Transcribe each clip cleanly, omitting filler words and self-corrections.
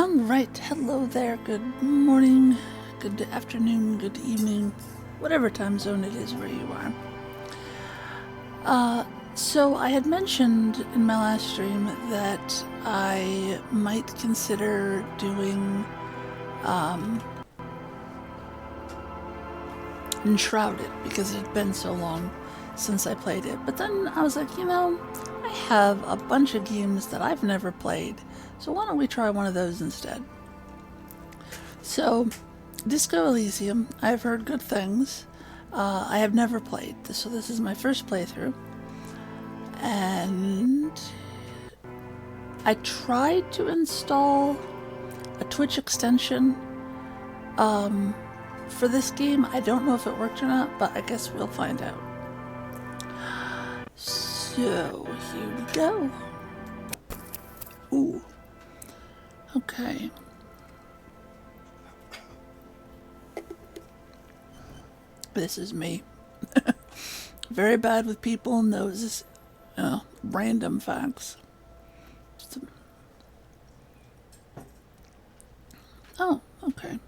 Alright, hello there, good morning, good afternoon, good evening, whatever time zone it is where you are. So I had mentioned in my last stream that I might consider doing Enshrouded because it had been so long since I played it. But then I was like, I have a bunch of games that I've never played, so why don't we try one of those instead? So, Disco Elysium, I've heard good things. I have never played, so this is my first playthrough. And I tried to install a Twitch extension for this game. I don't know if it worked or not, but I guess we'll find out. So, here we go. Ooh. Okay. This is me. Very bad with people and those random facts. Oh, okay.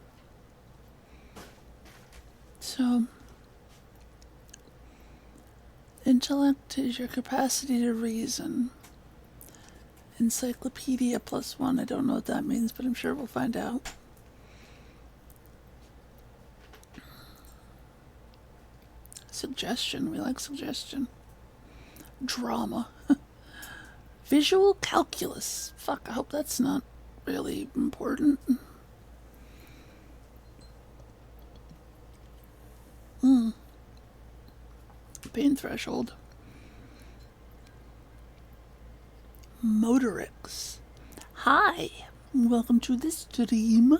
So, intellect is your capacity to reason. Encyclopedia +1. I don't know what that means, but I'm sure we'll find out. Suggestion. We like suggestion. Drama. Visual calculus. Fuck, I hope that's not really important. Pain threshold. Motorix. Hi, welcome to this stream.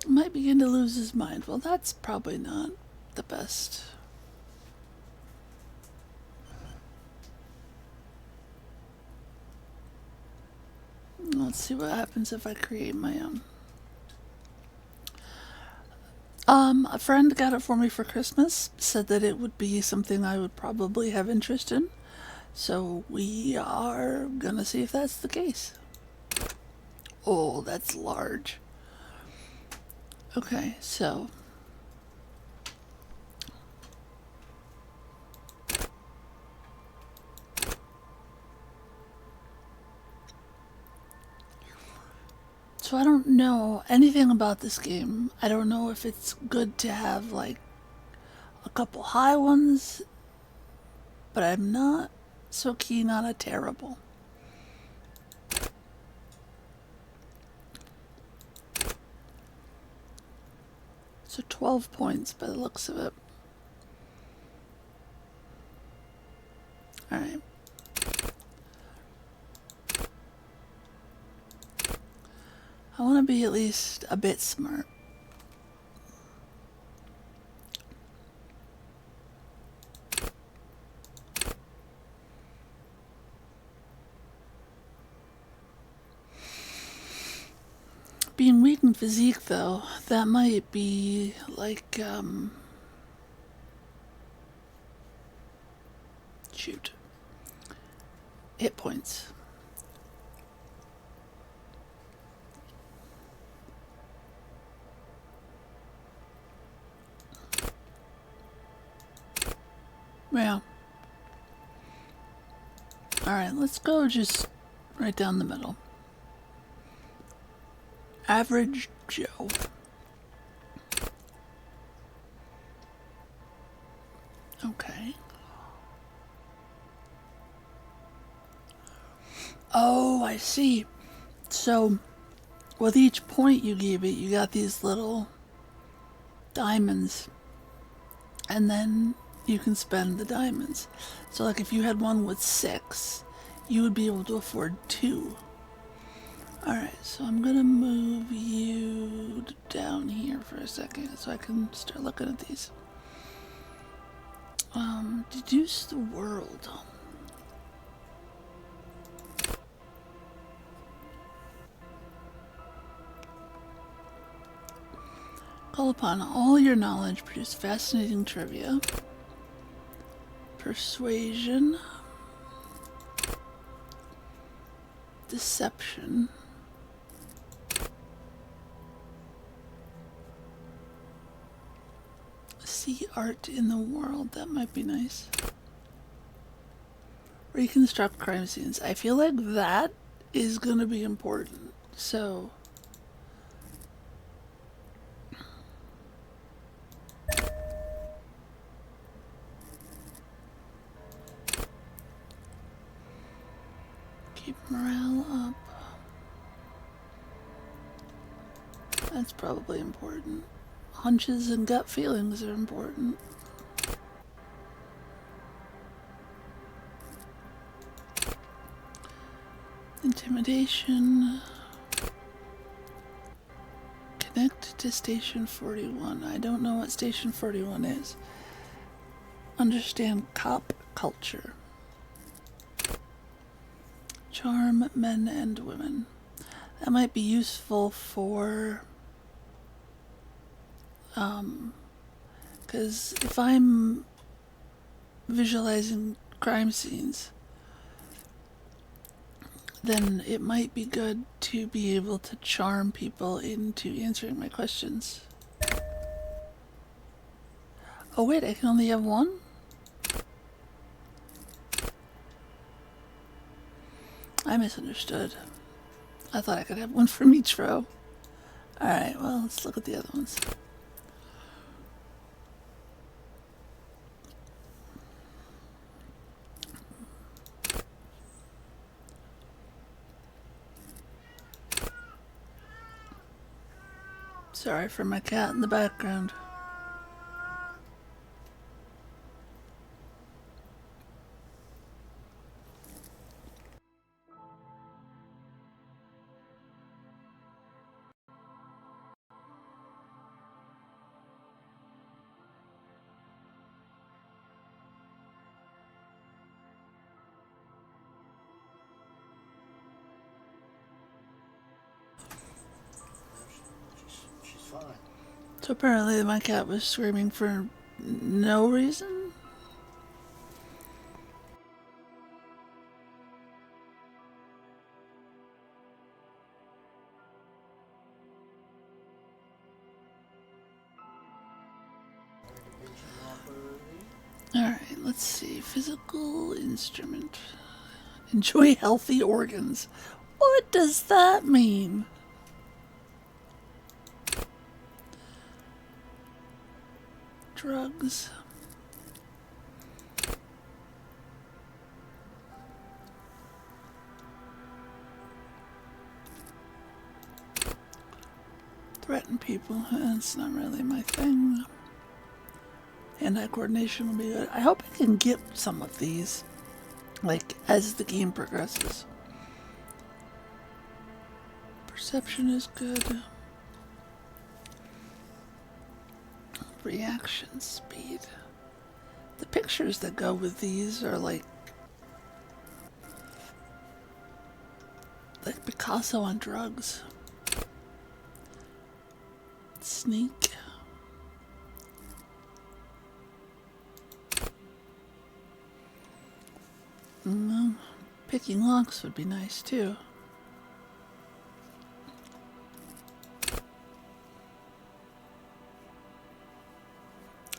Might begin to lose his mind. Well, that's probably not the best. Let's see what happens if I create my own. A friend got it for me for Christmas, said that it would be something I would probably have interest in. So we are gonna see if that's the case. Oh, that's large. Okay, so I don't know anything about this game. I don't know if it's good to have like a couple high ones, but I'm not so keen on a terrible. So 12 points by the looks of it. Alright. I want to be at least a bit smart. Being weak in physique, though, that might be like, shoot. Hit points. Yeah. Alright, let's go just right down the middle. Average Joe. Okay. Oh, I see. So, with each point you gave it, you got these little diamonds. And then you can spend the diamonds. So, like, if you had one with 6, you would be able to afford 2. Alright, so I'm gonna move you down here for a second so I can start looking at these. Deduce the world. Call upon all your knowledge, produce fascinating trivia. Persuasion. Deception. See art in the world. That might be nice. Reconstruct crime scenes. I feel like that is going to be important. So keep morale up. That's probably important. Hunches and gut feelings are important. Intimidation. Connect to Station 41. I don't know what Station 41 is. Understand cop culture. Charm men and women. That might be useful for... because if I'm visualizing crime scenes, then it might be good to be able to charm people into answering my questions. Oh wait, I can only have one? I misunderstood. I thought I could have one from each row. Alright, well, let's look at the other ones. Sorry for my cat in the background. So apparently my cat was screaming for no reason? Alright, let's see. Physical instrument. Enjoy healthy organs. What does that mean? Drugs. Threaten people. That's not really my thing. Hand-eye coordination will be good. I hope I can get some of these, like, as the game progresses. Perception is good. Reaction speed. The pictures that go with these are like Picasso on drugs. Sneak. Picking locks would be nice too.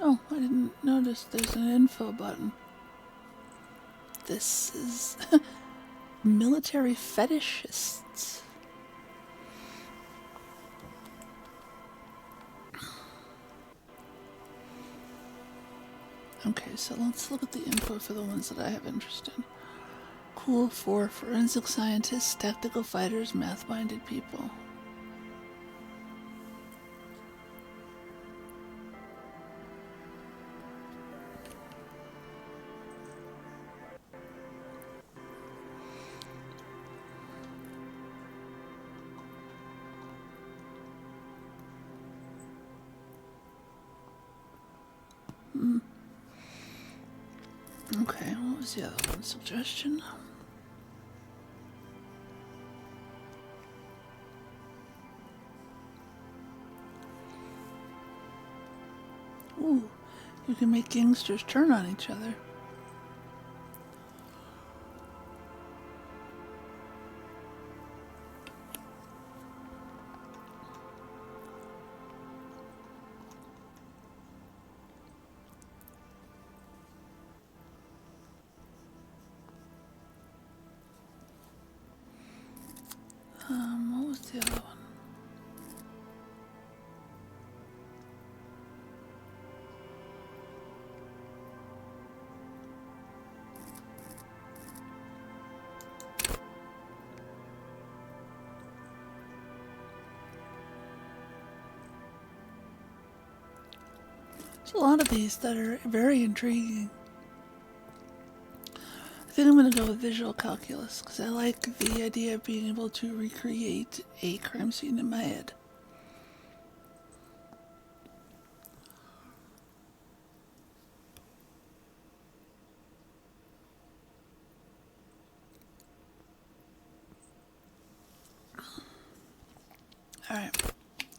Oh, I didn't notice there's an info button. This is military fetishists. Okay, so let's look at the info for the ones that I have interest in. Cool for forensic scientists, tactical fighters, math-minded people. Okay, what was the other one? Suggestion? Ooh, you can make gangsters turn on each other. Where's the other one? There's a lot of these that are very intriguing. I think I'm going to go with visual calculus because I like the idea of being able to recreate a crime scene in my head. Alright,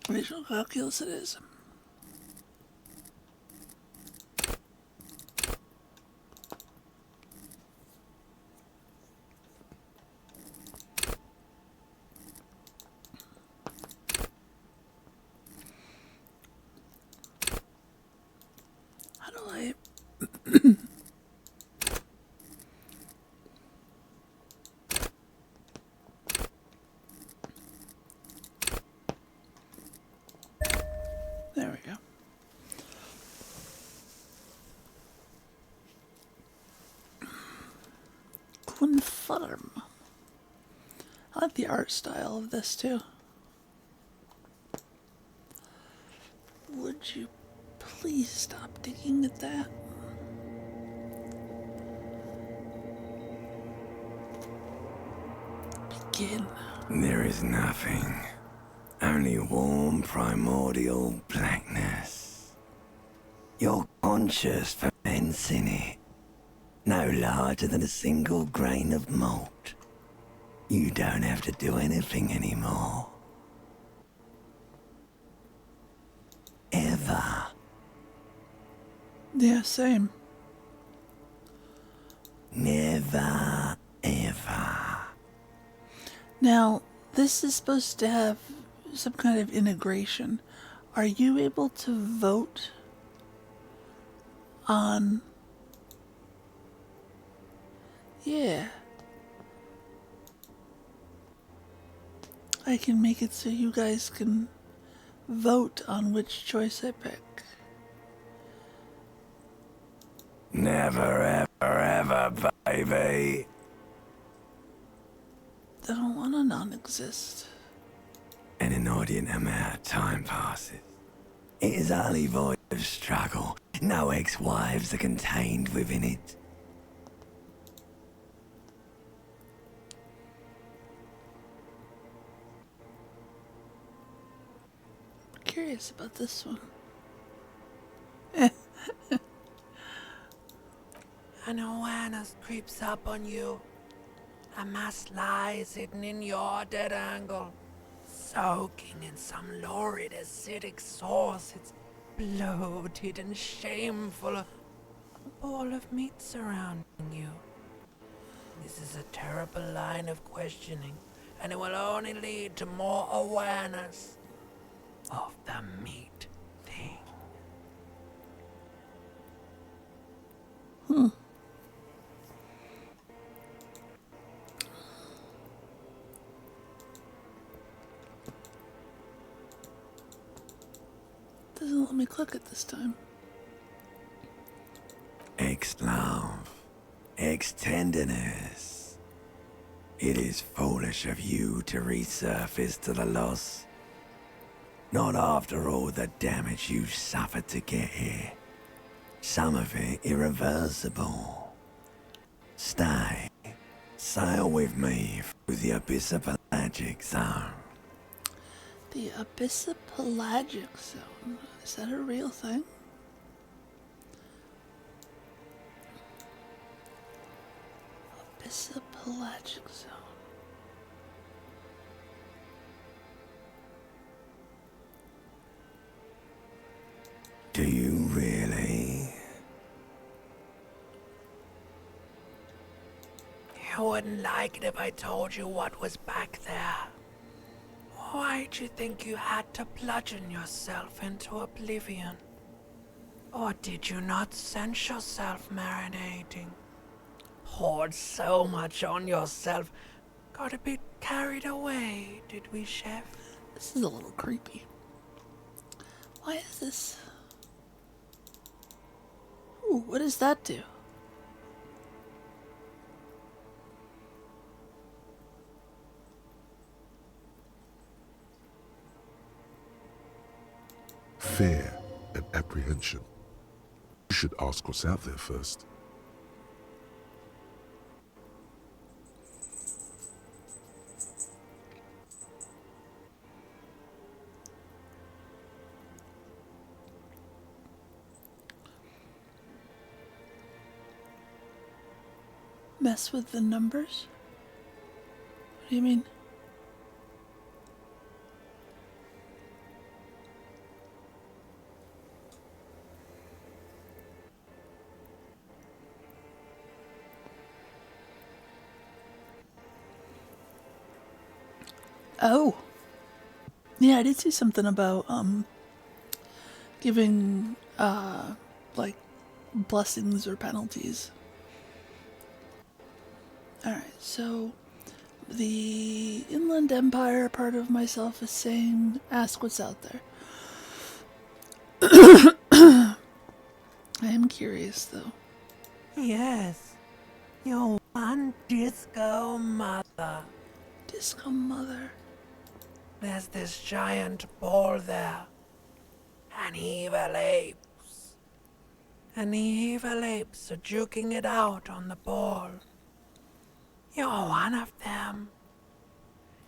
visual calculus it is. How do I... There we go. Conform. I like the art style of this too. Would you please stop digging at that? Begin. There is nothing. Only warm primordial blackness. Your conscious ferments in it. No larger than a single grain of malt. You don't have to do anything anymore. Ever. Yeah, same. Never, ever. Now, this is supposed to have some kind of integration. Are you able to vote on... Yeah. I can make it so you guys can vote on which choice I pick. Never, ever, ever, baby. I don't want to non-exist. An inordinate amount of time passes. It is only void of struggle. No ex-wives are contained within it. I'm curious about this one. An awareness creeps up on you. A mass lies hidden in your dead angle, soaking in some lurid acidic sauce. It's bloated and shameful. A ball of meat surrounding you. This is a terrible line of questioning, and it will only lead to more awareness of the meat thing. Doesn't let me click it this time. Ex-love, ex-tenderness. It is foolish of you to resurface to the loss. Not after all the damage you suffered to get here. Some of it irreversible. Stay. Sail with me through the abyssopelagic zone. The abyssopelagic zone. Is that a real thing? Abyssopelagic zone. Do you really? You wouldn't like it if I told you what was back there. Why'd you think you had to bludgeon yourself into oblivion? Or did you not sense yourself marinating? Poured so much on yourself, got a bit carried away, did we, Chef? This is a little creepy. Why is this? Ooh, what does that do? Fear and apprehension. You should ask what's out there first. Mess with the numbers? What do you mean? Oh. Yeah, I did see something about giving like blessings or penalties. Alright, so the Inland Empire part of myself is saying ask what's out there. I am curious though. Yes. Your one disco mother. Disco Mother. There's this giant ball there. And evil apes. And the evil apes are juking it out on the ball. You're one of them.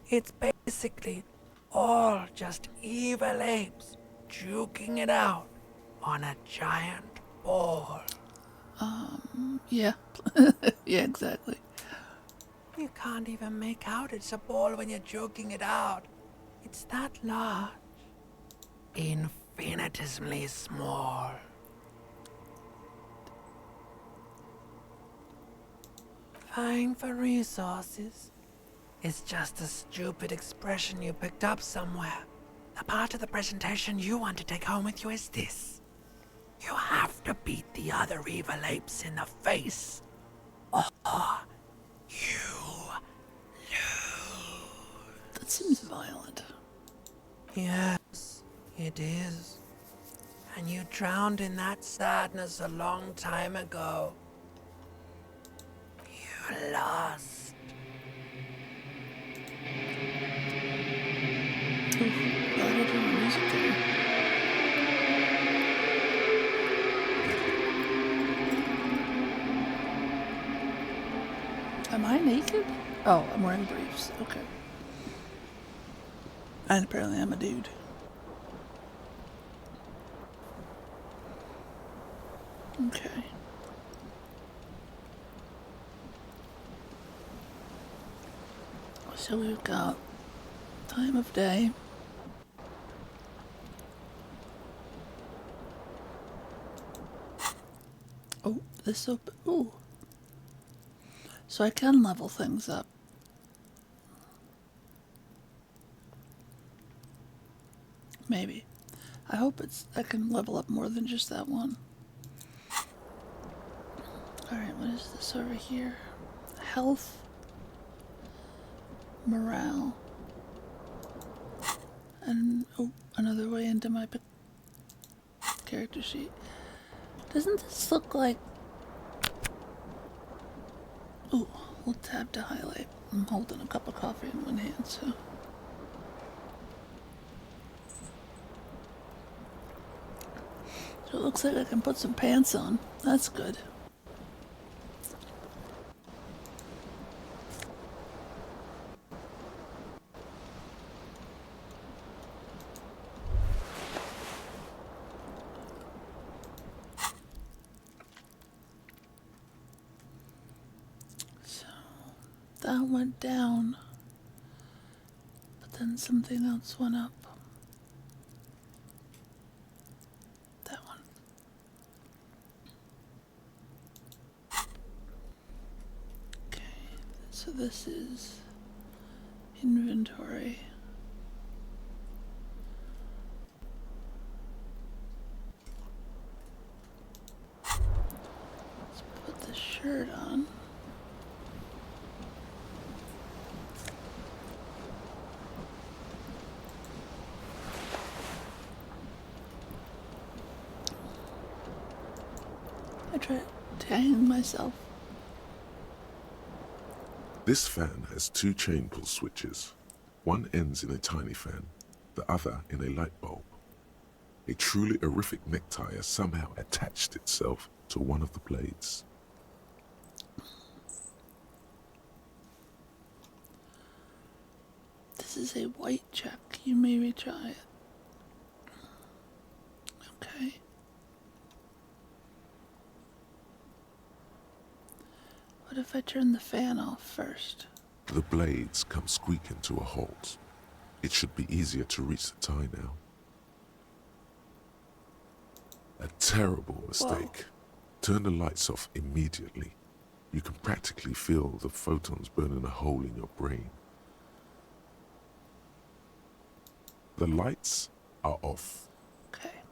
It's basically all just evil apes juking it out on a giant ball. Yeah. Yeah, exactly. You can't even make out it's a ball when you're joking it out. It's that large. Infinitesimally small. Vying for resources is just a stupid expression you picked up somewhere. The part of the presentation you want to take home with you is this. You have to beat the other evil apes in the face, or you lose. That seems violent. Yes, it is. And you drowned in that sadness a long time ago. You lost. Oof, glad I didn't use it there. Am I naked? Oh, I'm wearing briefs. Okay. And apparently I'm a dude. Okay. So we've got time of day. Oh, this open. Ooh. So I can level things up. Maybe. I hope I can level up more than just that one. Alright, what is this over here? Health. Morale. And, oh, another way into my character sheet. Doesn't this look like... Ooh, we'll tab to highlight. I'm holding a cup of coffee in one hand, so... So it looks like I can put some pants on. That's good. So that went down, but then something else went up. That one. Okay, so this is inventory. Let's put the shirt on. to hang myself. This fan has two chain pull switches. One ends in a tiny fan, the other in a light bulb. A truly horrific necktie has somehow attached itself to one of the blades. This is a white check. You may retry it. Okay. What if I turn the fan off first? The blades come squeaking to a halt. It should be easier to reach the tie now. A terrible mistake. Turn the lights off immediately. You can practically feel the photons burning a hole in your brain. The lights are off. Okay.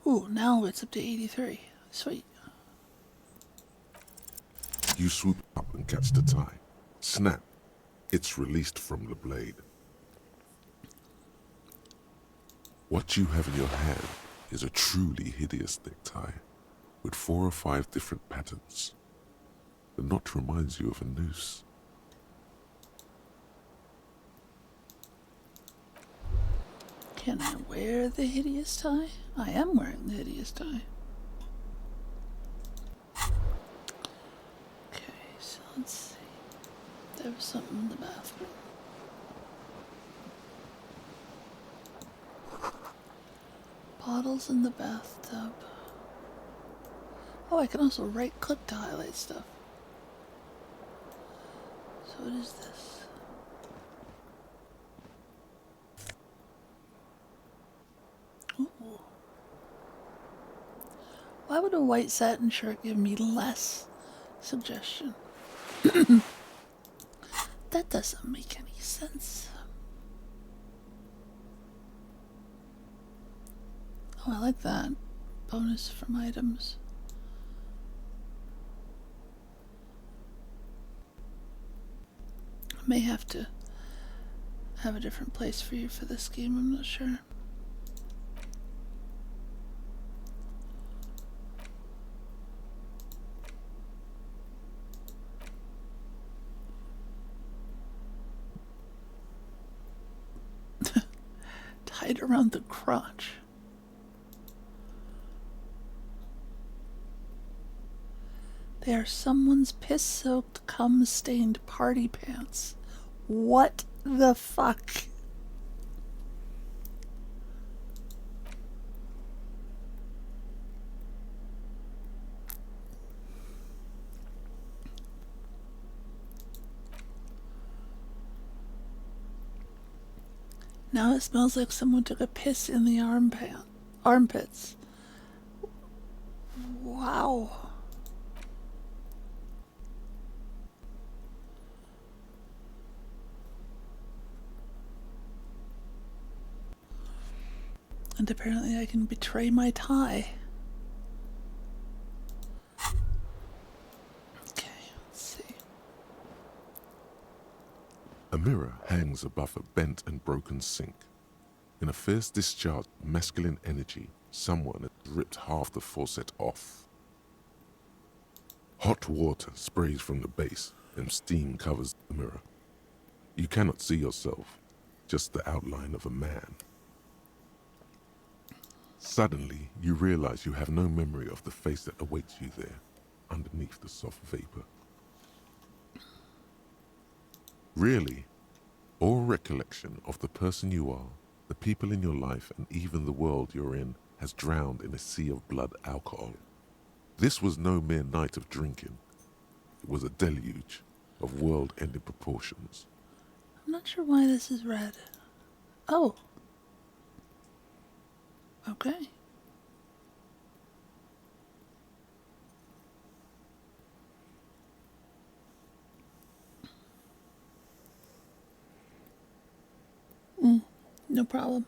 Ooh, now it's up to 83. Sweet. You swoop up and catch the tie. Snap. It's released from the blade. What you have in your hand is a truly hideous necktie with 4 or 5 different patterns. The knot reminds you of a noose. Can I wear the hideous tie? I am wearing the hideous tie. Okay, so let's see. There was something in the bathroom. Bottles in the bathtub. Oh, I can also right click to highlight stuff. So what is this? Ooh. Why would a white satin shirt give me less suggestion? That doesn't make any sense. Oh, I like that. Bonus from items. I may have to have a different place for you for this game, I'm not sure. Tied around the crotch. They are someone's piss-soaked, cum-stained party pants. What the fuck? Now it smells like someone took a piss in the armpits. Wow. And apparently I can betray my tie. Okay, let's see. A mirror hangs above a bent and broken sink. In a fierce discharge of masculine energy, someone has ripped half the faucet off. Hot water sprays from the base and steam covers the mirror. You cannot see yourself, just the outline of a man. Suddenly, you realize you have no memory of the face that awaits you there, underneath the soft vapor. Really, all recollection of the person you are, the people in your life, and even the world you're in has drowned in a sea of blood alcohol. This was no mere night of drinking. It was a deluge of world-ending proportions. I'm not sure why this is red. Oh. Okay. No problem.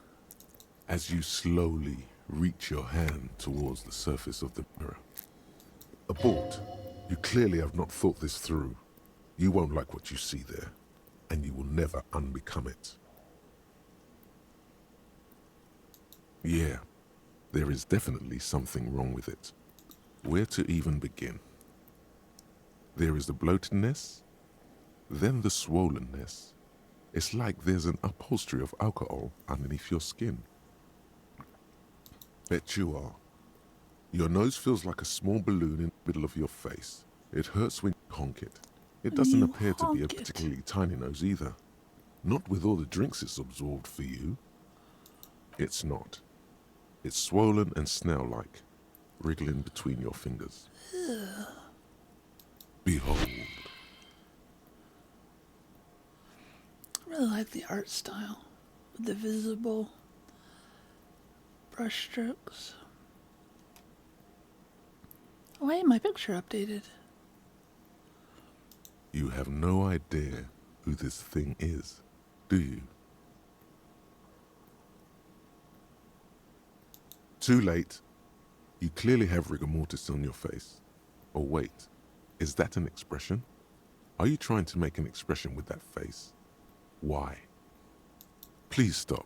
As you slowly reach your hand towards the surface of the mirror. Abort. You clearly have not thought this through. You won't like what you see there, and you will never unbecome it. Yeah, there is definitely something wrong with it. Where to even begin? There is the bloatedness, then the swollenness. It's like there's an upholstery of alcohol underneath your skin. Bet you are. Your nose feels like a small balloon in the middle of your face. It hurts when you honk it. It doesn't You appear to be a honk it. particularly tiny nose either. Not with all the drinks it's absorbed for you. It's not. It's swollen and snail-like, wriggling between your fingers. Behold. I really like the art style with the visible brush strokes. Oh, hey, my picture updated. You have no idea who this thing is, do you? Too late. You clearly have rigor mortis on your face. Or wait, is that an expression? Are you trying to make an expression with that face? Why? Please stop.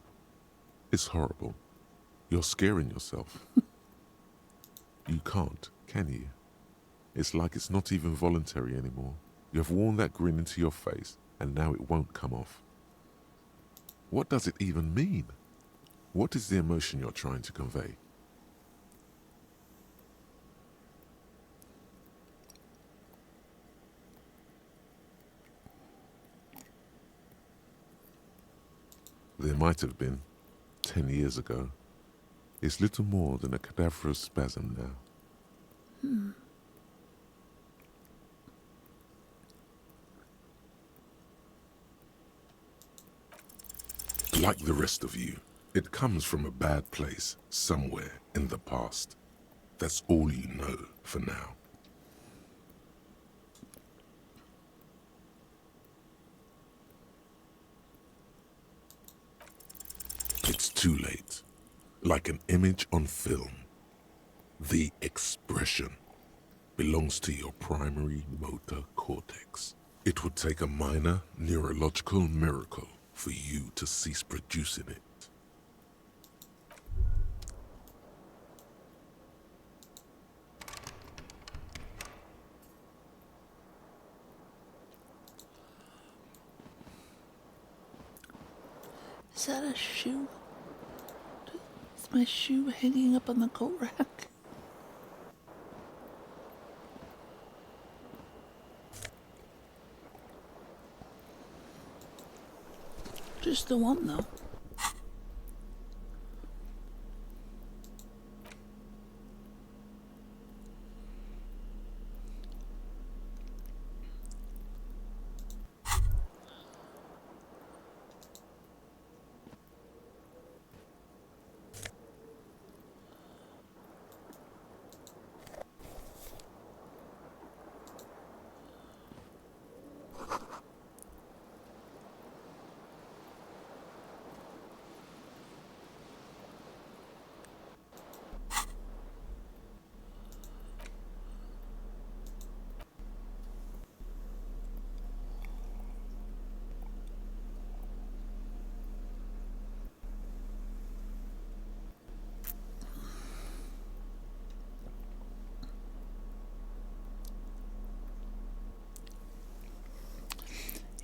It's horrible. You're scaring yourself. You can't, can you? It's like it's not even voluntary anymore. You have worn that grin into your face, and now it won't come off. What does it even mean? What is the emotion you're trying to convey? There might have been, 10 years ago. It's little more than a cadaverous spasm now. Like the rest of you, it comes from a bad place somewhere in the past. That's all you know for now. It's too late. Like an image on film. The expression belongs to your primary motor cortex. It would take a minor neurological miracle for you to cease producing it. Is that a shoe? Is my shoe hanging up on the coat rack? Just the one, though.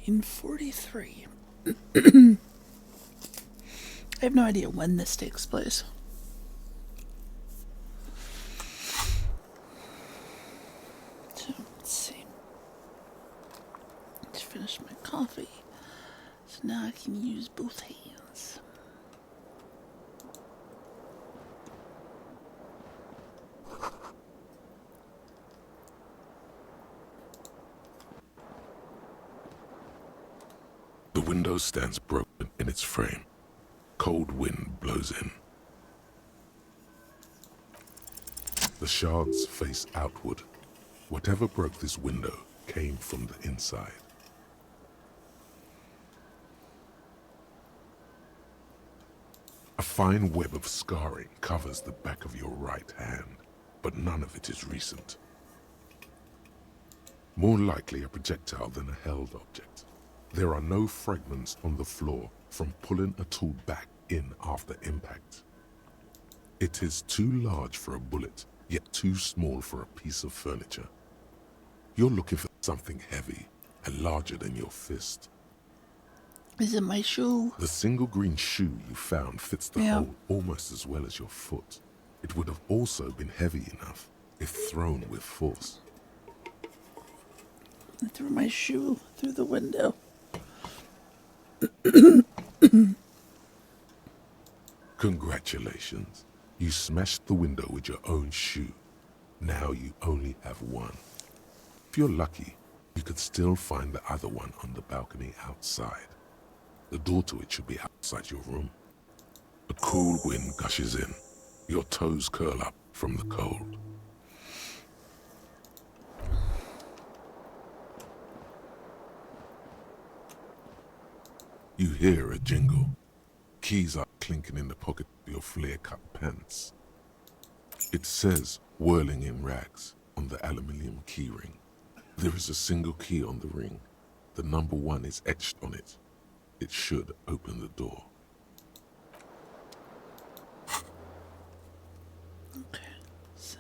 In 43. I have no idea when this takes place. So, let's see. Just finished my coffee. So now I can use both hands. The window stands broken in its frame. Cold wind blows in. The shards face outward. Whatever broke this window came from the inside. A fine web of scarring covers the back of your right hand, but none of it is recent. More likely a projectile than a held object. There are no fragments on the floor from pulling a tool back in after impact. It is too large for a bullet yet too small for a piece of furniture. You're looking for something heavy and larger than your fist. Is it my shoe? The single green shoe you found fits the hole almost as well as your foot. It would have also been heavy enough if thrown with force. I threw my shoe through the window. Congratulations. You smashed the window with your own shoe. Now you only have one. If you're lucky, you could still find the other one on the balcony outside. The door to it should be outside your room. A cool wind gushes in. Your toes curl up from the cold. You hear a jingle. Keys are clinking in the pocket of your flare-cut pants. It says, whirling in rags, on the aluminium keyring. There is a single key on the ring. The number 1 is etched on it. It should open the door. Okay, so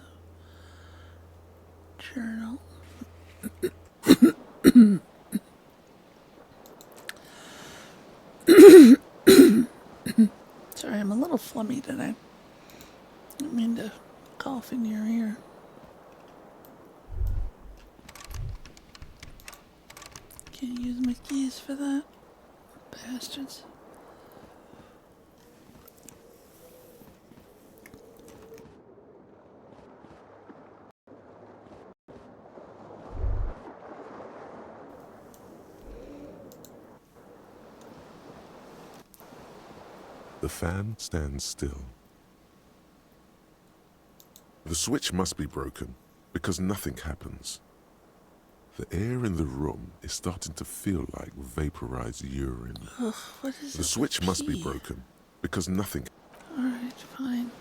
journal. Sorry, I'm a little flummy today. I didn't mean to cough in your ear. Can't use my keys for that. Bastards. The fan stands still. The switch must be broken because nothing happens. The air in the room is starting to feel like vaporized urine. Ugh, what is The it switch with must be pee? broken because nothing. Alright, fine.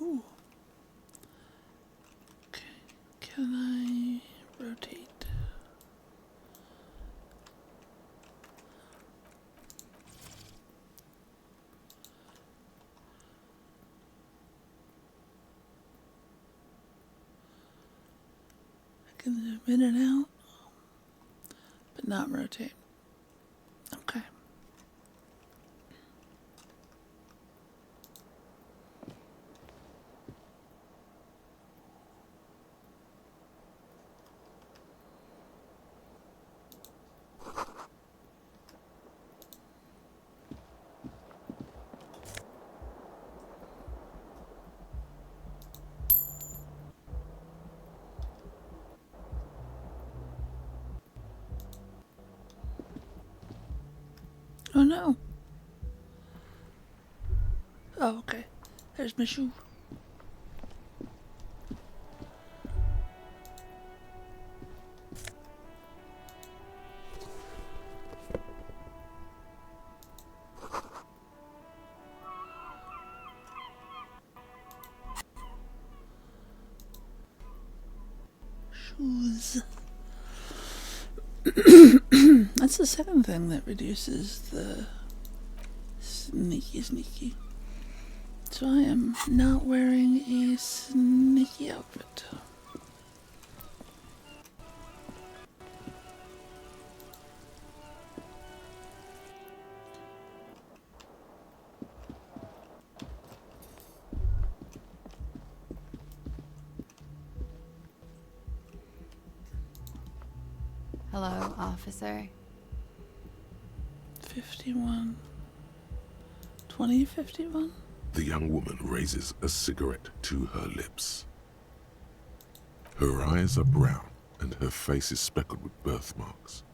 Ooh. Okay, can I rotate? I can zoom in and out, but not rotate. Okay. Oh no. Oh, okay. There's my shoe. Shoes. That's the second thing that reduces the sneaky. So I am not wearing a sneaky outfit. Hello, officer. 51. 2051? The young woman raises a cigarette to her lips. Her eyes are brown and her face is speckled with birthmarks.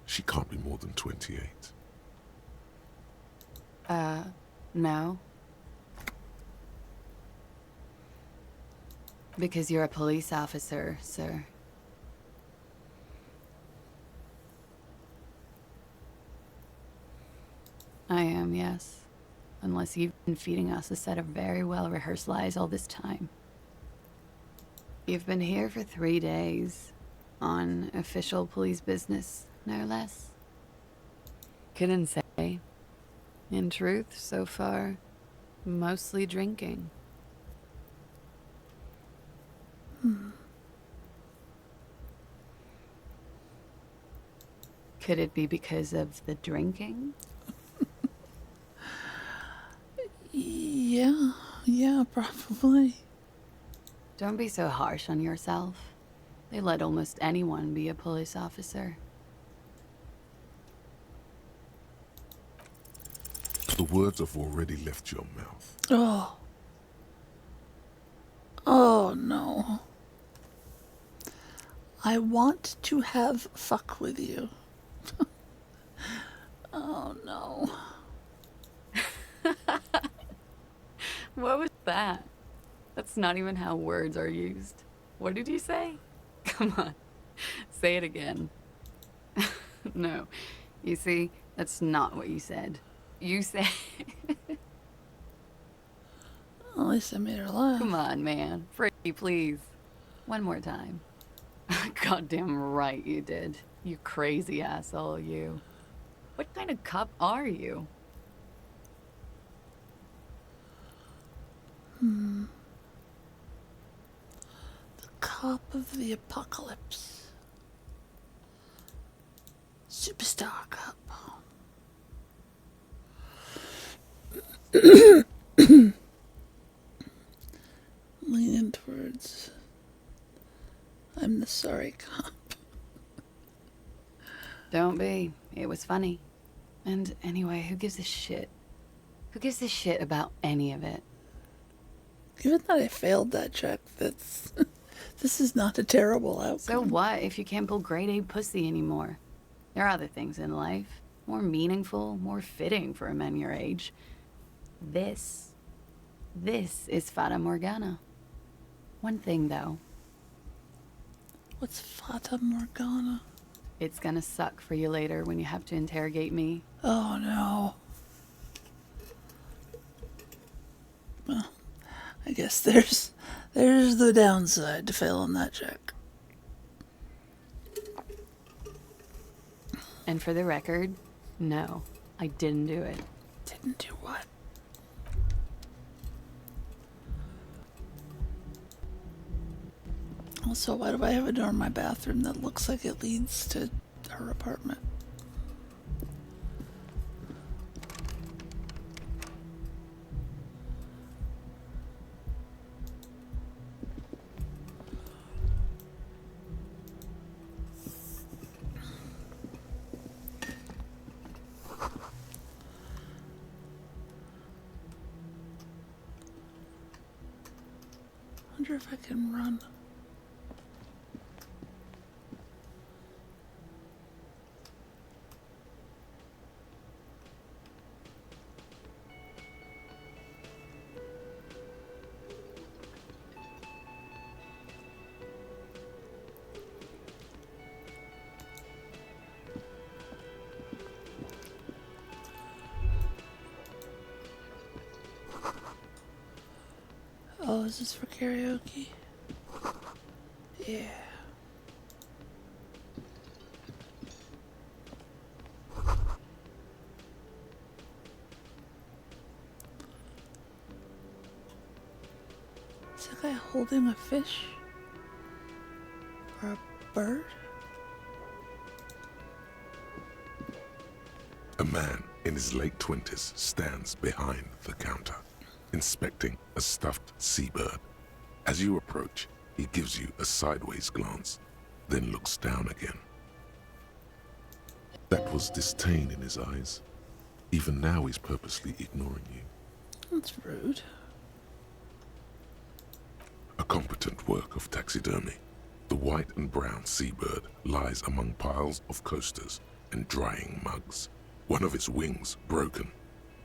She can't be more than 28. No. Because you're a police officer, sir. I am, yes. Unless you've been feeding us a set of very well-rehearsed lies all this time. You've been here for 3 days. On official police business, no less. Couldn't say. In truth, so far, mostly drinking. Could it be because of the drinking? Yeah, probably. Don't be so harsh on yourself. They let almost anyone be a police officer. The words have already left your mouth. Oh. Oh no. I want to have fuck with you. Oh no. What was that? That's not even how words are used. What did you say? Come on, say it again. No, you see, that's not what you said. You said... At least I made her laugh. Come on, man. Pretty, please. One more time. Goddamn right you did. You crazy asshole, you. What kind of cop are you? The cop of the apocalypse. Superstar cop. Leaning towards. I'm the sorry cop. Don't be. It was funny. And anyway, who gives a shit? Who gives a shit about any of it? Given that I failed that check, this is not a terrible outcome. So what if you can't pull grade A pussy anymore? There are other things in life. More meaningful, more fitting for a man your age. This is Fata Morgana. One thing, though. What's Fata Morgana? It's gonna suck for you later when you have to interrogate me. Oh no. Well, I guess there's the downside to failing that check. And for the record, no, I didn't do it. Didn't do what? Also, why do I have a door in my bathroom that looks like it leads to her apartment? Wonder if I can run. Oh, is this for karaoke? Yeah. Is that guy holding a fish? Or a bird? A man in his late 20s stands behind the counter, inspecting a stuffed seabird. As you approach, he gives you a sideways glance, then looks down again. That was disdain in his eyes. Even now he's purposely ignoring you. That's rude. A competent work of taxidermy. The white and brown seabird lies among piles of coasters and drying mugs. One of its wings broken.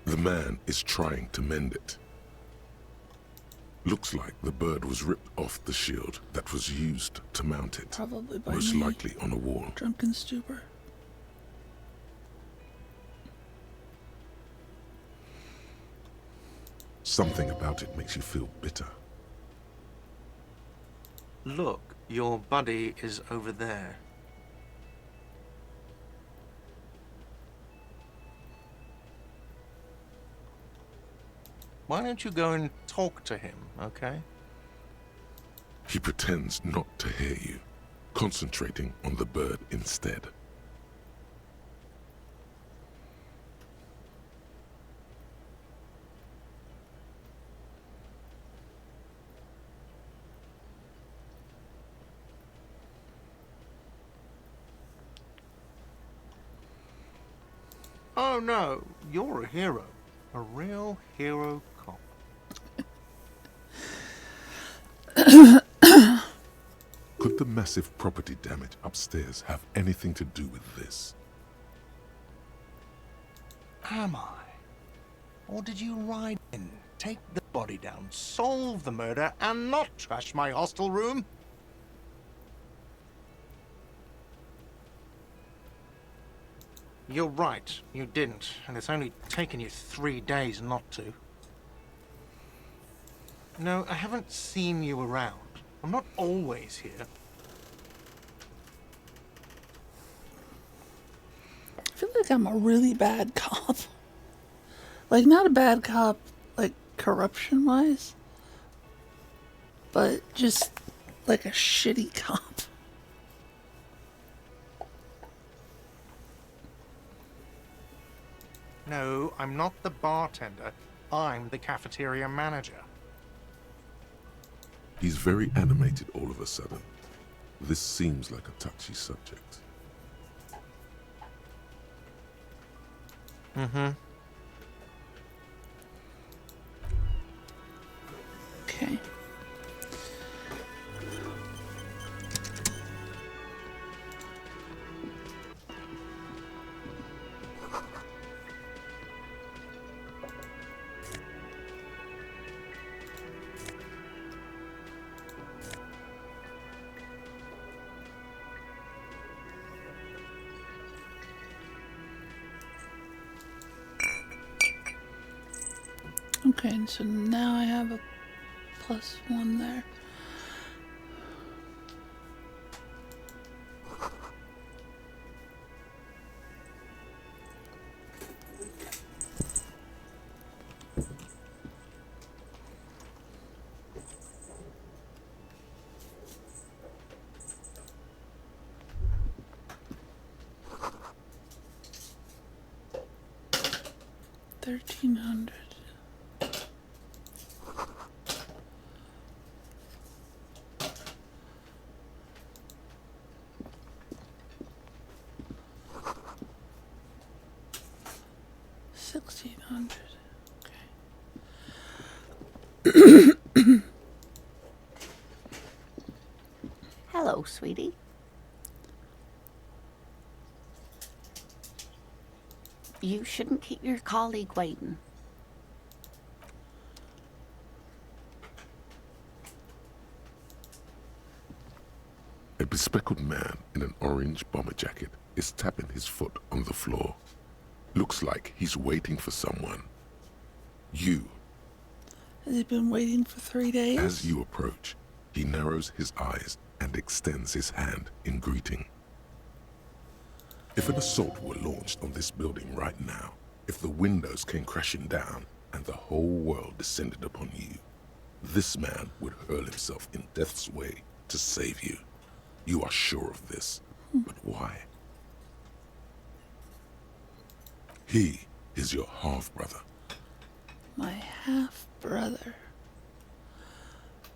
The man is trying to mend it. Looks like the bird was ripped off the shield that was used to mount it. Probably by Most me. likely on a wall. Drunken stupor. Something about it makes you feel bitter. Look, your buddy is over there. Why don't you go and talk to him, okay? He pretends not to hear you, concentrating on the bird instead. Oh no, you're a hero. A real hero cop. Could the massive property damage upstairs have anything to do with this? Am I? Or did you ride in, take the body down, solve the murder, and not trash my hostel room? You're right, you didn't, and it's only taken you 3 days not to. No, I haven't seen you around. I'm not always here. I feel like I'm a really bad cop. Like, not a bad cop, like, corruption-wise, but just, like, a shitty cop. No, I'm not the bartender. I'm the cafeteria manager. He's very animated all of a sudden. This seems like a touchy subject. Mm-hmm. Okay. Okay, and so now I have a +1 there. $1,300. $1,600. Okay. Hello, sweetie. You shouldn't keep your colleague waiting. A bespectacled man in an orange bomber jacket is tapping his foot on the floor. Looks like he's waiting for someone. You. Has he been waiting for 3 days? As you approach, he narrows his eyes and extends his hand in greeting. If an assault were launched on this building right now, if the windows came crashing down and the whole world descended upon you, this man would hurl himself in death's way to save you. You are sure of this, but why? He is your half-brother. My half-brother.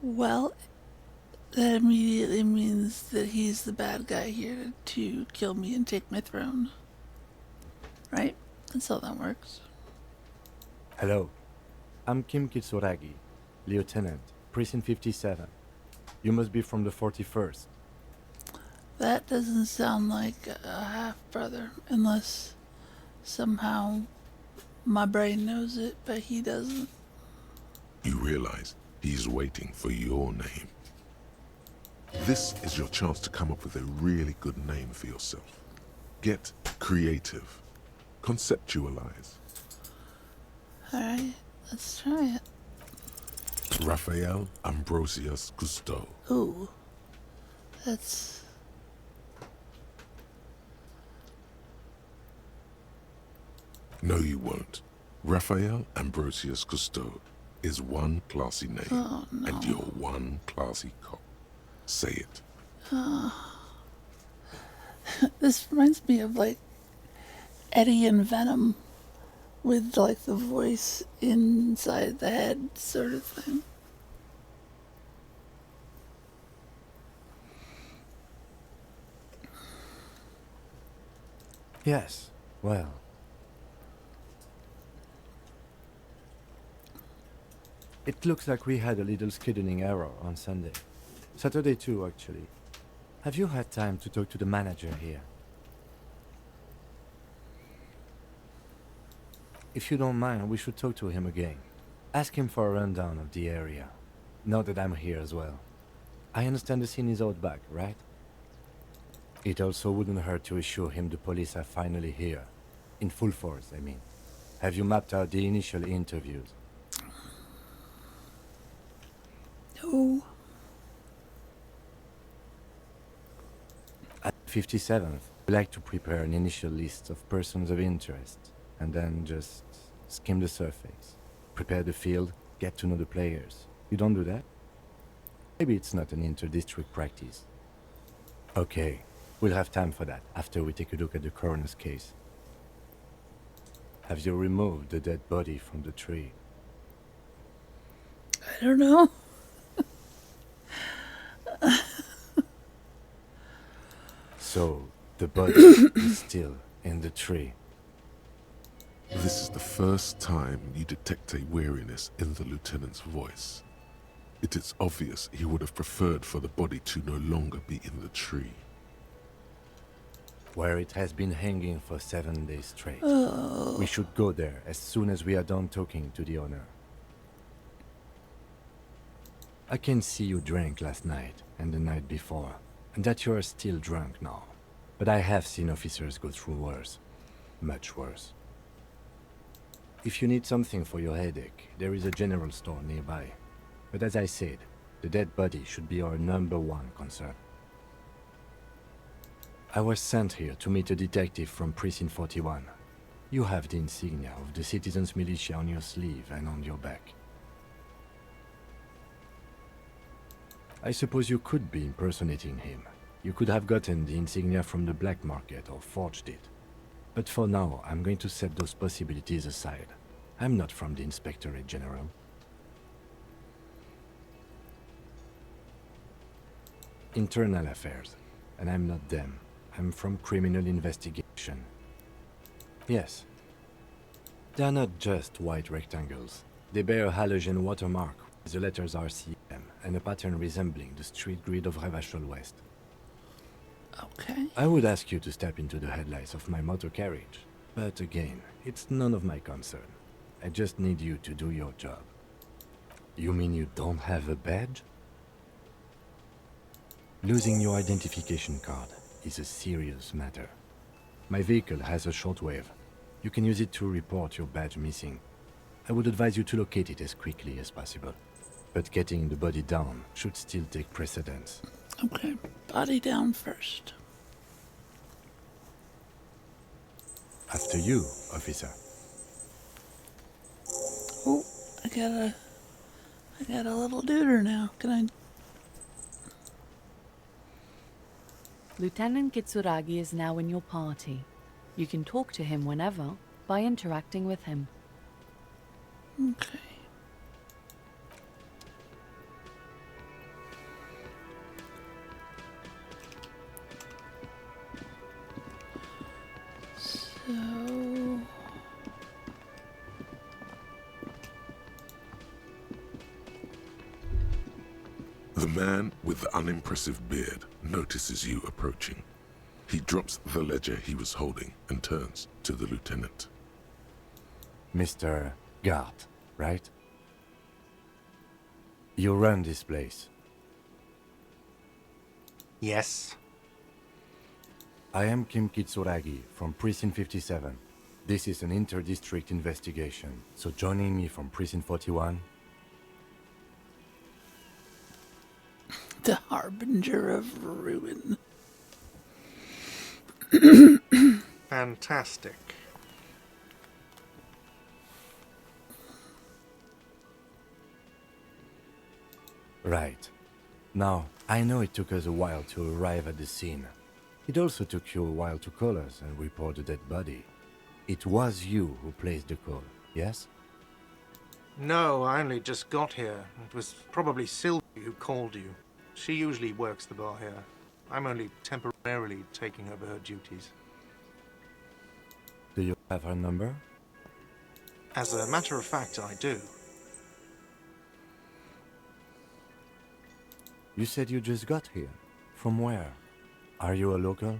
Well, that immediately means that he's the bad guy here to kill me and take my throne. Right? That's how that works. Hello, I'm Kim Kitsuragi, Lieutenant, Precinct 57. You must be from the 41st. That doesn't sound like a half-brother, unless somehow my brain knows it, but he doesn't. You realize he's waiting for your name. This is your chance to come up with a really good name for yourself. Get creative. Conceptualize. Alright, let's try it. Raphael Ambrosius Cousteau. Ooh. That's... No, you won't. Raphael Ambrosius Cousteau is one classy name, Oh, no. and you're one classy cop. Say it. This reminds me of, like, Eddie and Venom with, like, the voice inside the head sort of thing. Yes, well. It looks like we had a little scheduling error on Sunday. Saturday too, actually. Have you had time to talk to the manager here? If you don't mind, we should talk to him again. Ask him for a rundown of the area. Now that I'm here as well. I understand the scene is out back, right? It also wouldn't hurt to assure him the police are finally here. In full force, I mean. Have you mapped out the initial interviews? No. At 57th, we like to prepare an initial list of persons of interest, and then just skim the surface. Prepare the field, get to know the players. You don't do that? Maybe it's not an inter-district practice. Okay, we'll have time for that after we take a look at the coroner's case. Have you removed the dead body from the tree? I don't know. So, the body is still in the tree. This is the first time you detect a weariness in the lieutenant's voice. It is obvious he would have preferred for the body to no longer be in the tree. Where it has been hanging for 7 days straight. Oh. We should go there as soon as we are done talking to the owner. I can see you drank last night and the night before, and that you are still drunk now. But I have seen officers go through worse. Much worse. If you need something for your headache, there is a general store nearby. But as I said, the dead body should be our #1 concern. I was sent here to meet a detective from Precinct 41. You have the insignia of the Citizens Militia on your sleeve and on your back. I suppose you could be impersonating him. You could have gotten the insignia from the black market or forged it. But for now, I'm going to set those possibilities aside. I'm not from the Inspectorate General. Internal affairs, and I'm not them. I'm from criminal investigation. Yes. They're not just white rectangles. They bear a halogen watermark with the letters RCM and a pattern resembling the street grid of Revachol West. Okay. I would ask you to step into the headlights of my motor carriage, but again, it's none of my concern. I just need you to do your job. You mean you don't have a badge? Losing your identification card is a serious matter. My vehicle has a shortwave. You can use it to report your badge missing. I would advise you to locate it as quickly as possible. But getting the body down should still take precedence. Okay. Body down first. After you, officer. Oh, I got a little duder now. Can I... Lieutenant Kitsuragi is now in your party. You can talk to him whenever by interacting with him. Okay. So... The man with the unimpressive beard notices you approaching. He drops the ledger he was holding and turns to the lieutenant. Mr. Gart, right? You run this place. Yes. I am Kim Kitsuragi from Precinct 57. This is an inter-district investigation, so joining me from Precinct 41... The harbinger of ruin. Fantastic. Right. Now, I know it took us a while to arrive at the scene. It also took you a while to call us and report the dead body. It was you who placed the call, yes? No, I only just got here. It was probably Sylvie who called you. She usually works the bar here. I'm only temporarily taking over her duties. Do you have her number? As a matter of fact, I do. You said you just got here. From where? Are you a local?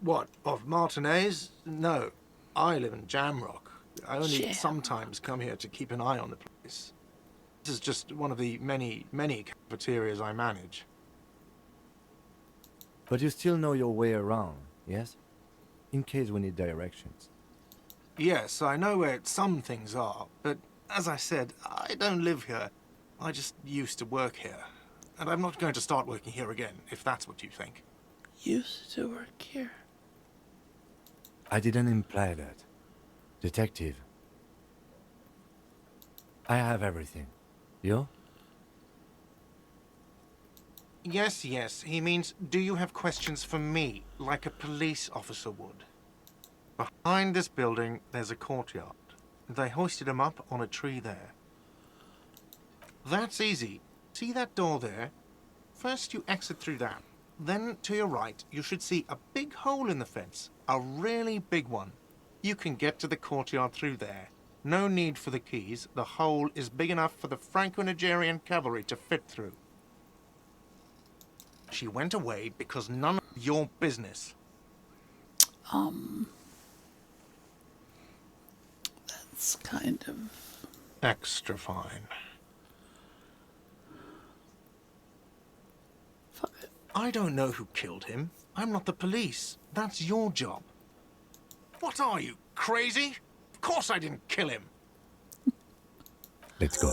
What, of Martinez? No. I live in Jamrock. I only Jamrock. sometimes come here to keep an eye on the place. This is just one of the many, many cafeterias I manage. But you still know your way around, yes? In case we need directions. Yes, I know where some things are, but as I said, I don't live here. I just used to work here. And I'm not going to start working here again, if that's what you think. Used to work here. I didn't imply that. Detective. I have everything. You? Yes, yes, he means, do you have questions for me, like a police officer would? Behind this building, there's a courtyard. They hoisted him up on a tree there. That's easy. See that door there? First you exit through that. Then, to your right, you should see a big hole in the fence. A really big one. You can get to the courtyard through there. No need for the keys. The hole is big enough for the Franco-Nigerian cavalry to fit through. She went away because none of your business. It's kind of... Extra fine. Fuck it. I don't know who killed him. I'm not the police. That's your job. What are you, crazy? Of course I didn't kill him. Let's go.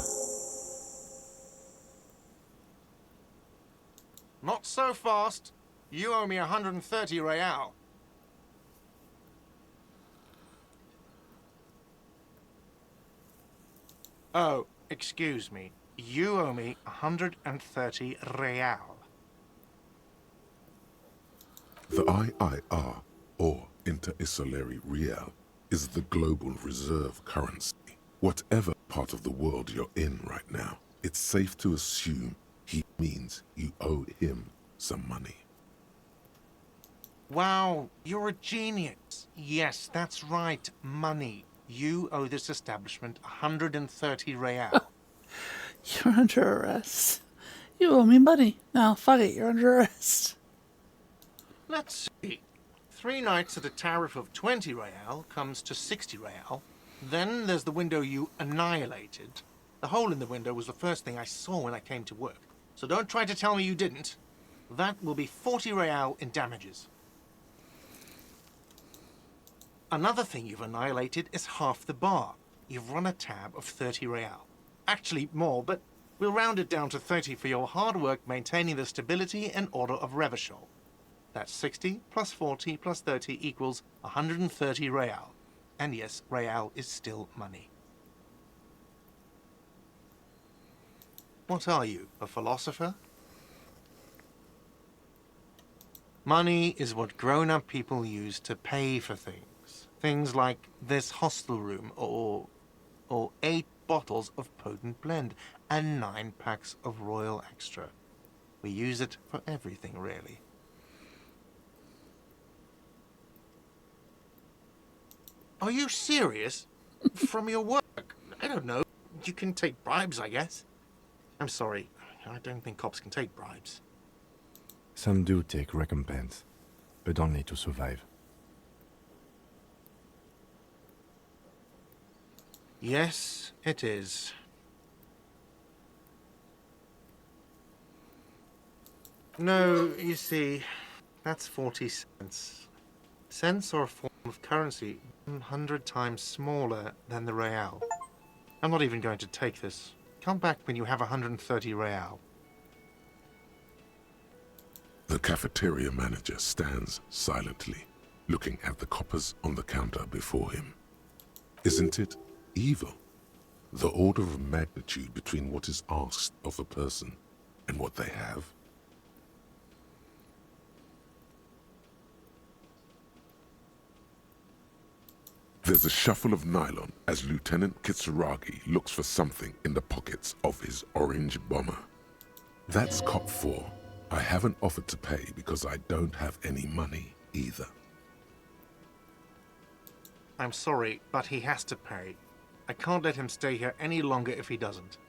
Not so fast. You owe me 130 real. Oh, excuse me. You owe me 130 real. The IIR, or Inter-Isolary Real, is the global reserve currency. Whatever part of the world you're in right now, it's safe to assume he means you owe him some money. Wow, you're a genius. Yes, that's right, money. You owe this establishment 130 real. You're under arrest. You owe me money. Now, fuck it, you're under arrest. Let's see. 3 nights at a tariff of 20 real comes to 60 real. Then there's the window you annihilated. The hole in the window was the first thing I saw when I came to work. So don't try to tell me you didn't. That will be 40 real in damages. Another thing you've annihilated is half the bar. You've run a tab of 30 real. Actually more, but we'll round it down to 30 for your hard work maintaining the stability and order of Revachol. That's 60 plus 40 plus 30 equals 130 real. And yes, real is still money. What are you, a philosopher? Money is what grown-up people use to pay for things. Things like this hostel room or 8 bottles of potent blend and 9 packs of Royal Extra. We use it for everything, really. Are you serious? From your work? I don't know. You can take bribes, I guess. I'm sorry. I don't think cops can take bribes. Some do take recompense, but only to survive. Yes, it is. No, you see, that's 40 cents. Cents are a form of currency 100 times smaller than the real. I'm not even going to take this. Come back when you have 130 real. The cafeteria manager stands silently, looking at the coppers on the counter before him. Isn't it evil? The order of magnitude between what is asked of a person and what they have. There's a shuffle of nylon as Lieutenant Kitsuragi looks for something in the pockets of his orange bomber. That's Cop 4. I haven't offered to pay because I don't have any money either. I'm sorry, but he has to pay. I can't let him stay here any longer if he doesn't.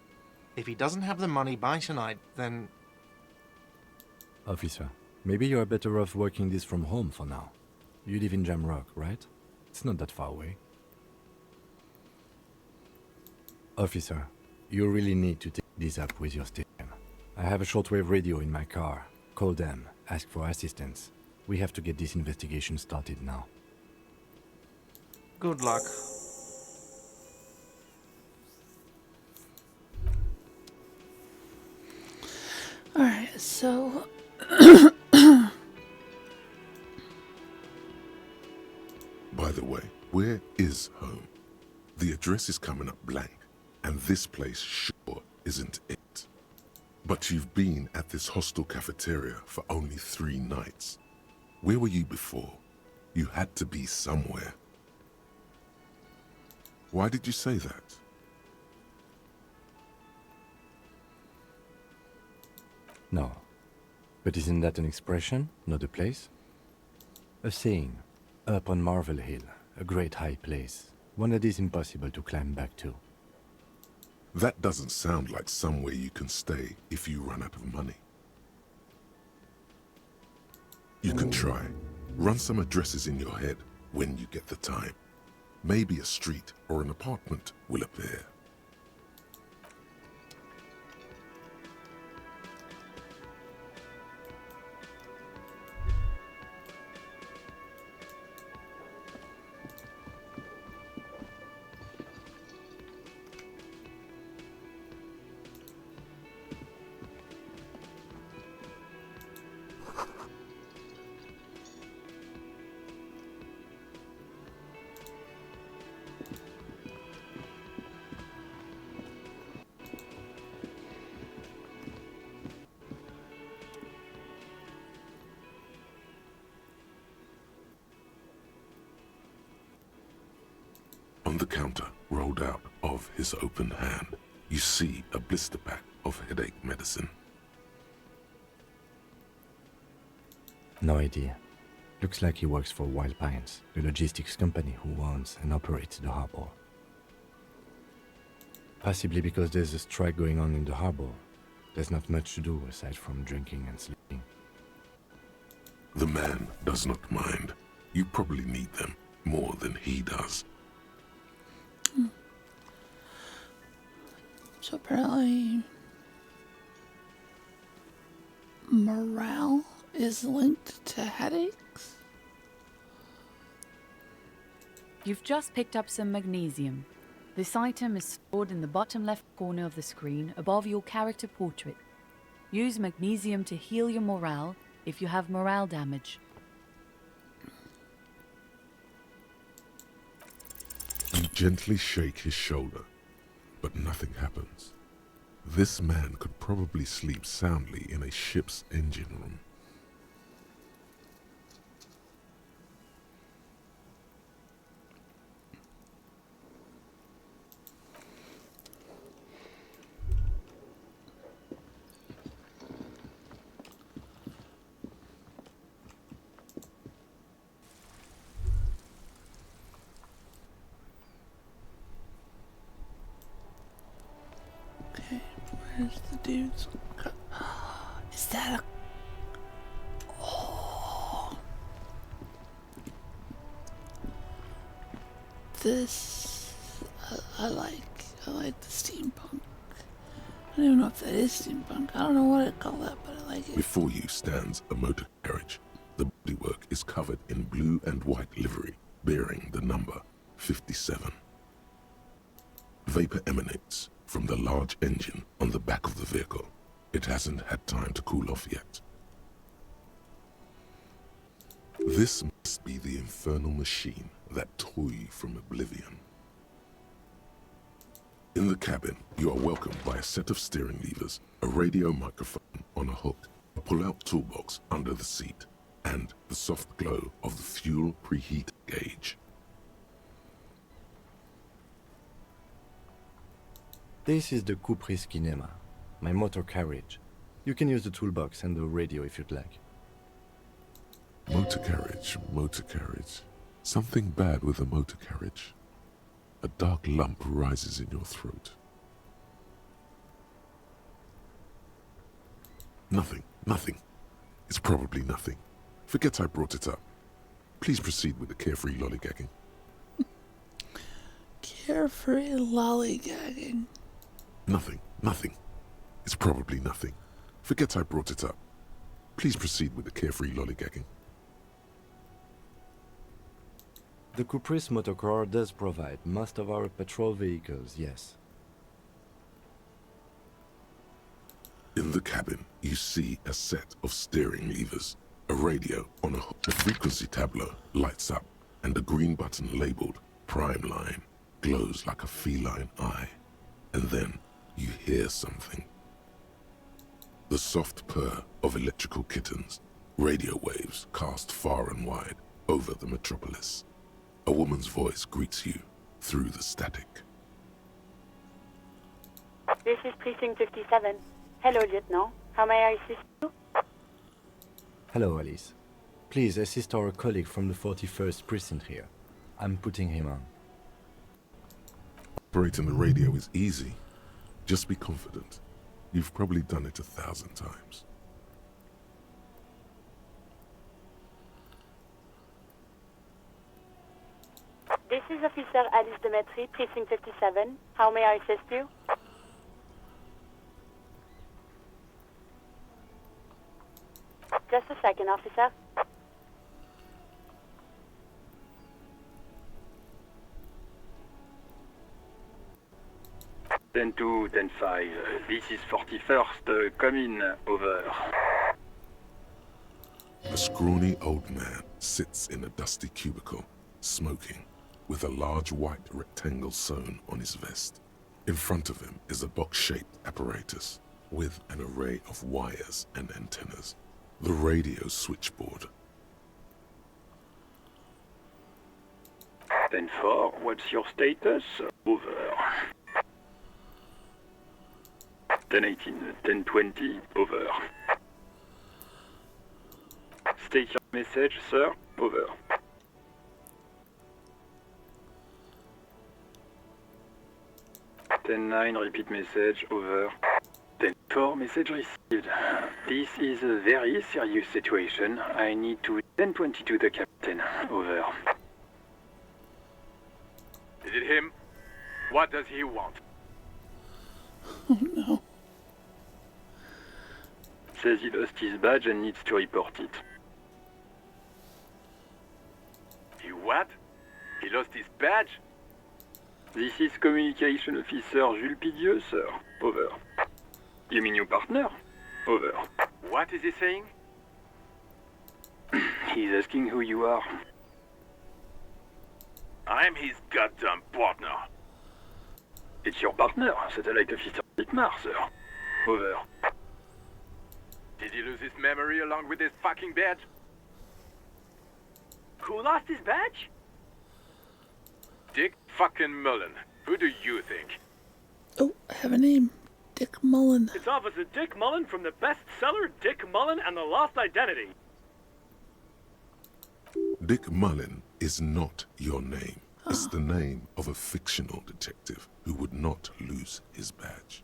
If he doesn't have the money by tonight, then... Officer, maybe you're better off working this from home for now. You live in Jamrock, right? It's not that far away. Officer, you really need to take this up with your station. I have a shortwave radio in my car. Call them, ask for assistance. We have to get this investigation started now. Good luck. Alright, so By the way, where is home? The address is coming up blank, and this place sure isn't it. But you've been at this hostel cafeteria for only 3 nights. Where were you before? You had to be somewhere. Why did you say that? No. But isn't that an expression, not a place? A saying, up on Marvel Hill, a great high place, one that is impossible to climb back to. That doesn't sound like somewhere you can stay if you run out of money. You can try. Run some addresses in your head when you get the time. Maybe a street or an apartment will appear. On the counter, rolled out of his open hand, you see a blister pack of headache medicine. No idea. Looks like he works for Wild Pines, the logistics company who owns and operates the harbor. Possibly because there's a strike going on in the harbor. There's not much to do aside from drinking and sleeping. The man does not mind. You probably need them more than he does. So apparently morale is linked to headaches? You've just picked up some magnesium. This item is stored in the bottom left corner of the screen above your character portrait. Use magnesium to heal your morale if you have morale damage. You gently shake his shoulder, but nothing happens. This man could probably sleep soundly in a ship's engine room. Okay, where's the dude's cut? Is that a... Oh. This... I like the steampunk. I don't even know if that is steampunk. I don't know what I'd call that, but I like it. Before you stands a motor carriage. The bodywork is covered in blue and white livery, bearing the number 57. Vapor emanates from the large engine on the back of the vehicle. It hasn't had time to cool off yet. This must be the infernal machine that tore you from oblivion. In the cabin, you are welcomed by a set of steering levers, a radio microphone on a hook, a pull-out toolbox under the seat, and the soft glow of the fuel preheat gauge. This is the Kupris Kinema, my motor carriage. You can use the toolbox and the radio if you'd like. Motor carriage, motor carriage. Something bad with a motor carriage. A dark lump rises in your throat. Nothing, nothing. It's probably nothing. Forget I brought it up. Please proceed with the carefree lollygagging. Carefree lollygagging. Nothing, nothing. It's probably nothing. Forget I brought it up. Please proceed with the carefree lollygagging. The Kupris motorcar does provide most of our patrol vehicles, yes. In the cabin, you see a set of steering levers, a radio on a hook. The frequency tableau lights up, and a green button labeled Prime Line glows like a feline eye. And then you hear something. The soft purr of electrical kittens, radio waves cast far and wide over the metropolis. A woman's voice greets you through the static. This is Precinct 57. Hello, Lieutenant. How may I assist you? Hello, Alice. Please assist our colleague from the 41st Precinct here. I'm putting him on. Operating the radio is easy. Just be confident. You've probably done it 1,000 times. This is Officer Alice Demetri, Precinct 57. How may I assist you? Just a second, officer. Ten 2, 10 5. This is 41st. Come in. Over. A scrawny old man sits in a dusty cubicle, smoking, with a large white rectangle sewn on his vest. In front of him is a box-shaped apparatus with an array of wires and antennas. The radio switchboard. 10-4, what's your status? Over. 10-18, 10-20, over. State your message, sir. Over. 10-9, repeat message. Over. 10-4, message received. This is a very serious situation. I need to 10-22 the captain. Over. Is it him? What does he want? Oh no. Says he lost his badge and needs to report it. He what? He lost his badge? This is Communication Officer Jules Pidieux, sir. Over. You mean your partner? Over. What is he saying? He's asking who you are. I'm his goddamn partner. It's your partner, Satellite Officer Dietmar, sir. Over. Did he lose his memory along with his fucking badge? Who lost his badge? Dick fucking Mullen. Who do you think? Oh, I have a name. Dick Mullen. It's Officer Dick Mullen from the bestseller Dick Mullen and the Lost Identity. Dick Mullen is not your name. It's the name of a fictional detective who would not lose his badge.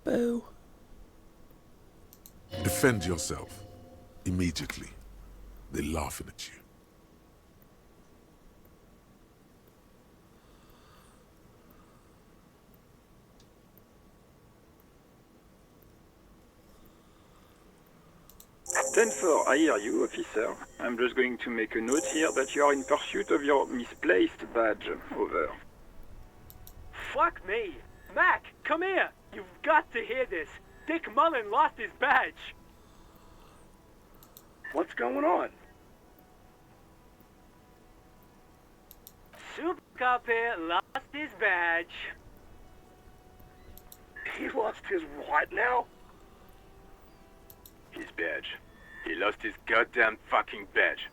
Boo. Defend yourself. Immediately. They're laughing at you. Ten-4, I hear you, officer. I'm just going to make a note here that you are in pursuit of your misplaced badge. Over. Fuck me! Mac, come here! You've got to hear this. Dick Mullen lost his badge. What's going on? Super Cop here lost his badge. He lost his what now? His badge. He lost his goddamn fucking badge.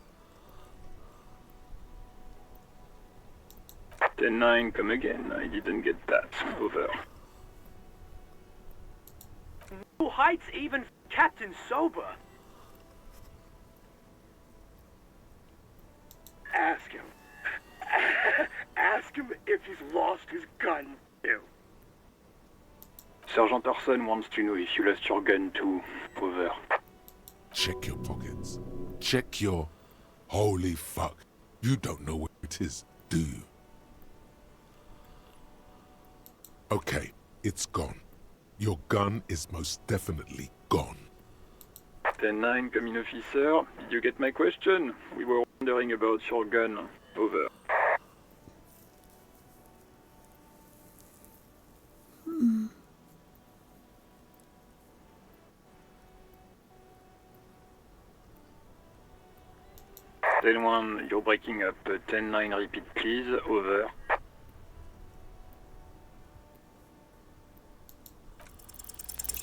10-9, come again. I didn't get that. Over. Who hides even Captain Sober? Ask him. Ask him if he's lost his gun, too. Sergeant Orson wants to know if you lost your gun too. Over. Check your pockets. Check your... Holy fuck. You don't know where it is, do you? Okay, it's gone. Your gun is most definitely gone. 10-9, come in, officer. Did you get my question? We were wondering about your gun. Over. Ten one, you're breaking up. 10-9, repeat please. Over.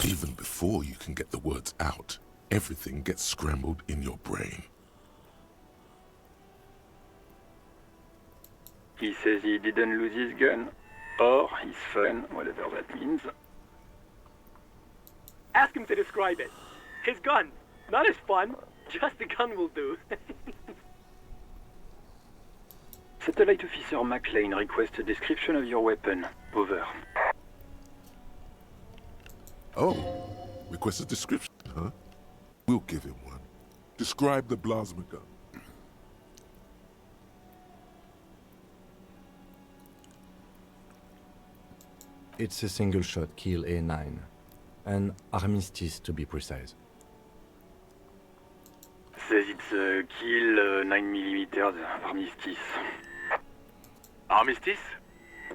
Even before you can get the words out, everything gets scrambled in your brain. He says he didn't lose his gun. Or his phone, whatever that means. Ask him to describe it. His gun. Not his fun. Just the gun will do. Satellite Officer McLean requests a description of your weapon. Over. Oh, request a description, huh? We'll give him one. Describe the plasma gun. It's a single-shot kill A9. An armistice, to be precise. Says it's a kill 9mm armistice. Armistice?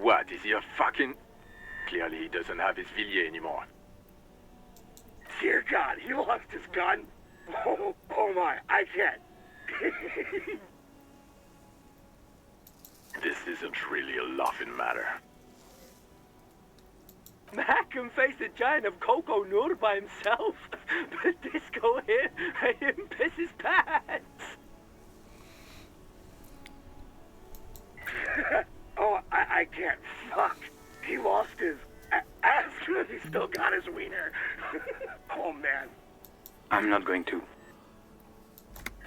What, is he a fucking... Clearly he doesn't have his Villiers anymore. Dear God, he lost his gun? Oh my, I can't. This isn't really a laughing matter. Mac can face a giant of Coco Nur by himself, but Disco here made him piss his pants. Oh, I can't. Fuck. He lost his... Ask him if he still got his wiener. Oh, man. I'm not going to.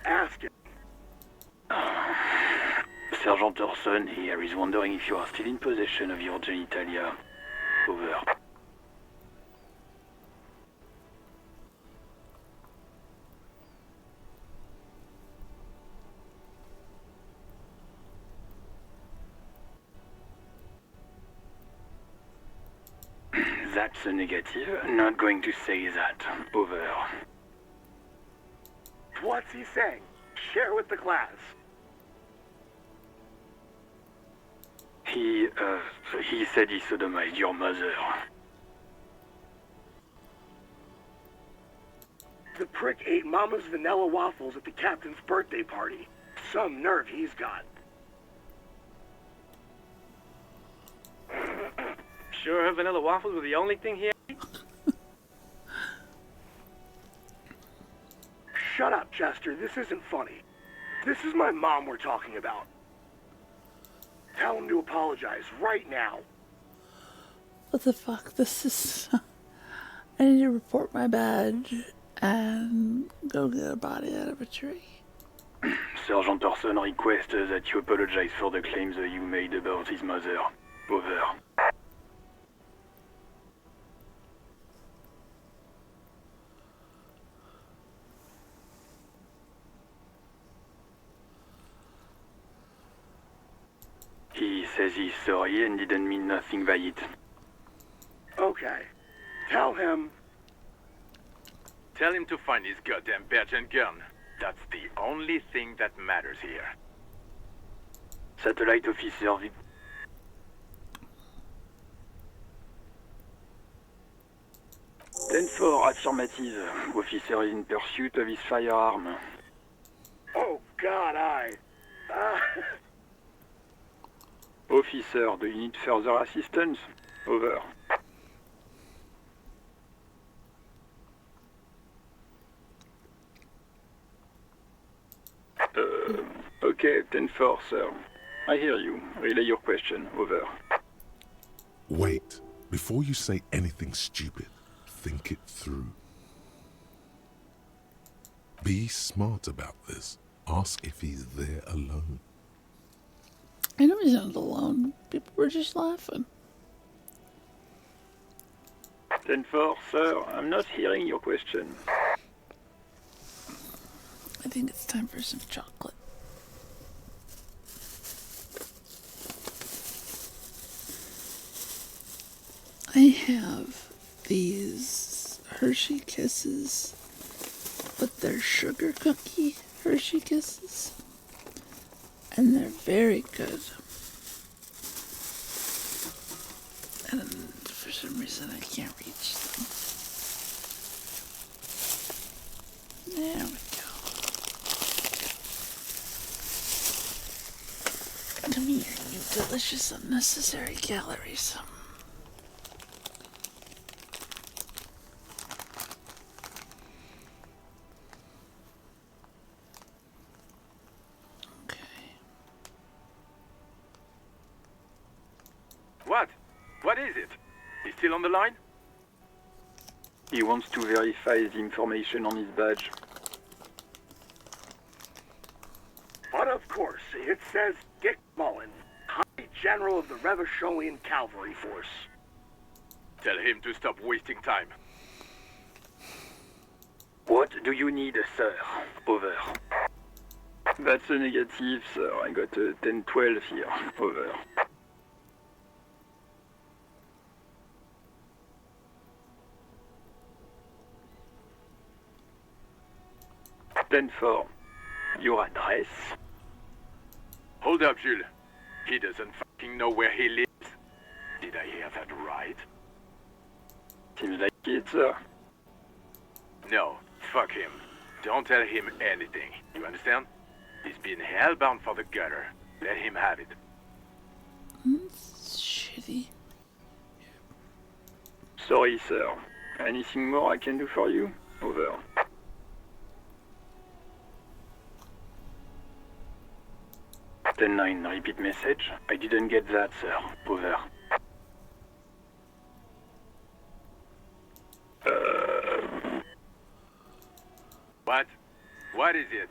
Ask him. Sergeant Orson here is wondering if you are still in possession of your genitalia. Over. That's a negative. Not going to say that. Over. What's he saying? Share with the class. He said he sodomized your mother. The prick ate Mama's vanilla waffles at the captain's birthday party. Some nerve he's got. Sure her vanilla waffles were the only thing he ate? Shut up, Chester. This isn't funny. This is my mom we're talking about. Tell him to apologize right now. What the fuck? This is... I need to report my badge and go get a body out of a tree. Sergeant Orson requests that you apologize for the claims you made about his mother. Over. He says he's sorry and didn't mean nothing by it. Okay. Tell him. Tell him to find his goddamn badge and gun. That's the only thing that matters here. Satellite officer. 10-4, affirmative. Officer is in pursuit of his firearm. Oh, God, Officer, do you need further assistance? Over. Okay, 10-4, sir. I hear you. Relay your question. Over. Wait. Before you say anything stupid, think it through. Be smart about this. Ask if he's there alone. I know he's not alone. People were just laughing. 10-4, sir. I'm not hearing your question. I think it's time for some chocolate. I have these Hershey Kisses, but they're sugar cookie Hershey Kisses, and they're very good. And for some reason I can't reach them. There we go. Come here, you delicious unnecessary calories. What? What is it? He's still on the line? He wants to verify the information on his badge. But of course, it says Dick Mullen, High General of the Revacholian Cavalry Force. Tell him to stop wasting time. What do you need, sir? Over. That's a negative, sir. I got a 10-12 here. Over. Ten-4. Your address? Hold up, Jules. He doesn't fucking know where he lives. Did I hear that right? Seems like it, sir. No, fuck him. Don't tell him anything. You understand? He's been hellbound for the gutter. Let him have it. Shitty. Sorry, sir. Anything more I can do for you? Over. Ten-9, repeat message. I didn't get that, sir. Over. What? What is it?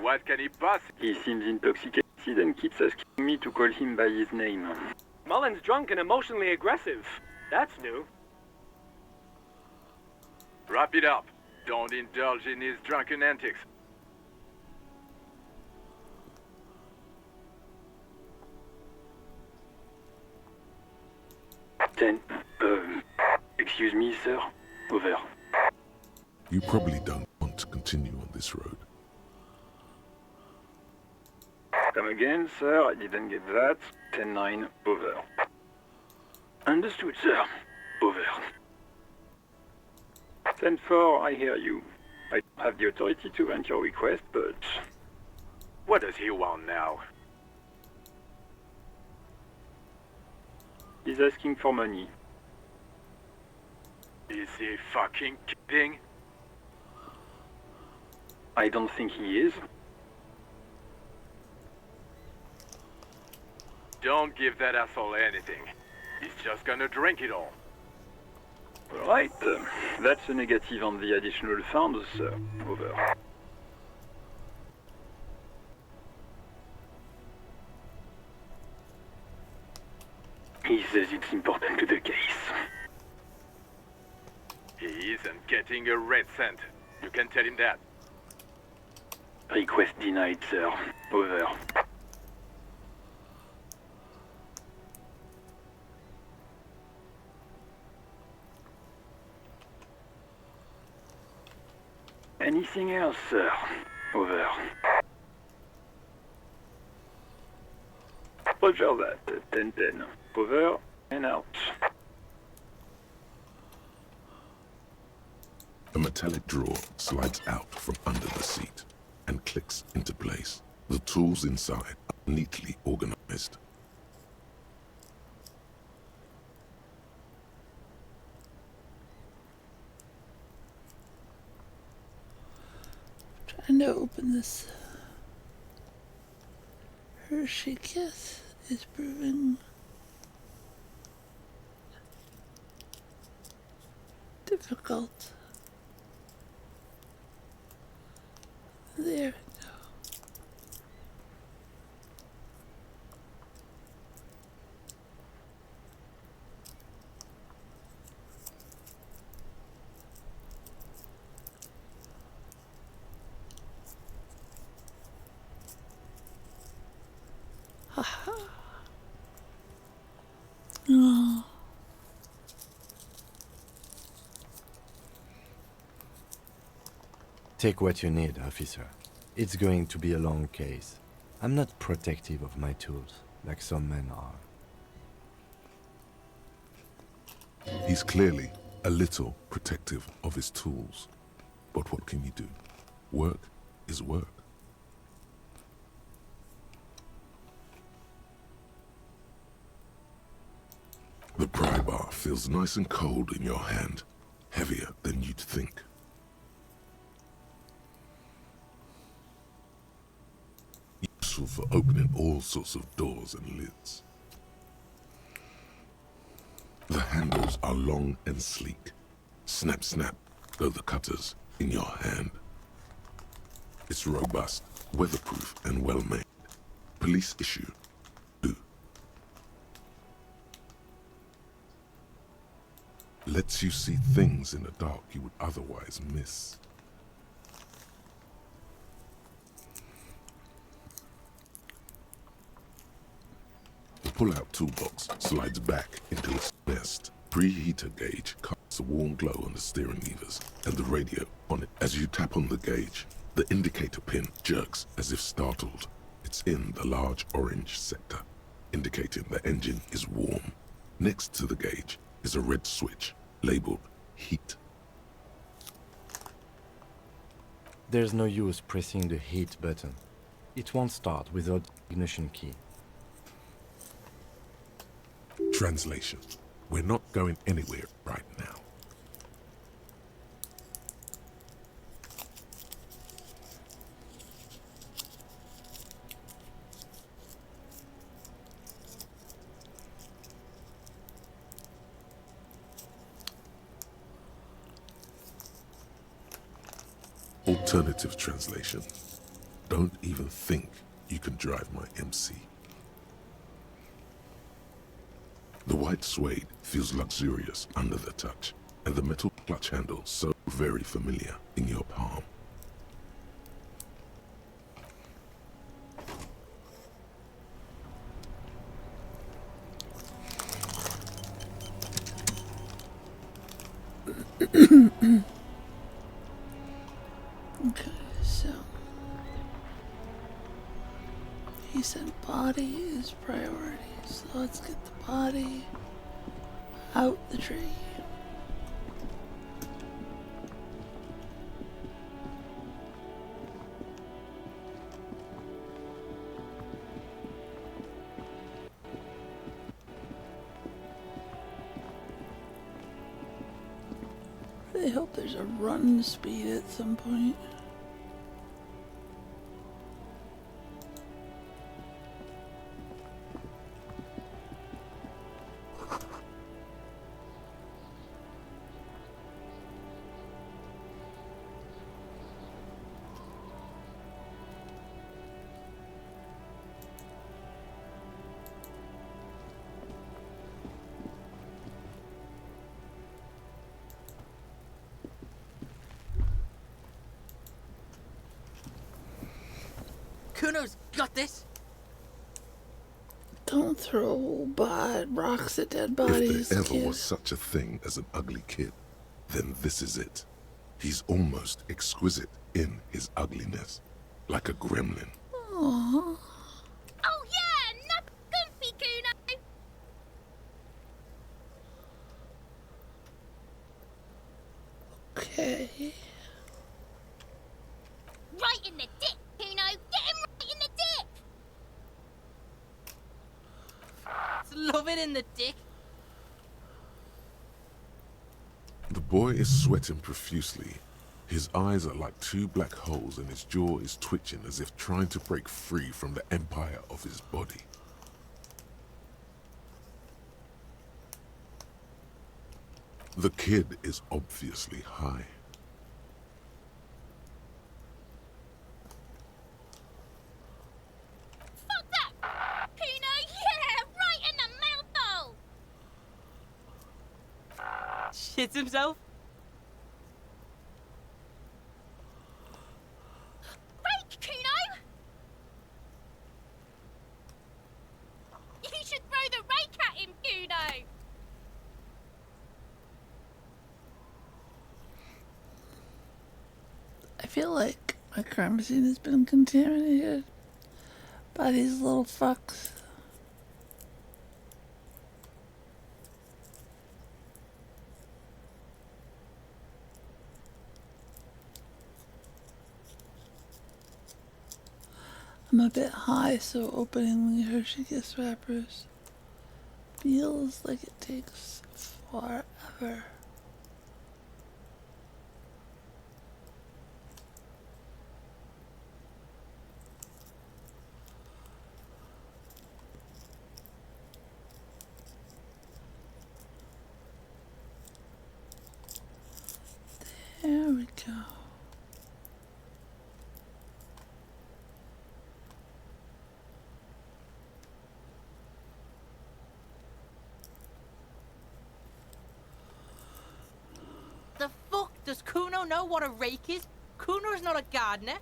What can he possibly... He seems intoxicated and keeps asking me to call him by his name. Mullen's drunk and emotionally aggressive. That's new. Wrap it up. Don't indulge in his drunken antics. Excuse me, sir. Over. You probably don't want to continue on this road. Come again, sir. I didn't get that. 10-9. Over. Understood, sir. Over. 10-4. I hear you. I don't have the authority to grant your request, but... What does he want now? He's asking for money. Is he fucking kidding? I don't think he is. Don't give that asshole anything. He's just gonna drink it all. Right. That's a negative on the additional funds, sir. Over. He says it's important to the case. He isn't getting a red cent. You can tell him that. Request denied, sir. Over. Anything else, sir? Over. Roger that. 10-10. Over and out. A metallic drawer slides out from under the seat and clicks into place. The tools inside are neatly organized. Trying to open this Hershey kiss is proving difficult. There we go. Haha. Oh. Take what you need, officer. It's going to be a long case. I'm not protective of my tools, like some men are. He's clearly a little protective of his tools. But what can you do? Work is work. The pry bar feels nice and cold in your hand, heavier than you'd think. Useful for opening all sorts of doors and lids. The handles are long and sleek. Snap, snap, go the cutters in your hand. It's robust, weatherproof, and well-made. Police issue. Lets you see things in the dark you would otherwise miss. The pull-out toolbox slides back into its nest. Preheater gauge casts a warm glow on the steering levers and the radio on it. As you tap on the gauge, the indicator pin jerks as if startled. It's in the large orange sector, indicating the engine is warm. Next to the gauge is a red switch labeled heat. There's no use pressing the heat button. It won't start without the ignition key. Translation. We're not going anywhere right now. Alternative translation. Don't even think you can drive my MC. The white suede feels luxurious under the touch, and the metal clutch handle so very familiar in your palm. Okay, so he said body is priority, so let's get the body out the tree. I hope there's a run speed at some point. Kuno's got this. Don't throw rocks at dead bodies. If there ever kid. was such a thing as an ugly kid, then this is it. He's almost exquisite in his ugliness, like a gremlin. Aww. Oh yeah, not comfy, Kuno. Okay. Right in the dick, Kuno. Get him right in the dick. Love it in the dick. The boy is sweating profusely. His eyes are like two black holes and his jaw is twitching as if trying to break free from the empire of his body. The kid is obviously high. Fuck that, Kuno. Yeah, right in the mouthhole. Shits himself. Rake, Kuno. You should throw the rake at him, Kuno. I feel like my crime scene has been contaminated by these little fucks. I'm a bit high, so opening the Hershey Kiss wrappers feels like it takes forever. There we go. The fuck? Does Kuno know what a rake is? Kuno's not a gardener.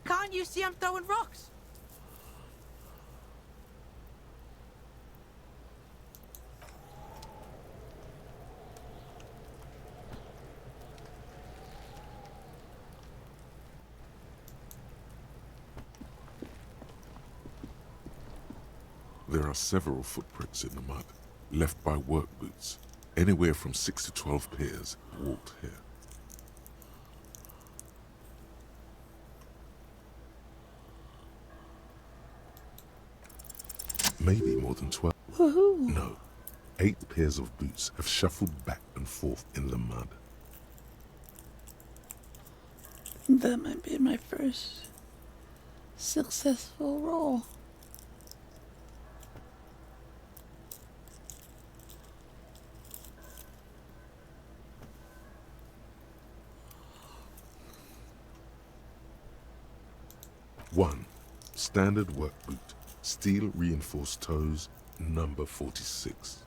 Can't you see I'm throwing rocks? There are several footprints in the mud, left by work boots. Anywhere from 6 to 12 pairs walked here. Maybe more than 12. Woohoo! No, 8 pairs of boots have shuffled back and forth in the mud. think that might be my first successful roll. One, standard work boot, steel reinforced toes, number 46.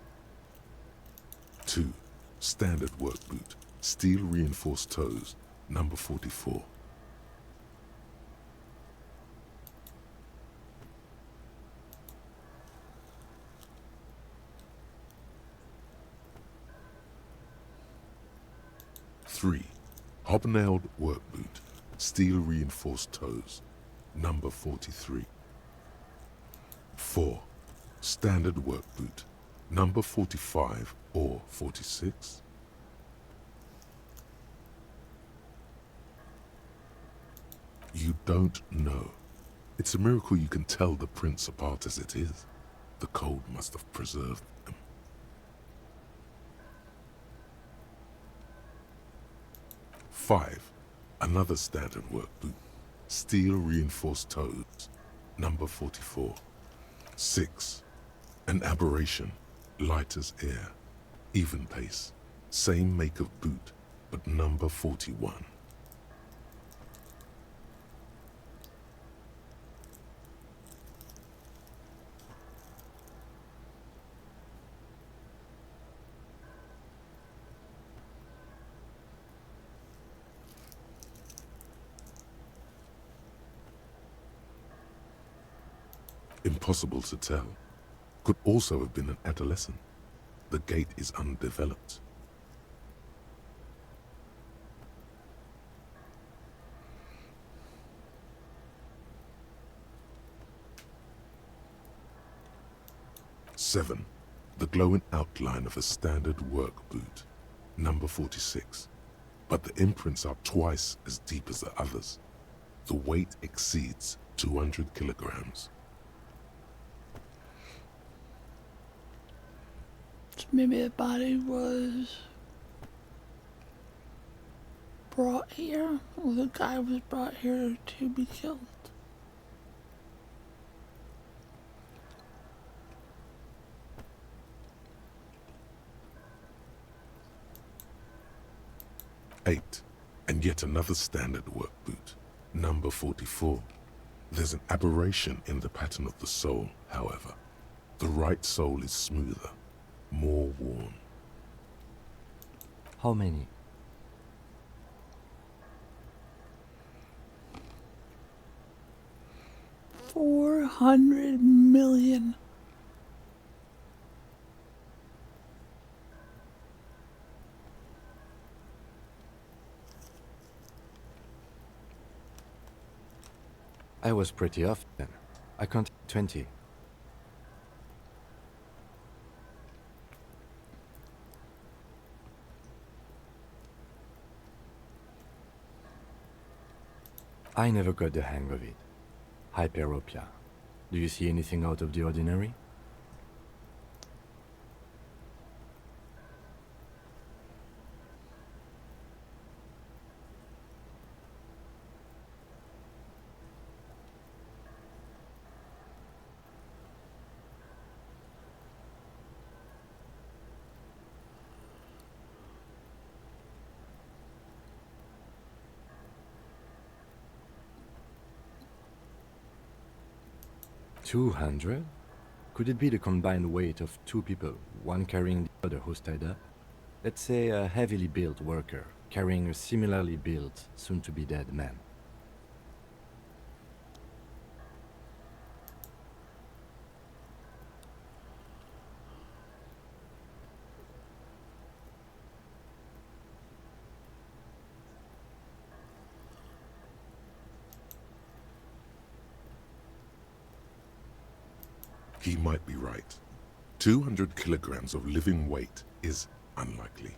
2, standard work boot, steel reinforced toes, number 44. 3, hobnailed work boot, steel reinforced toes, number 43. 4, standard work boot, number 45 or 46. You don't know. It's a miracle you can tell the prints apart as it is. The cold must have preserved them. 5, another standard work boot, steel reinforced toes, number 44. 6, an aberration, light as air, even pace, same make of boot, but number 41. Impossible to tell. Could also have been an adolescent. The gait is undeveloped. Seven, the glowing outline of a standard work boot, number 46. But the imprints are twice as deep as the others. The weight exceeds 200 kilograms. So maybe the body was brought here, or the guy was brought here to be killed. Eight, and yet another standard work boot, number 44. There's an aberration in the pattern of the sole, however. The right sole is smoother, more worn. How many? 400 million. I was pretty off then. I counted 20. I never got the hang of it. Hyperopia. Do you see anything out of the ordinary? $200? Could it be the combined weight of two people, one carrying the other who's tied up? Let's say a heavily built worker carrying a similarly built, soon-to-be-dead man. He might be right. 200 kilograms of living weight is unlikely.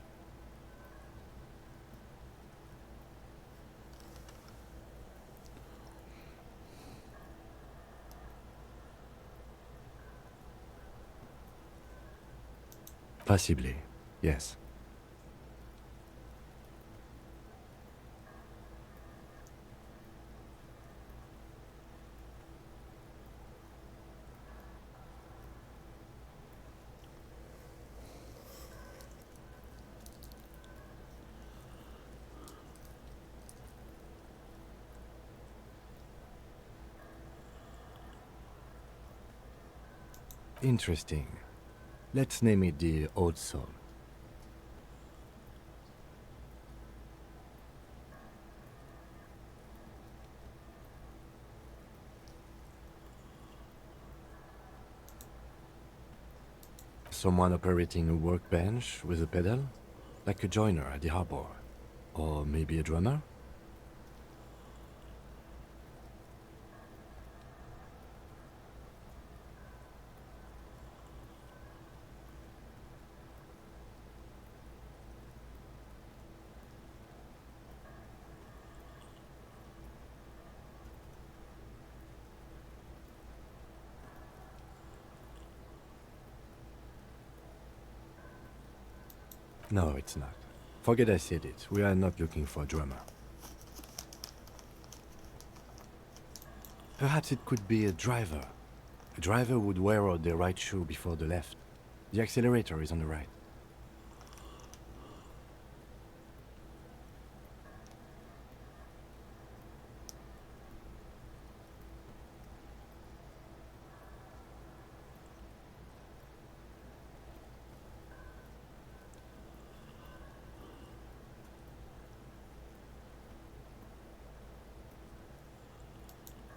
Possibly, yes. Interesting. Let's name it the Old Soul. Someone operating a workbench with a pedal? Like a joiner at the harbor? Or maybe a drummer? No, it's not. Forget I said it. We are not looking for a drummer. Perhaps it could be a driver. A driver would wear out the right shoe before the left. The accelerator is on the right.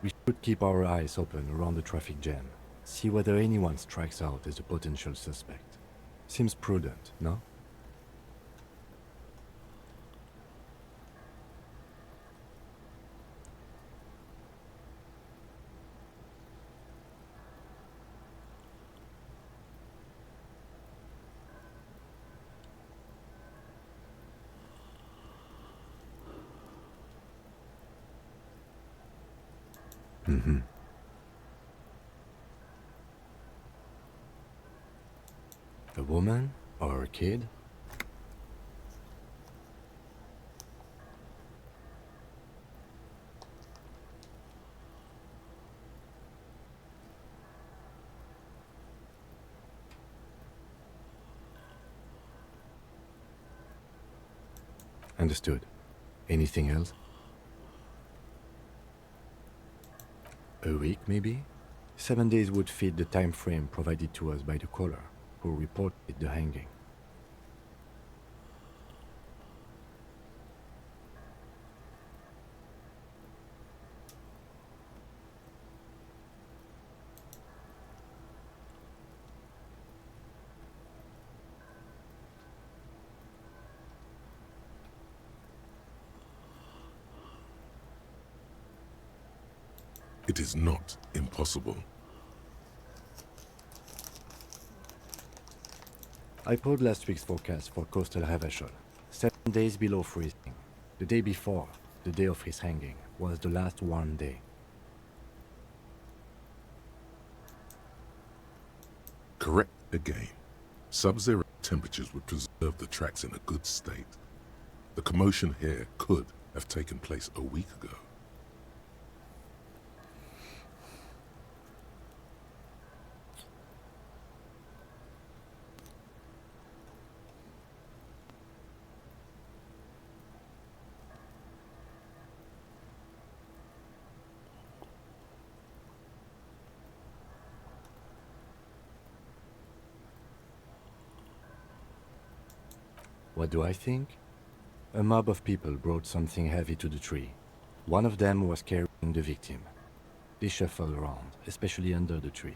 We should keep our eyes open around the traffic jam. See whether anyone strikes out as a potential suspect. Seems prudent, no? Mm-hmm. A woman or a kid? Understood. Anything else? A week, maybe? 7 days would fit the time frame provided to us by the caller, who reported the hanging. It is not impossible. I pulled last week's forecast for coastal Havashol. 7 days below freezing. The day before, the day of his hanging, was the last warm day. Correct again. Sub-zero temperatures would preserve the tracks in a good state. The commotion here could have taken place a week ago. What do I think? A mob of people brought something heavy to the tree. One of them was carrying the victim. They shuffled around, especially under the tree.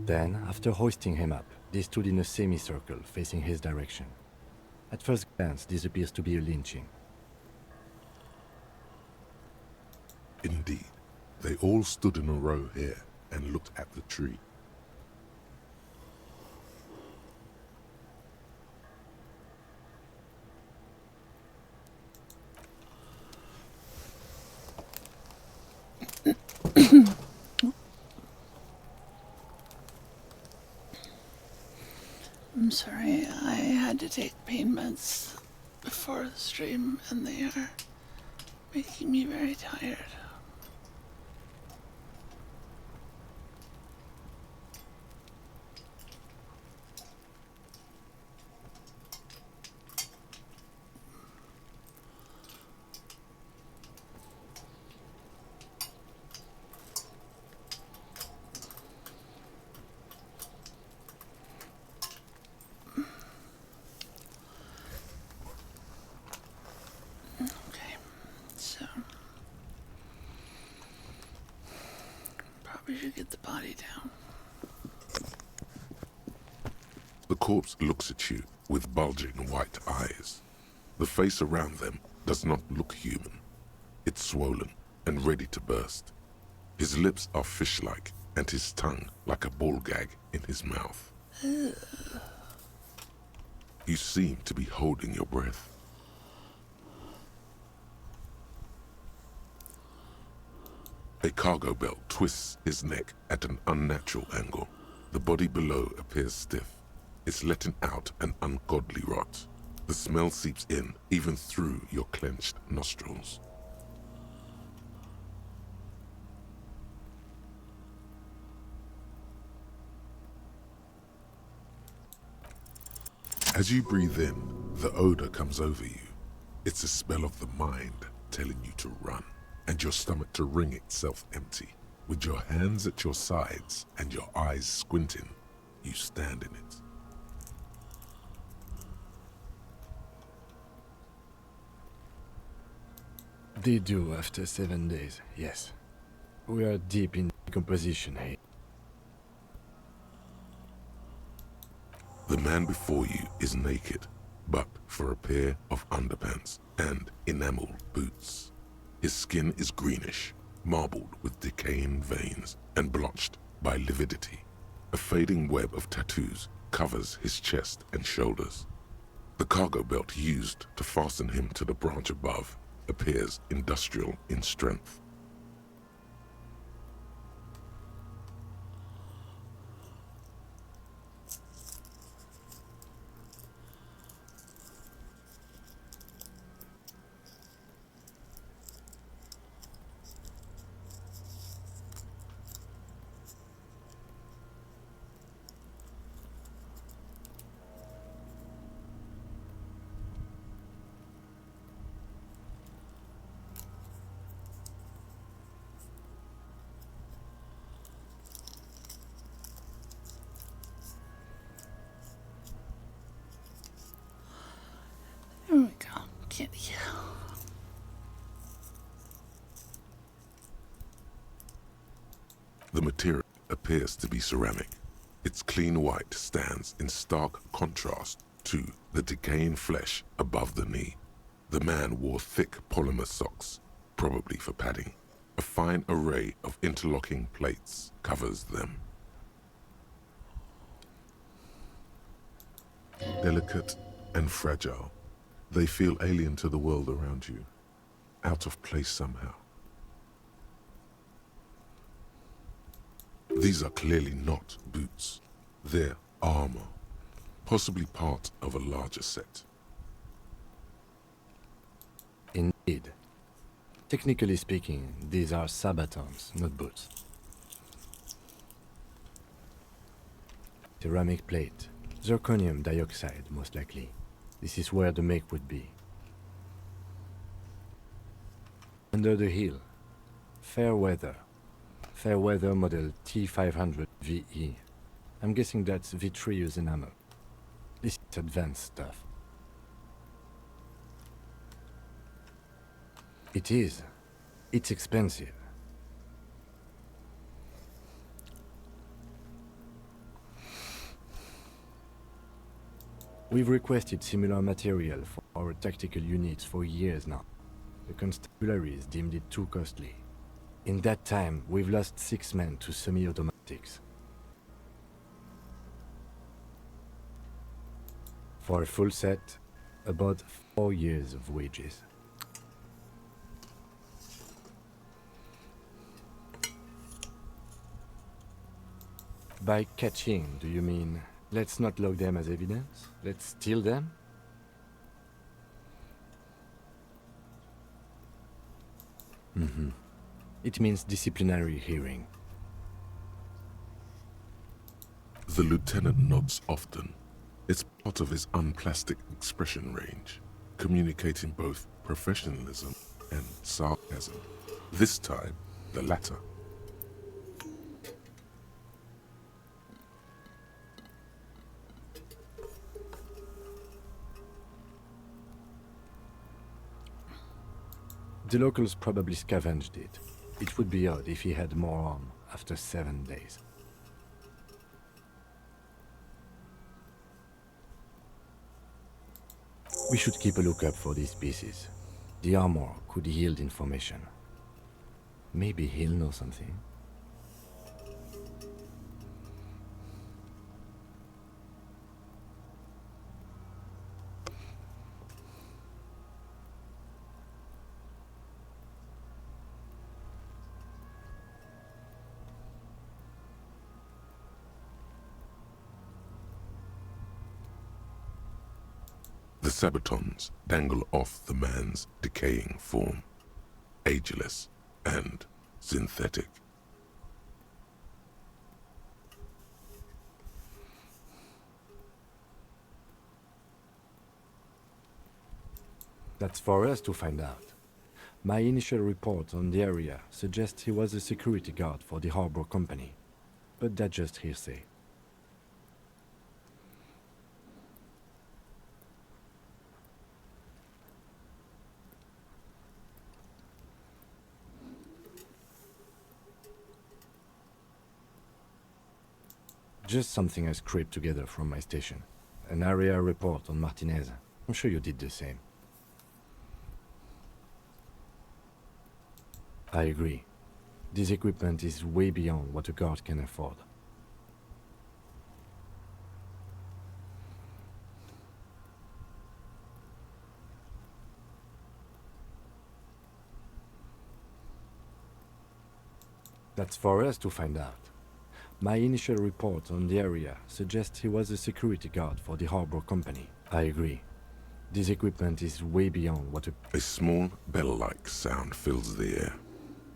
Then, after hoisting him up, they stood in a semicircle facing his direction. At first glance, this appears to be a lynching. Indeed, they all stood in a row here and looked at the tree. I'm sorry, I had to take pain meds before the stream, and they are making me very tired. get the body down. The corpse looks at you with bulging white eyes. The face around them does not look human. It's swollen and ready to burst. His lips are fish-like and his tongue like a ball gag in his mouth. You seem to be holding your breath. A cargo belt twists his neck at an unnatural angle. The body below appears stiff. It's letting out an ungodly rot. The smell seeps in, even through your clenched nostrils. As you breathe in, the odor comes over you. It's a smell of the mind telling you to run, and your stomach to wring itself empty. With your hands at your sides and your eyes squinting, you stand in it. They do after 7 days, yes. We are deep in decomposition, hey? The man before you is naked, but for a pair of underpants and enameled boots. His skin is greenish, marbled with decaying veins and blotched by lividity. A fading web of tattoos covers his chest and shoulders. The cargo belt used to fasten him to the branch above appears industrial in strength. There we go. Kitty. The material appears to be ceramic. Its clean white stands in stark contrast to the decaying flesh above the knee. The man wore thick polymer socks, probably for padding. A fine array of interlocking plates covers them. Delicate and fragile, they feel alien to the world around you, out of place somehow. These are clearly not boots. They're armor, possibly part of a larger set. Indeed. Technically speaking, these are sabatons, not boots. Ceramic plate. Zirconium dioxide, most likely. This is where the make would be. Under the heel. Fair weather. Fair weather model T500 VE. I'm guessing that's vitreous enamel. This is advanced stuff. It is. It's expensive. We've requested similar material for our tactical units for years now. The constabularies deemed it too costly. In that time, we've lost 6 men to semi-automatics. For a full set, about 4 years of wages. By catching, do you mean, let's not log them as evidence? Let's steal them? Mm-hmm. It means disciplinary hearing. The lieutenant nods often. It's part of his unplastic expression range, communicating both professionalism and sarcasm. This time, the latter. The locals probably scavenged it. It would be odd if he had more after 7 days. We should keep a lookout for these pieces. The armor could yield information. Maybe he'll know something. The Sabatons dangle off the man's decaying form, ageless and synthetic. That's for us to find out. My initial report on the area suggests he was a security guard for the harbor company, but that's just hearsay. Just something I scraped together from my station. An area report on Martinez. I'm sure you did the same. I agree. This equipment is way beyond what a guard can afford. That's for us to find out. My initial report on the area suggests he was a security guard for the harbor company. I agree. This equipment is way beyond what A small bell-like sound fills the air,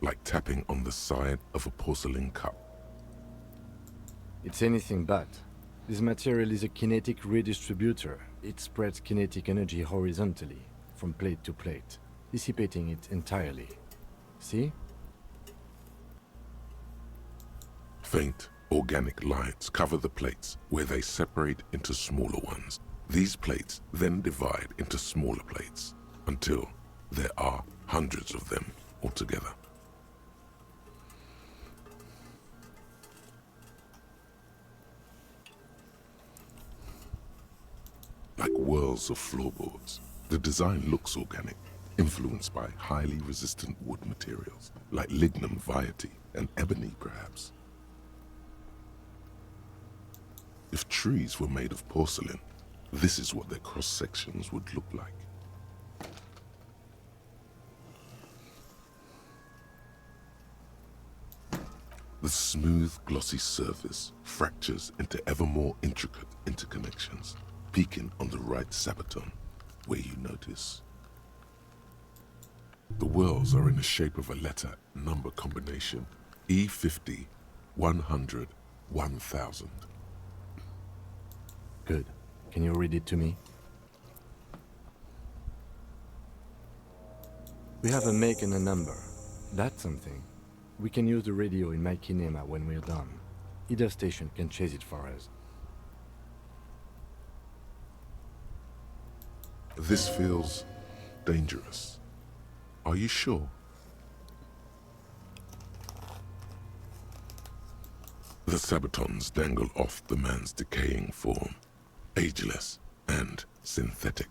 like tapping on the side of a porcelain cup. It's anything but. This material is a kinetic redistributor. It spreads kinetic energy horizontally, from plate to plate, dissipating it entirely. See? Faint, organic lines cover the plates where they separate into smaller ones. These plates then divide into smaller plates until there are hundreds of them altogether. Like whirls of floorboards, the design looks organic, influenced by highly resistant wood materials, like lignum vitae and ebony perhaps. If trees were made of porcelain, this is what their cross-sections would look like. The smooth, glossy surface fractures into ever more intricate interconnections, peaking on the right Sabaton, where you notice. The whirls are in the shape of a letter number combination, E50, 100, 1000. Good. Can you read it to me? We have a make and a number. That's something. We can use the radio in my kinema when we're done. Either station can chase it for us. This feels dangerous. Are you sure? The Sabatons dangle off the man's decaying form, ageless and synthetic.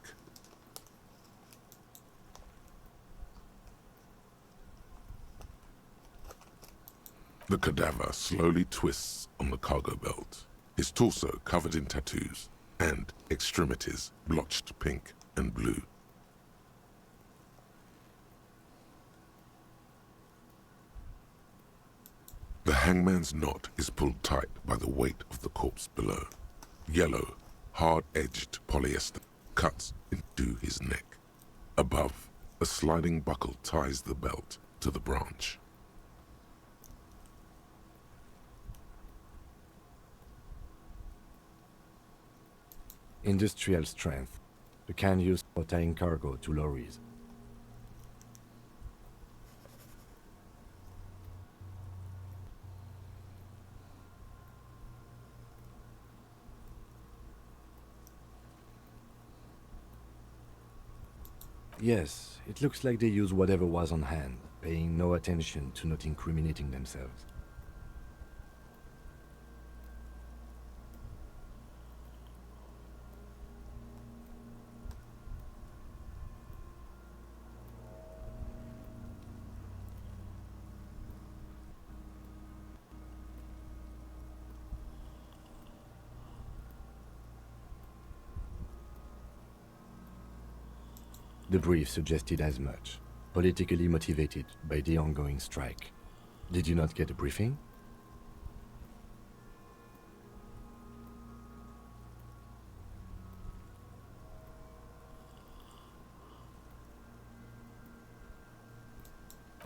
The cadaver slowly twists on the cargo belt, his torso covered in tattoos and extremities blotched pink and blue. The hangman's knot is pulled tight by the weight of the corpse below. Yellow, hard-edged polyester cuts into his neck. Above, a sliding buckle ties the belt to the branch. Industrial strength. The kind used for tying cargo to lorries. Yes, it looks like they use whatever was on hand, paying no attention to not incriminating themselves. The brief suggested as much, politically motivated by the ongoing strike. Did you not get a briefing?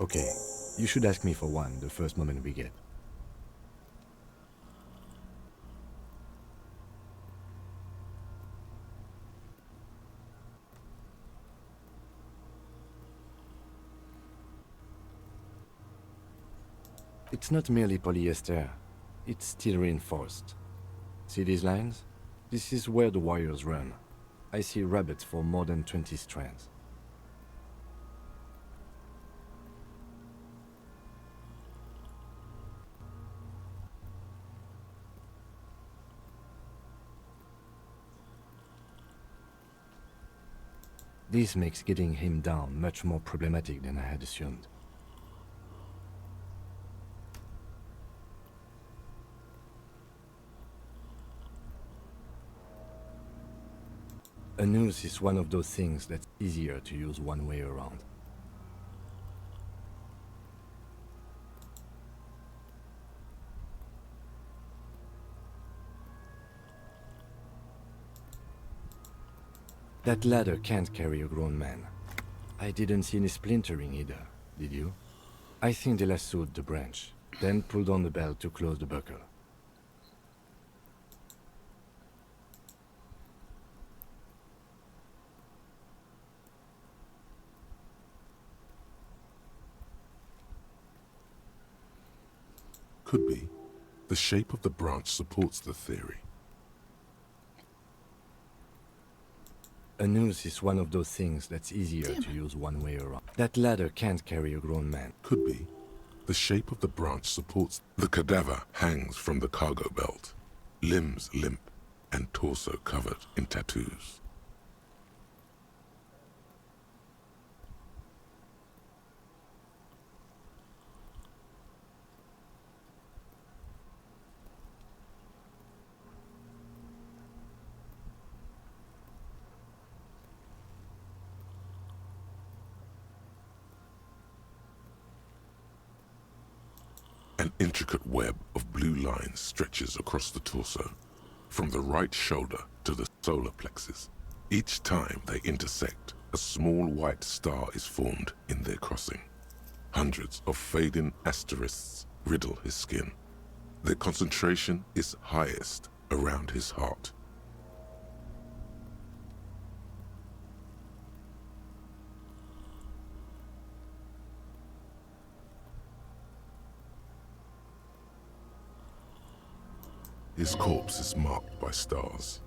Okay, you should ask me for one the first moment we get. It's not merely polyester, it's steel reinforced. See these lines? This is where the wires run. I see rabbits for more than 20 strands. This makes getting him down much more problematic than I had assumed. A noose is one of those things that's easier to use one way around. That ladder can't carry a grown man. I didn't see any splintering either, did you? I think they lassoed the branch, then pulled on the belt to close the buckle. Could be. The shape of the branch supports the theory. A noose is one of those things that's easier to use one way around. That ladder can't carry a grown man. Could be. The shape of the branch supports. The cadaver hangs from the cargo belt, limbs limp and torso covered in tattoos. An intricate web of blue lines stretches across the torso, from the right shoulder to the solar plexus. Each time they intersect, a small white star is formed in their crossing. Hundreds of fading asterisks riddle his skin. Their concentration is highest around his heart. His corpse is marked by stars.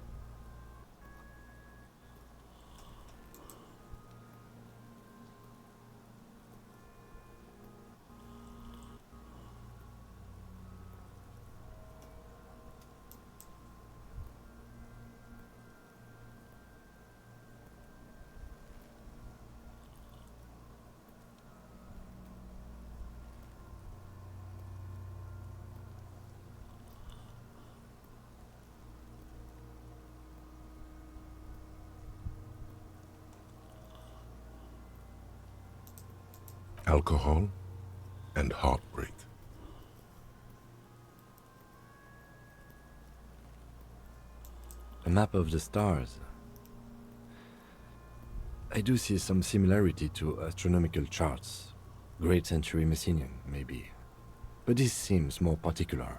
Alcohol and heartbreak. A map of the stars. I do see some similarity to astronomical charts. Great Century Messinian, maybe. But this seems more particular.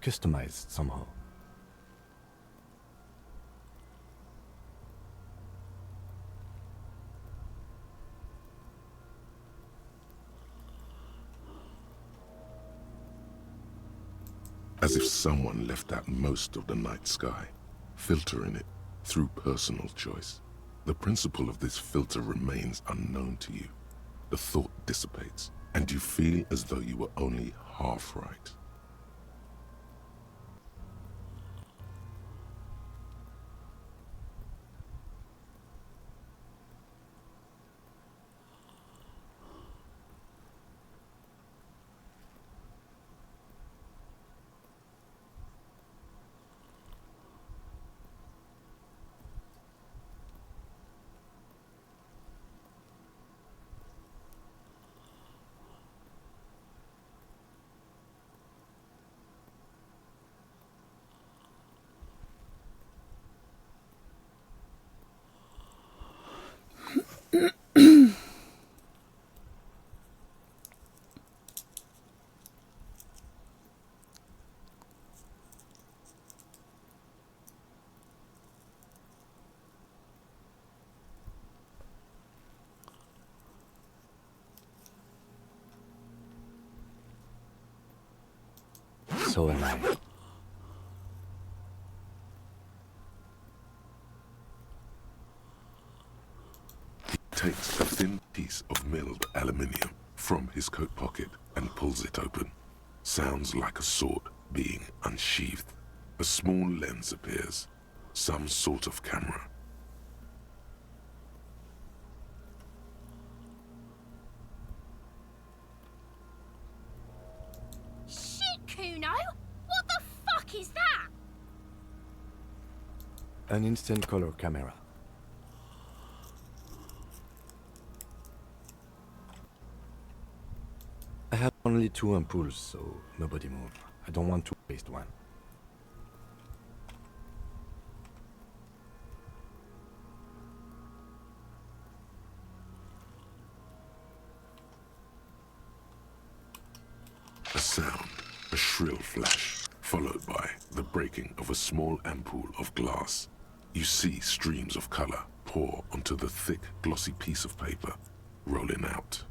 Customized somehow. As if someone left out most of the night sky, filtering it through personal choice. The principle of this filter remains unknown to you. The thought dissipates, and you feel as though you were only half right. So am I. He takes a thin piece of milled aluminium from his coat pocket and pulls it open. Sounds like a sword being unsheathed. A small lens appears. Some sort of camera. Shit, Kuno! What the fuck is that? An instant color camera. I have only 2 ampoules, so nobody move. I don't want to waste one. A sound, a shrill flash, followed by the breaking of a small ampoule of glass. You see streams of color pour onto the thick, glossy piece of paper, rolling out.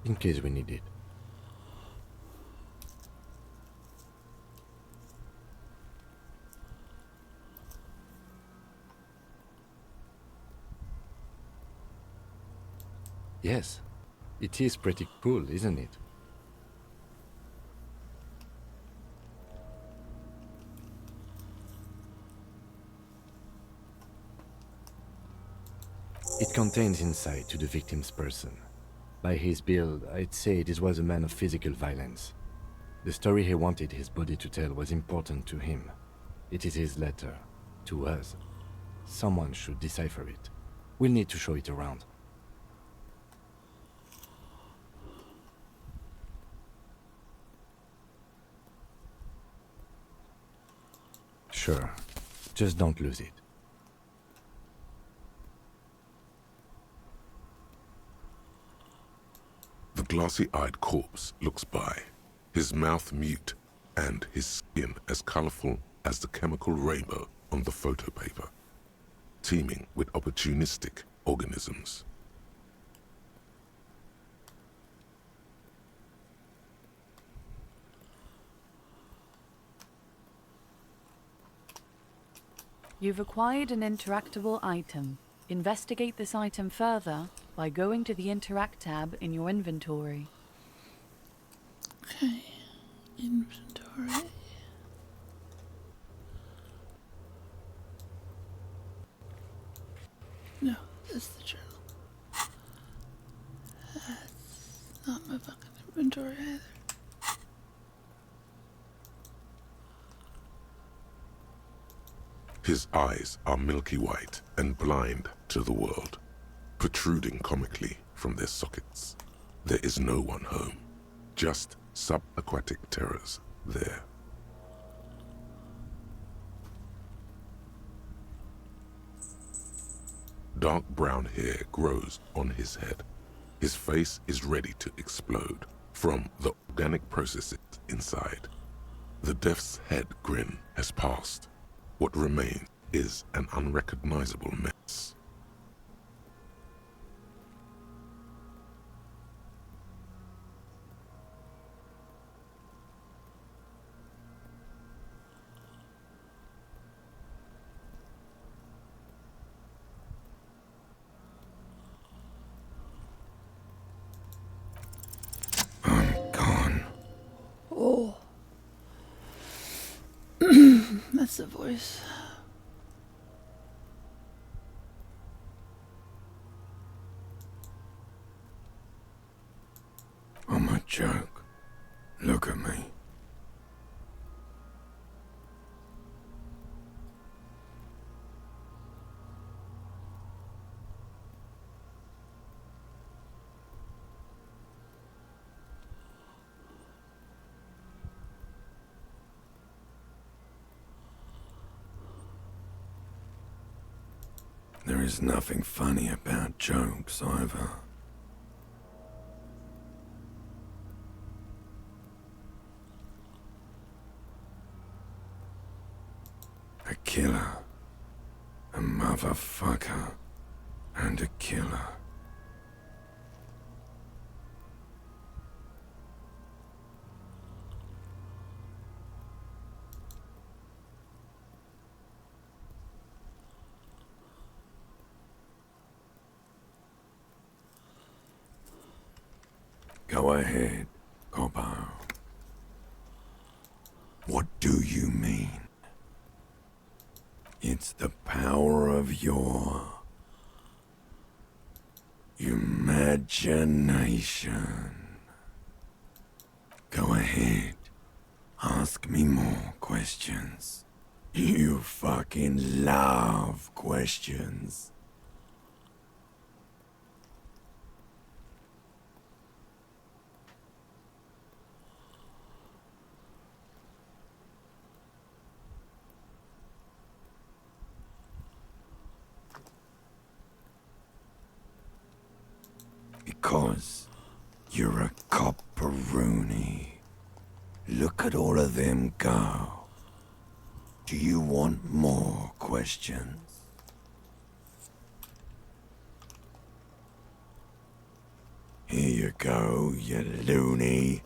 In case we need it. Yes, it is pretty cool, isn't it? It contains insight to the victim's person. By his build, I'd say this was a man of physical violence. The story he wanted his body to tell was important to him. It is his letter, to us. Someone should decipher it. We'll need to show it around. Sure, just don't lose it. The glassy-eyed corpse looks by, his mouth mute and his skin as colorful as the chemical rainbow on the photo paper, teeming with opportunistic organisms. You've acquired an interactable item. Investigate this item further by going to the Interact tab in your inventory. Okay, inventory. No, that's the journal. That's not my fucking inventory either. His eyes are milky white and blind to the world, protruding comically from their sockets. There is no one home, just subaquatic terrors there. Dark brown hair grows on his head. His face is ready to explode from the organic processes inside. The death's head grin has passed. What remains is an unrecognizable mess. I'm gone. Oh. That's the voice. I'm a joke. Look at me. There is nothing funny about jokes either. A killer, a motherfucker, and a killer. Go ahead, Coppo. What do you mean? It's the power of your imagination. Go ahead. Ask me more questions. You fucking love questions. Because you're a copperoonie. Look at all of them go. Do you want more questions? Here you go, you loony.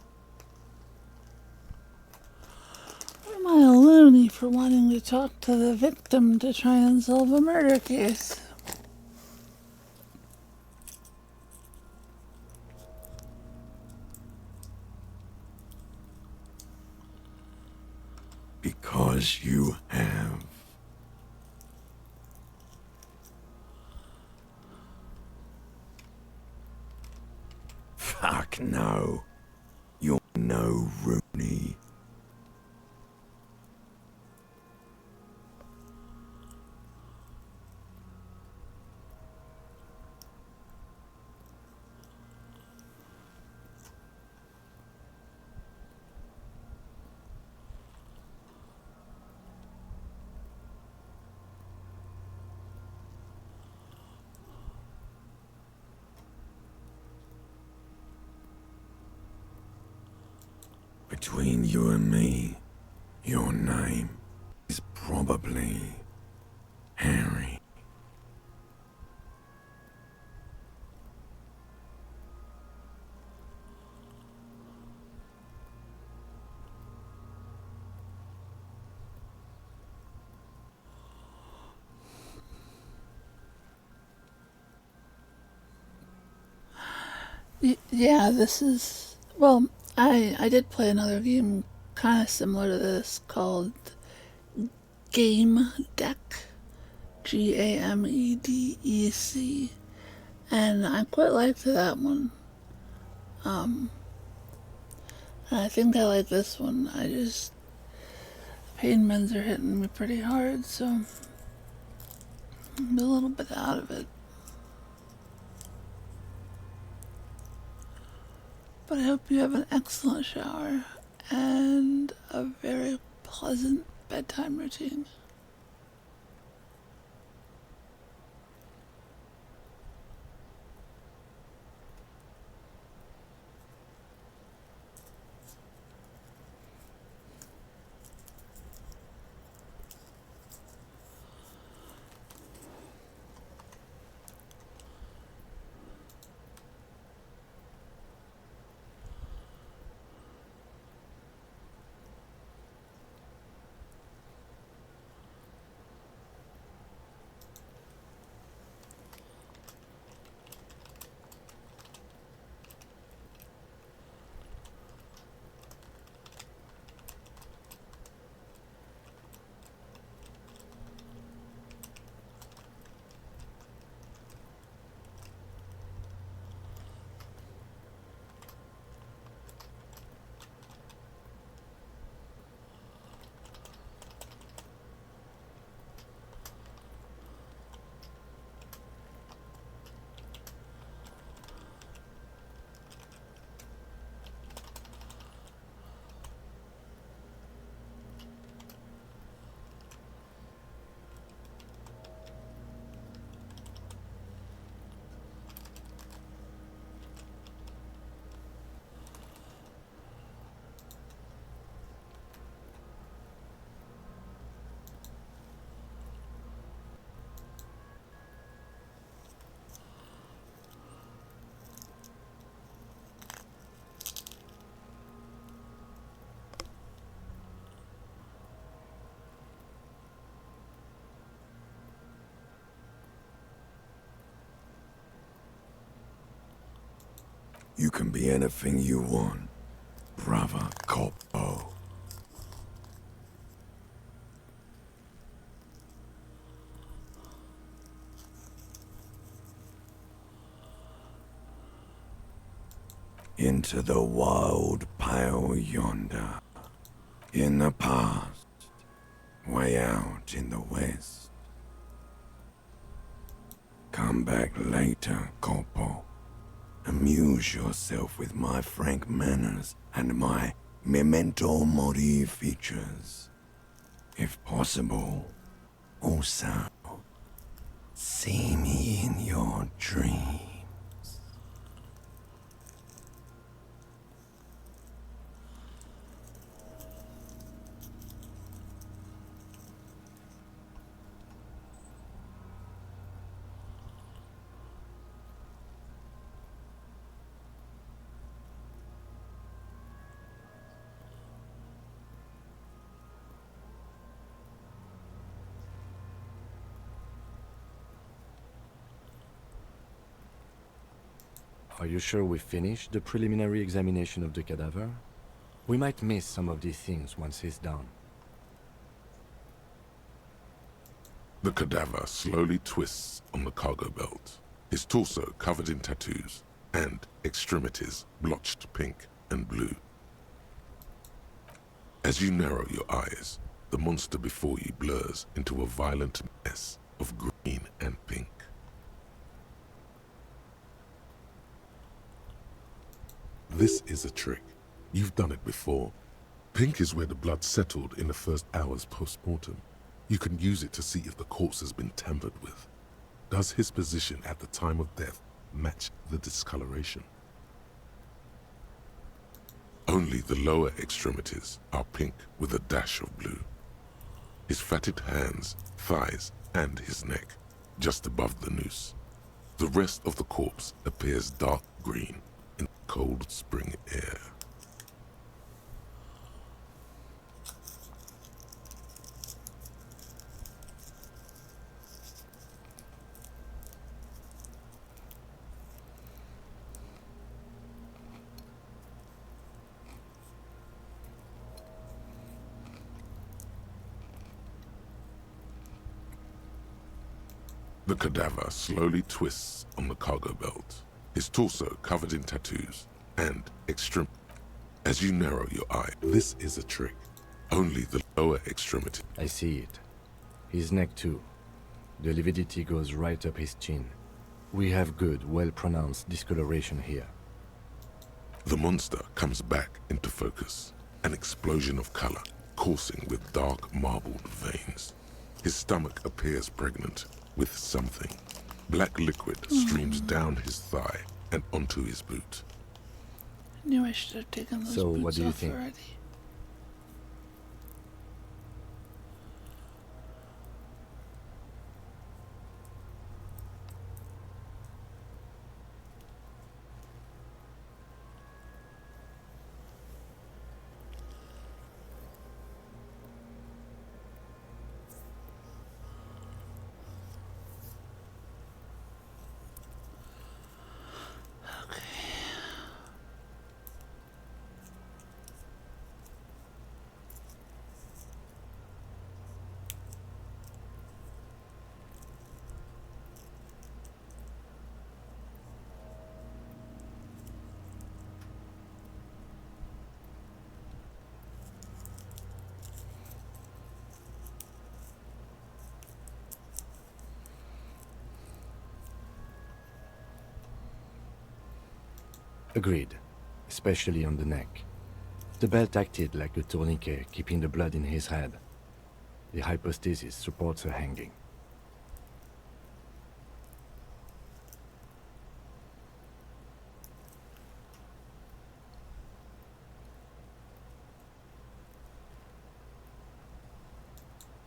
Am I a loony for wanting to talk to the victim to try and solve a murder case? Because you have. Fuck no. You're no Rooney. Between you and me, your name is probably Harry. Yeah, this is... Well, I did play another game kind of similar to this called Game Deck. Gamedec. And I quite liked that one. And I think I like this one. Pain meds are hitting me pretty hard, so I'm a little bit out of it. But I hope you have an excellent shower and a very pleasant bedtime routine. You can be anything you want, brother Corpo. Into the wild pale yonder. In the past, way out in the west. Come back later, Corpo. Amuse yourself with my frank manners and my memento mori features. If possible, also, see me in your dreams. Are you sure we finished the preliminary examination of the cadaver? We might miss some of these things once he's done. The cadaver slowly twists on the cargo belt, his torso covered in tattoos, and extremities blotched pink and blue. As you narrow your eyes, the monster before you blurs into a violent mess of green and pink. This is a trick. You've done it before. Pink is where the blood settled in the first hours post-mortem. You can use it to see if the corpse has been tampered with. Does his position at the time of death match the discoloration? Only the lower extremities are pink with a dash of blue. His fatted hands, thighs, and his neck, just above the noose. The rest of the corpse appears dark green in the cold spring air. The cadaver slowly twists on the cargo belt, his torso covered in tattoos and extreme. As you narrow your eye, this is a trick. Only the lower extremity. I see it. His neck too. The lividity goes right up his chin. We have good, well-pronounced discoloration here. The monster comes back into focus, an explosion of color, coursing with dark marbled veins. His stomach appears pregnant with something. Black liquid streams down his thigh and onto his boot. I knew I should have taken those So, boots what do you off think? already. Agreed, especially on the neck. The belt acted like a tourniquet, keeping the blood in his head. The hypostasis supports her hanging.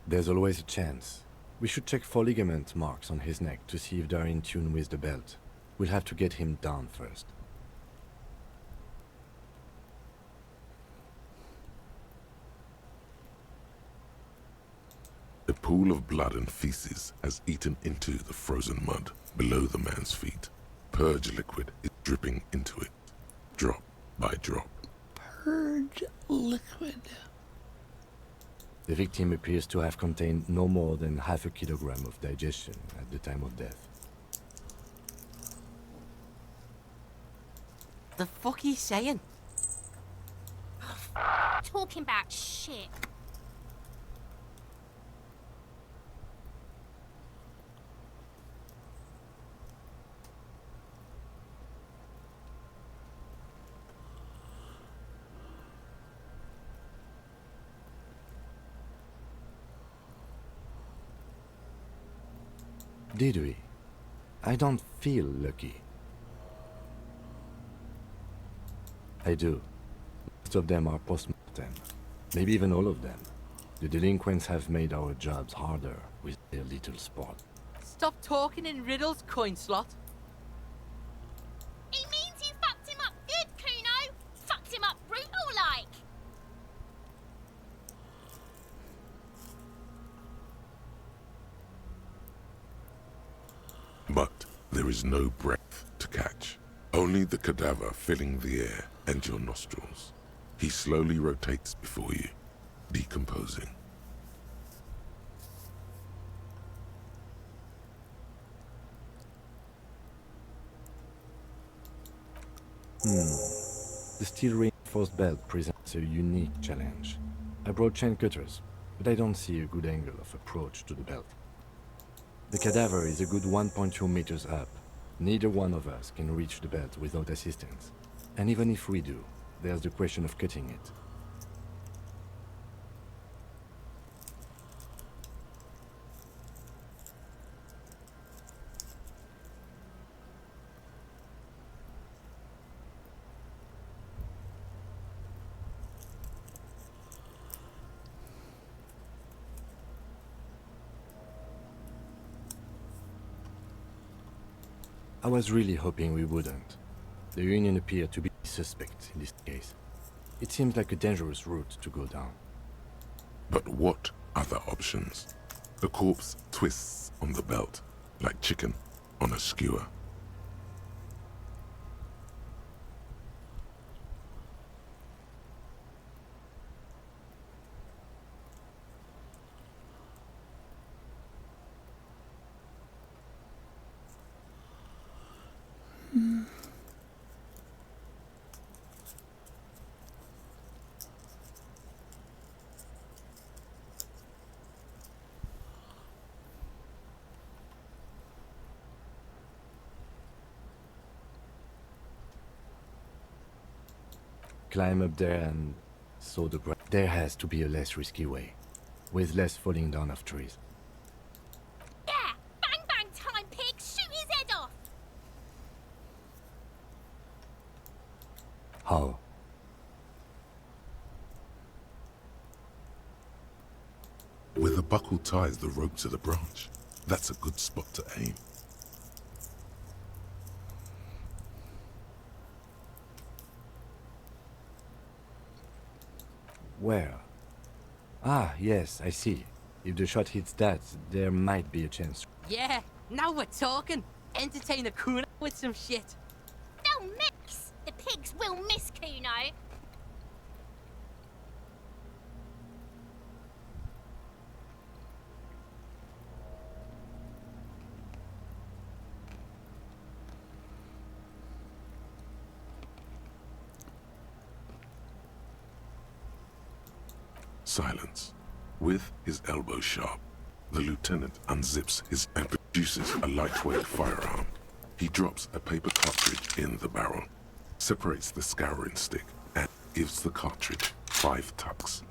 There's always a chance. We should check for ligament marks on his neck to see if they're in tune with the belt. We'll have to get him down first. A pool of blood and feces has eaten into the frozen mud below the man's feet. Purge liquid is dripping into it. drop by drop. Purge liquid. The victim appears to have contained no more than half a kilogram of digestion at the time of death. The fuck he's saying? Talking about shit. Did we? I don't feel lucky. I do. Most of them are post-mortem. Maybe even all of them. The delinquents have made our jobs harder with their little sport. Stop talking in riddles, coin slot. He means you fucked him up good, Kuno. Fucked him up brutal like. But there is no breath to catch. Only the cadaver filling the air and your nostrils. He slowly rotates before you, decomposing. The steel reinforced belt presents a unique challenge. I brought chain cutters, but I don't see a good angle of approach to the belt. The cadaver is a good 1.2 meters up. Neither one of us can reach the belt without assistance. And even if we do, there's the question of cutting it. I was really hoping we wouldn't. The Union appeared to be suspect in this case. It seems like a dangerous route to go down. But what other options? The corpse twists on the belt, like chicken on a skewer. Climb up there and saw the ground. There has to be a less risky way, with less falling down of trees. Yeah! Bang bang time, pig! Shoot his head off! How? Where the buckle ties the rope to the branch. That's a good spot to aim. Where? Ah, yes, I see. If the shot hits that, there might be a chance. Yeah, now we're talking. Entertain a Kuno with some shit. They'll mix! The pigs will miss Kuno. Silence. With his elbow sharp, the lieutenant unzips his and produces a lightweight firearm. He drops a paper cartridge in the barrel, separates the scouring stick, and gives the cartridge 5 tucks.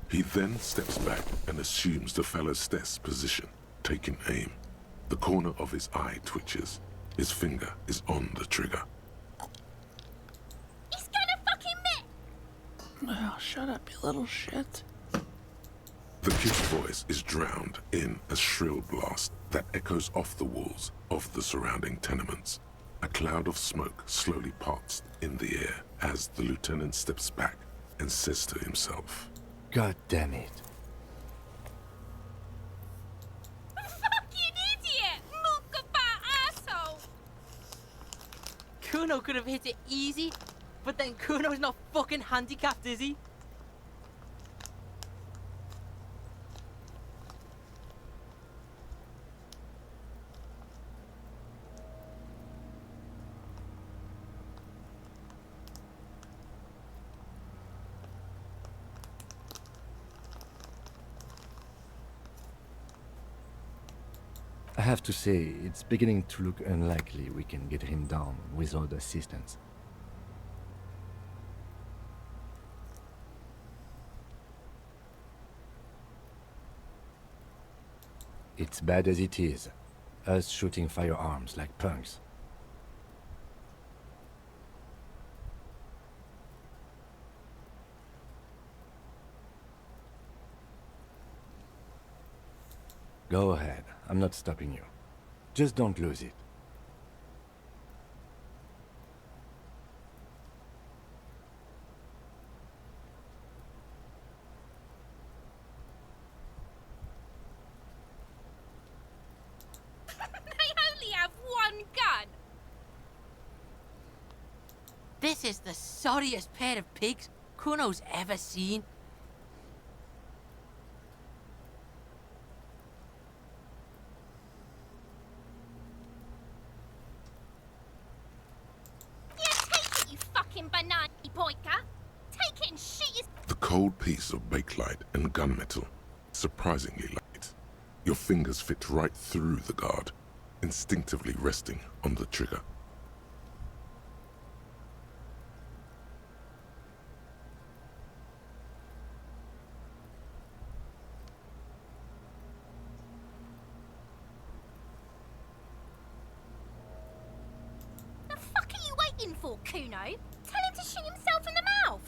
He then steps back and assumes the fellow's desk position, taking aim. The corner of his eye twitches. His finger is on the trigger. He's gonna fucking miss! Oh, shut up, you little shit. The kid's voice is drowned in a shrill blast that echoes off the walls of the surrounding tenements. A cloud of smoke slowly parts in the air as the lieutenant steps back and says to himself, God damn it. Fucking Kuno could have hit it easy, but then Kuno's not fucking handicapped, is he? I have to say, it's beginning to look unlikely we can get him down without assistance. It's bad as it is. Us shooting firearms like punks. Go ahead. I'm not stopping you. Just don't lose it. They only have one gun. This is the sorriest pair of pigs Kuno's ever seen. You fucking banana boyka. Take it and shoot your... The cold piece of bakelite and gunmetal, surprisingly light. Your fingers fit right through the guard, instinctively resting on the trigger. The fuck are you waiting for, Kuno? Tell him to shoot himself in the mouth.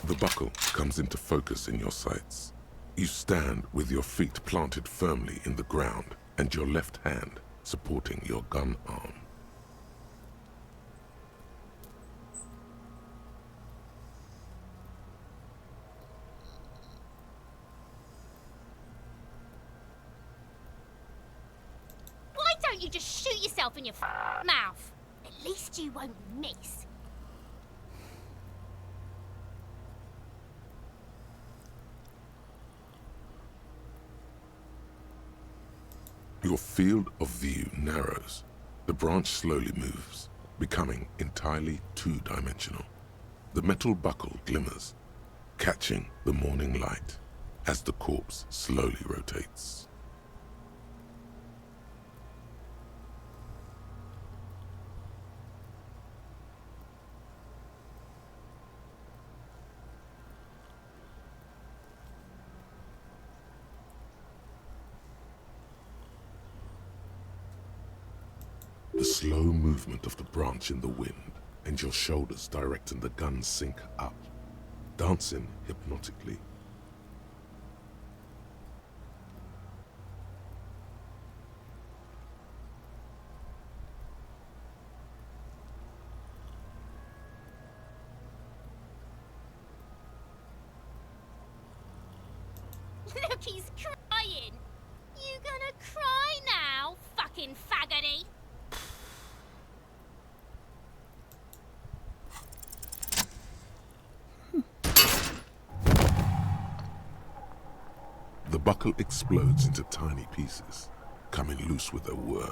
The buckle comes into focus in your sights. You stand with your feet planted firmly in the ground and your left hand supporting your gun arm. Why don't you just shoot yourself in your mouth? At least you won't miss. Your field of view narrows. The branch slowly moves, becoming entirely two-dimensional. The metal buckle glimmers, catching the morning light as the corpse slowly rotates. The slow movement of the branch in the wind and your shoulders directing the gun sync up, dancing hypnotically. Look, he's crying. You gonna cry now, fucking faggoty? The buckle explodes into tiny pieces, coming loose with a whir.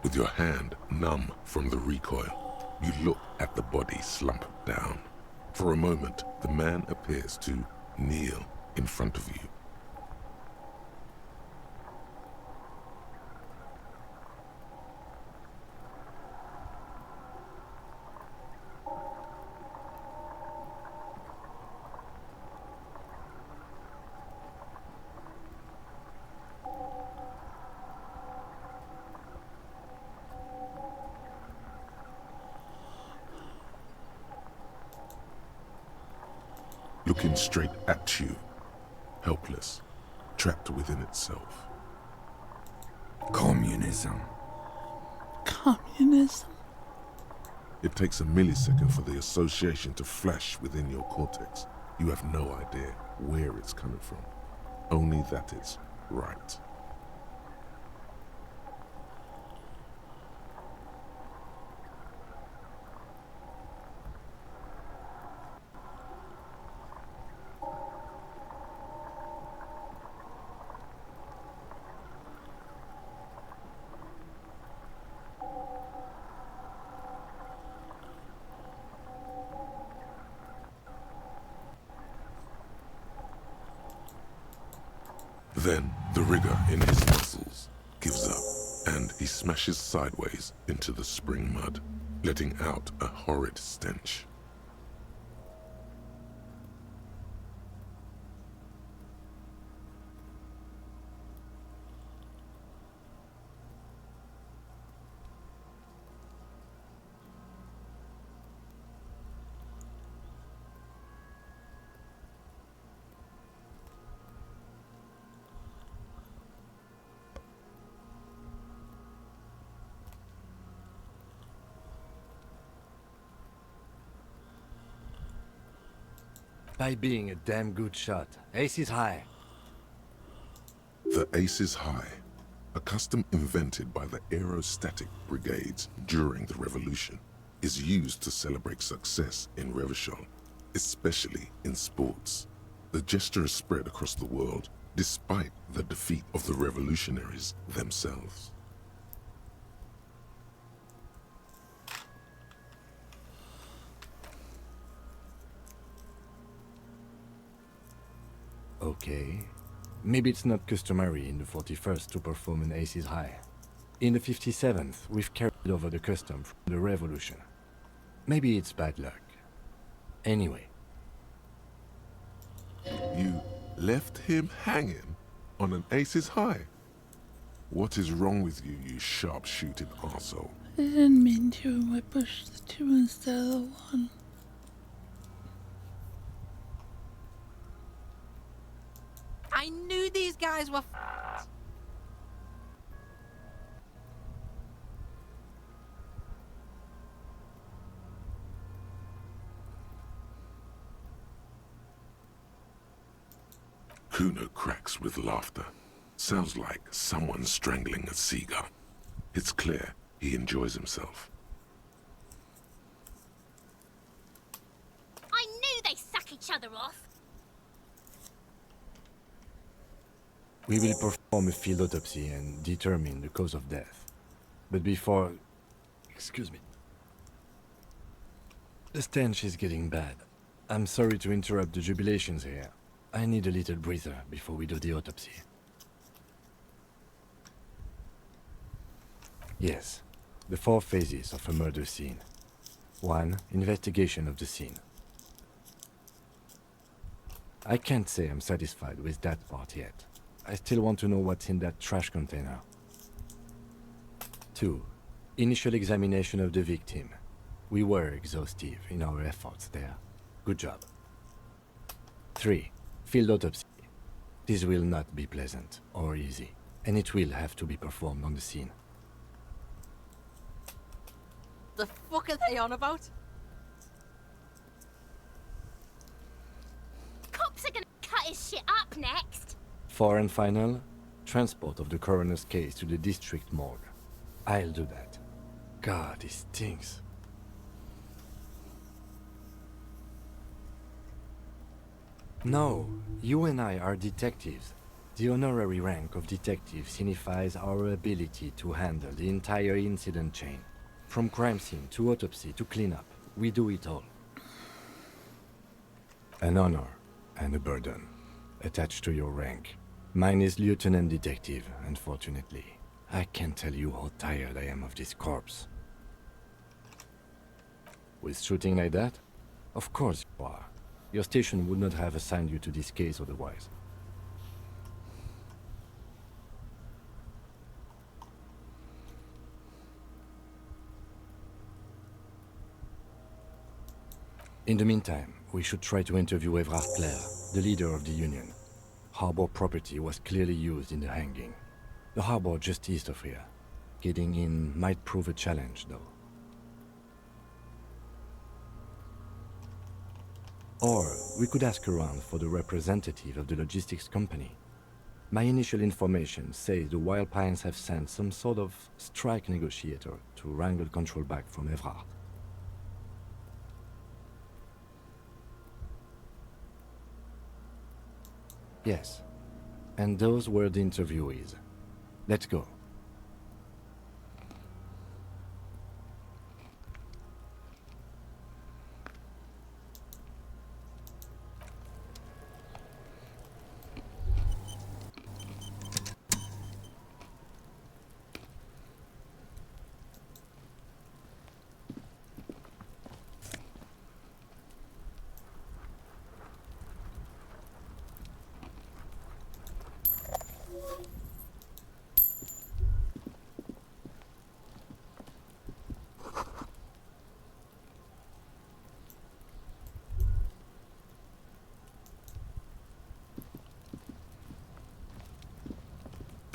With your hand numb from the recoil, you look at the body slump down. For a moment, the man appears to kneel in front of you. looking straight at you, helpless, trapped within itself. Communism. Communism? It takes a millisecond for the association to flash within your cortex. You have no idea where it's coming from, only that it's right. Then the rigor in his muscles gives up, and he smashes sideways into the spring mud, letting out a horrid stench. By being a damn good shot. Ace is high. The Ace is High, a custom invented by the aerostatic brigades during the revolution, is used to celebrate success in Revachol, especially in sports. The gesture is spread across the world, despite the defeat of the revolutionaries themselves. Okay. Maybe it's not customary in the 41st to perform an Aces High. In the 57th, we've carried over the custom from the Revolution. Maybe it's bad luck. Anyway. You left him hanging on an Aces High? What is wrong with you, you sharp-shooting arsehole? I didn't mean to. I pushed the 2 instead of the 1. I knew these guys were Kuno cracks with laughter. Sounds like someone strangling a seagull. It's clear he enjoys himself. I knew they suck each other off. We will perform a field autopsy and determine the cause of death. But before... Excuse me. The stench is getting bad. I'm sorry to interrupt the jubilations here. I need a little breather before we do the autopsy. Yes, the 4 phases of a murder scene. 1. Investigation of the scene. I can't say I'm satisfied with that part yet. I still want to know what's in that trash container. 2. Initial examination of the victim. We were exhaustive in our efforts there. Good job. 3. Field autopsy. This will not be pleasant or easy, and it will have to be performed on the scene. The fuck are they on about? Cops are gonna cut his shit up next. 4 and final, transport of the coroner's case to the district morgue. I'll do that. God, this stinks. No, you and I are detectives. The honorary rank of detective signifies our ability to handle the entire incident chain. From crime scene to autopsy to cleanup, we do it all. An honor and a burden attached to your rank. Mine is Lieutenant Detective, unfortunately. I can't tell you how tired I am of this corpse. With shooting like that? Of course you are. Your station would not have assigned you to this case otherwise. In the meantime, We should try to interview Evrard Clare, the leader of the Union. Harbor property was clearly used in the hanging. The harbor just east of here. Getting in might prove a challenge, though. Or we could ask around for the representative of the logistics company. My initial information says the Wild Pines have sent some sort of strike negotiator to wrangle control back from Evrard. Yes, and those were the interviewees. Let's go.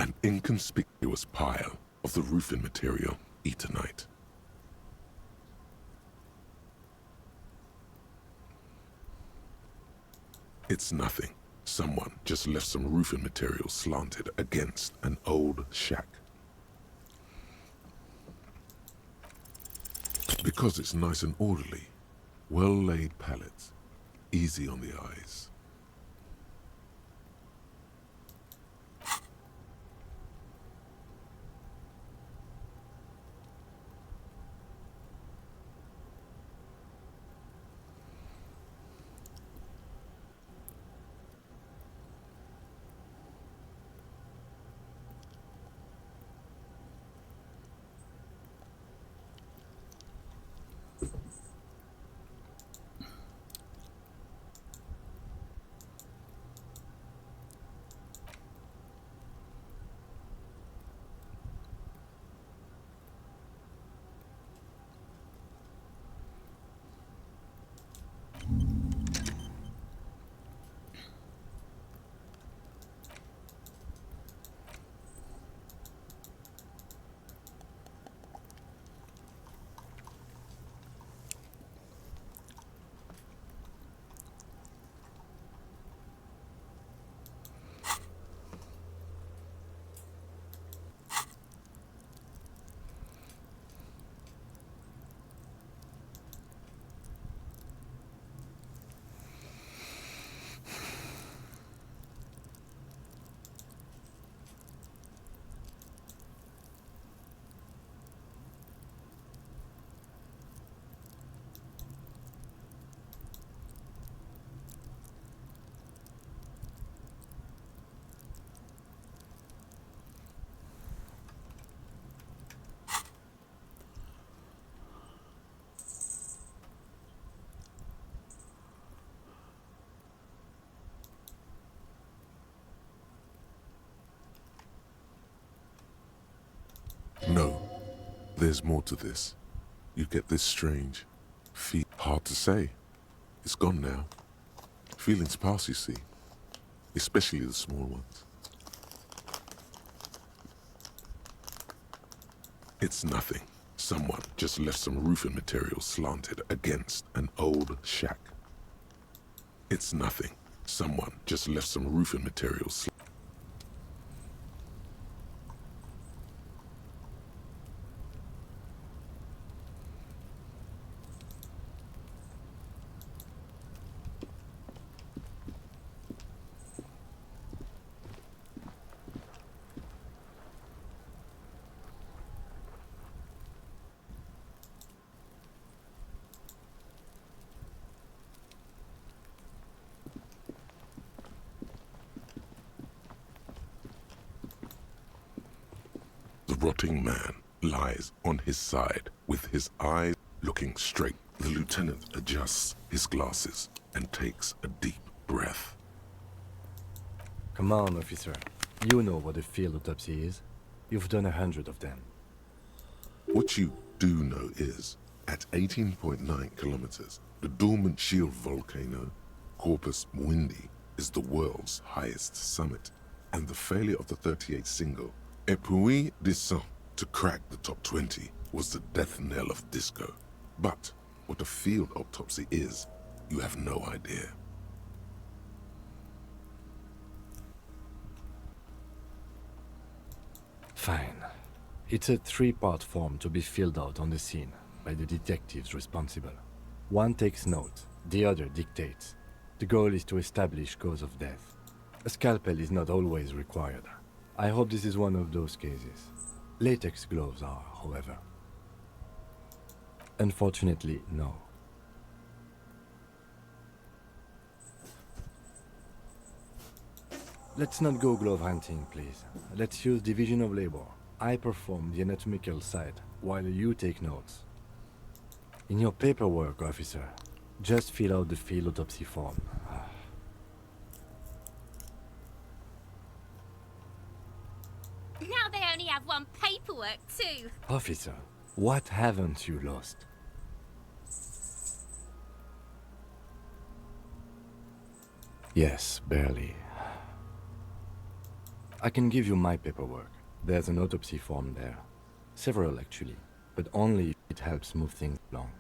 An inconspicuous pile of the roofing material, Eternite. It's nothing. Someone just left some roofing material slanted against an old shack. Because it's nice and orderly, well-laid pallets, easy on the eyes. No, there's more to this. You get this strange feel. Hard to say. It's gone now. Feelings pass, you see. Especially the small ones. It's nothing. Someone just left some roofing material slanted against an old shack. It's nothing. Someone just left some roofing material The rotting man lies on his side with his eyes looking straight. The lieutenant adjusts his glasses and takes a deep breath. Come on, officer. You know what a field autopsy is. You've done 100 of them. What you do know is, at 18.9 kilometers, The dormant shield volcano, Corpus Mundi, is the world's highest summit, and the failure of the 38 single, Et puis descend, to crack the top 20 was the death knell of disco. But what a field autopsy is, you have no idea. Fine. It's a 3-part form to be filled out on the scene by the detectives responsible. One takes note, the other dictates. The goal is to establish cause of death. A scalpel is not always required. I hope this is one of those cases. Latex gloves are, however. Unfortunately, no. Let's not go glove hunting, please. Let's use division of labor. I perform the anatomical side, while you take notes. In your paperwork, officer, just fill out the field autopsy form. Now they only have one paperwork, too. Officer, what haven't you lost? Yes, barely. I can give you my paperwork. There's an autopsy form there. Several, actually, but only if it helps move things along.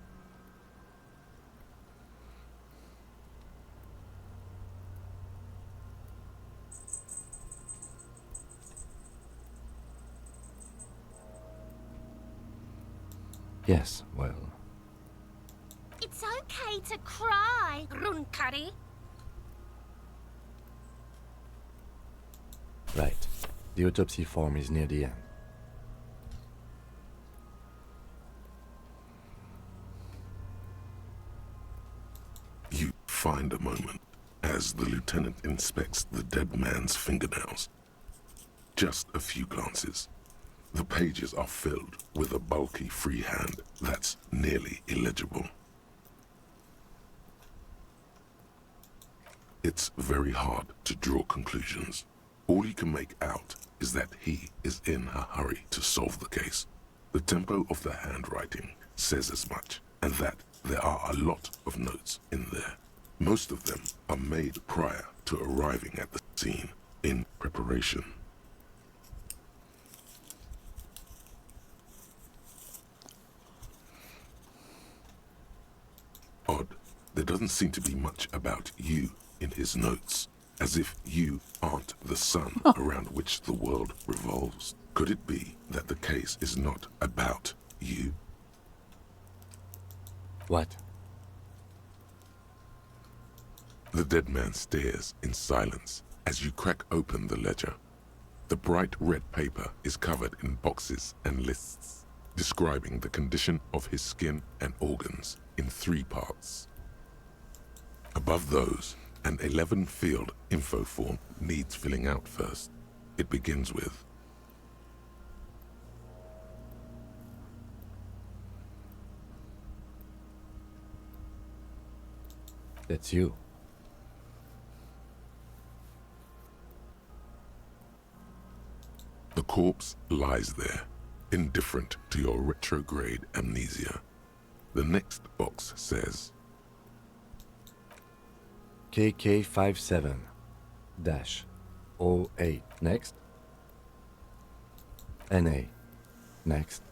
Yes, well... It's okay to cry, Runkari. Right. The autopsy form is near the end. You find a moment as the lieutenant inspects the dead man's fingernails. Just a few glances. The pages are filled with a bulky freehand that's nearly illegible. It's very hard to draw conclusions. All you can make out is that he is in a hurry to solve the case. The tempo of the handwriting says as much, and that there are a lot of notes in there. Most of them are made prior to arriving at the scene, in preparation. Odd, there doesn't seem to be much about you in his notes, as if you aren't the sun around which the world revolves. Could it be that the case is not about you? What? The dead man stares in silence as you crack open the ledger. The bright red paper is covered in boxes and lists, describing the condition of his skin and organs in 3 parts. Above those, an 11-field info form needs filling out first. It begins with, That's you. the corpse lies there, indifferent to your retrograde amnesia. The next box says, KK57-08. Next. NA. Next.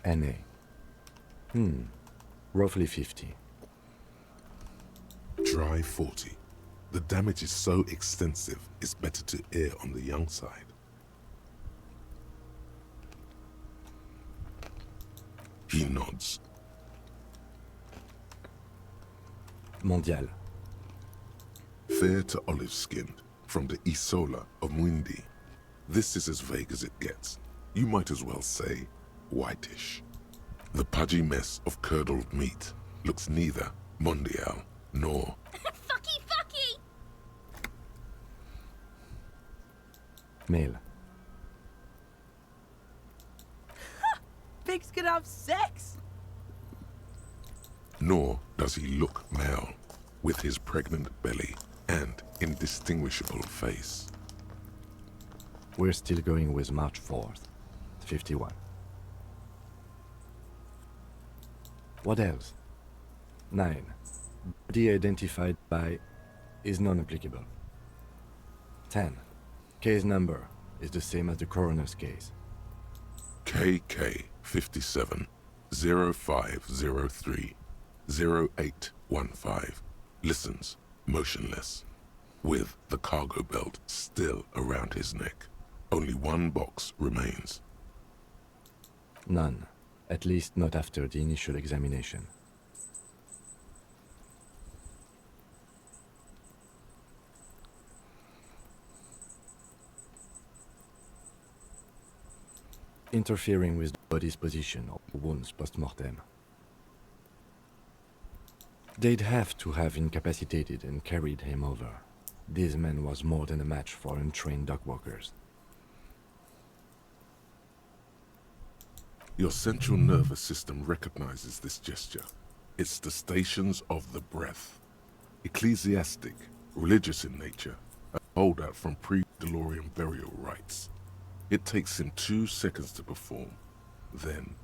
NA. Roughly 50. Try 40. The damage is so extensive, it's better to err on the young side. He nods. Mondial. Fair to olive-skinned, from the Isola of Mundi. This is as vague as it gets. You might as well say whitish. The pudgy mess of curdled meat looks neither mondial nor... Fucky, fucky! Male. Pigs can have sex! Nor does he look male, with his pregnant belly and indistinguishable face. We're still going with March 4th, 51. What else? 9. Body identified by is non-applicable. 10. Case number is the same as the coroner's case. KK 57 0503 0815 listens motionless, with the cargo belt still around his neck. Only one box remains. None, at least not after the initial examination. Interfering with the body's position or wounds post-mortem. They'd have to have incapacitated and carried him over. This man was more than a match for untrained dog walkers. Your central nervous system recognizes this gesture. It's the stations of the breath. Ecclesiastic, religious in nature, a holdout from pre-DeLorean burial rites. It takes him 2 seconds to perform. Then,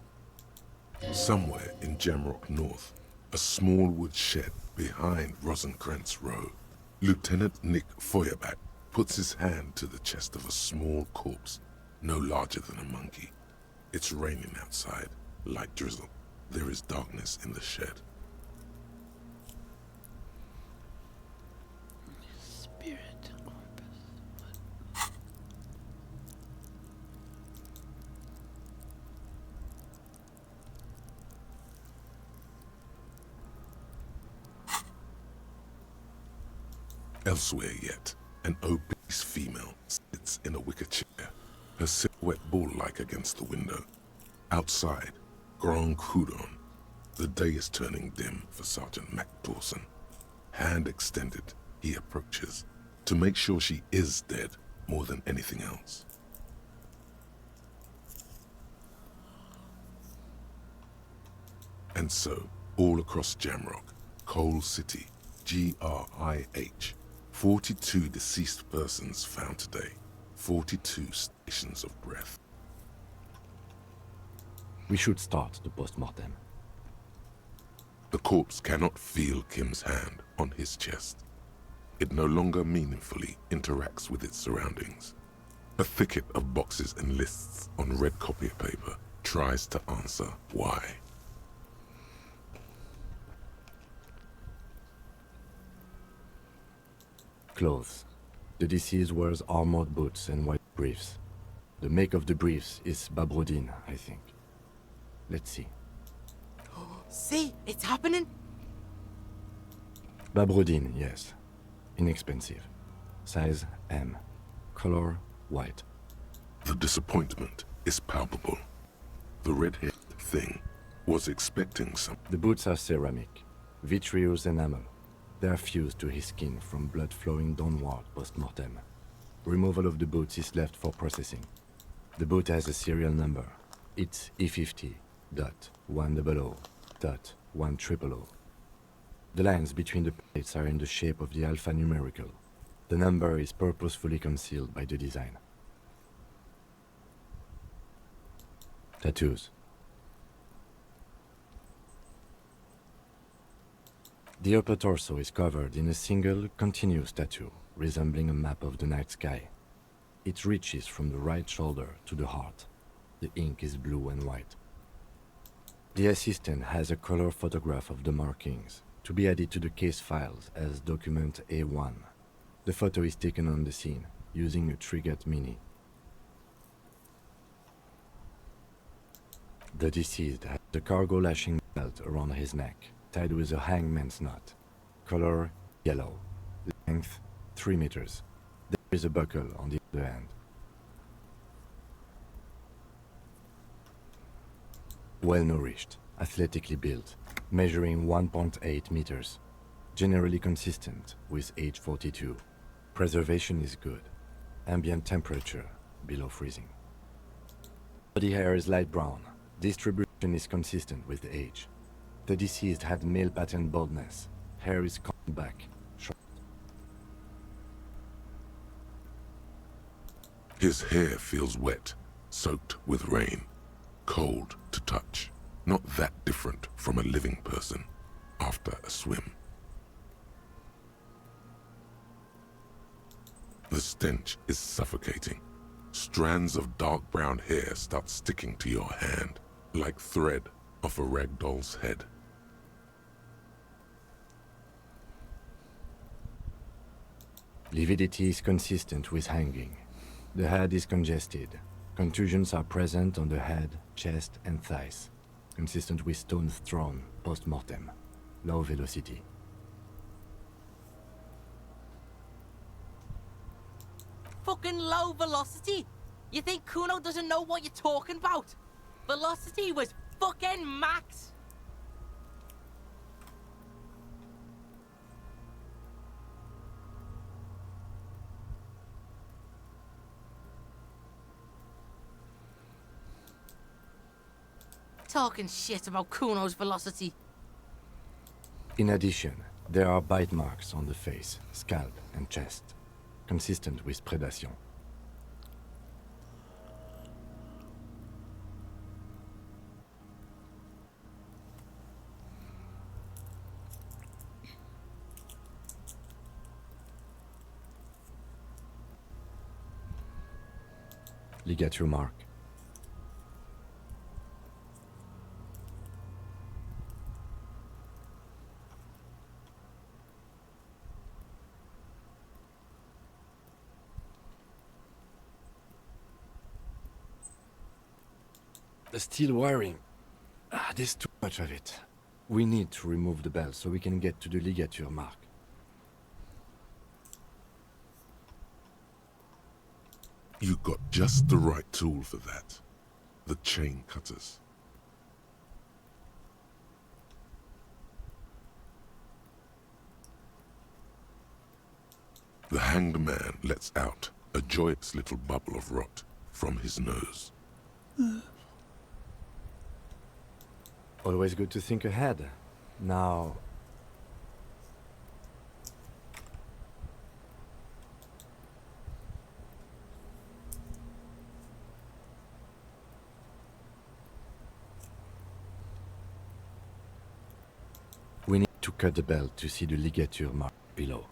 somewhere in Jamrock North, a small wood shed behind Rosencrantz Row, Lieutenant Nick Feuerbach puts his hand to the chest of a small corpse, no larger than a monkey. It's raining outside, light drizzle. There is darkness in the shed. Spirit corpus. Elsewhere yet, an obese female sits in a wicker chair, her silhouette bull-like against the window. Outside, Grand Coudon. The day is turning dim for Sergeant Mac Dawson. Hand extended, he approaches, to make sure she is dead more than anything else. And so, all across Jamrock, Coal City, GRIH, 42 deceased persons found today, 42 stations of breath. We should start the post-mortem. The corpse cannot feel Kim's hand on his chest. It no longer meaningfully interacts with its surroundings. A thicket of boxes and lists on red copy paper tries to answer why. Clothes. The deceased wears armored boots and white briefs. The make of the briefs is Babrodin, I think. Let's see. See? It's happening? Babrodin, yes. Inexpensive. Size M. Color white. The disappointment is palpable. The red-haired thing was expecting some. The boots are ceramic, vitreous enamel. They are fused to his skin from blood flowing downward post-mortem. Removal of the boots is left for processing. The boot has a serial number. It's E50.100.100. The lines between the plates are in the shape of the alphanumerical. The number is purposefully concealed by the design. Tattoos. The upper torso is covered in a single, continuous tattoo, resembling a map of the night sky. It reaches from the right shoulder to the heart. The ink is blue and white. The assistant has a color photograph of the markings, to be added to the case files as document A1. The photo is taken on the scene, using a Trigat Mini. The deceased has a cargo lashing belt around his neck, tied with a hangman's knot. Color yellow. Length 3 meters. There is a buckle on the other end. Well-nourished, athletically built, measuring 1.8 meters. Generally consistent with age 42. Preservation is good. Ambient temperature below freezing. Body hair is light brown. Distribution is consistent with the age. The deceased had male pattern baldness. Hair is combed back, short. His hair feels wet, soaked with rain, cold to touch. Not that different from a living person. after a swim. The stench is suffocating. Strands of dark brown hair start sticking to your hand, like thread off a rag doll's head. Lividity is consistent with hanging. The head is congested. Contusions are present on the head, chest, and thighs, consistent with stones thrown post-mortem. Low velocity. Fucking low velocity? You think Kuno doesn't know what you're talking about? Velocity was fucking max! Talking shit about Kuno's velocity. In addition, there are bite marks on the face, scalp, and chest, consistent with predation. Ligature mark. The steel wiring. There's too much of it. We need to remove the bell so we can get to the ligature mark. You got just the right tool for that. The chain cutters. The hanged man lets out a joyous little bubble of rot from his nose. Always good to think ahead. Now... we need to cut the belt to see the ligature mark below.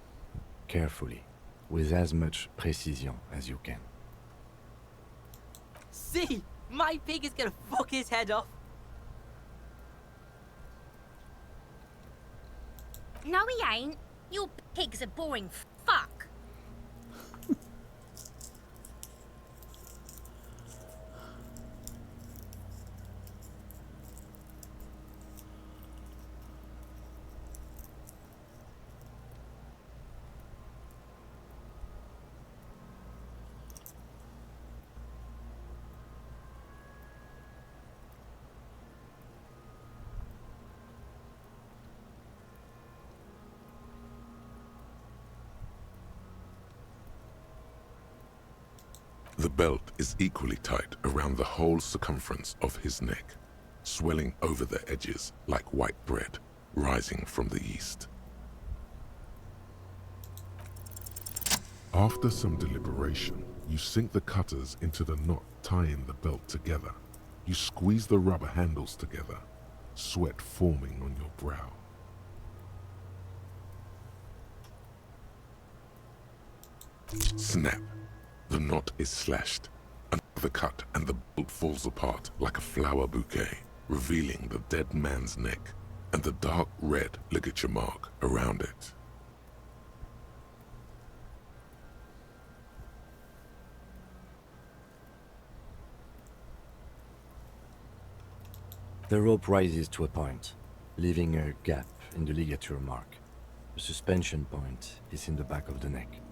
Carefully, with as much precision as you can. See? My pig is gonna fuck his head off. No, he ain't. Your pig's a boring fuck. The belt is equally tight around the whole circumference of his neck, swelling over the edges like white bread rising from the east. After some deliberation, you sink the cutters into the knot tying the belt together. You squeeze the rubber handles together, sweat forming on your brow. Snap! The knot is slashed. Another cut and the bolt falls apart like a flower bouquet, revealing the dead man's neck and the dark red ligature mark around it. The rope rises to a point, leaving a gap in the ligature mark. The suspension point is in the back of the neck.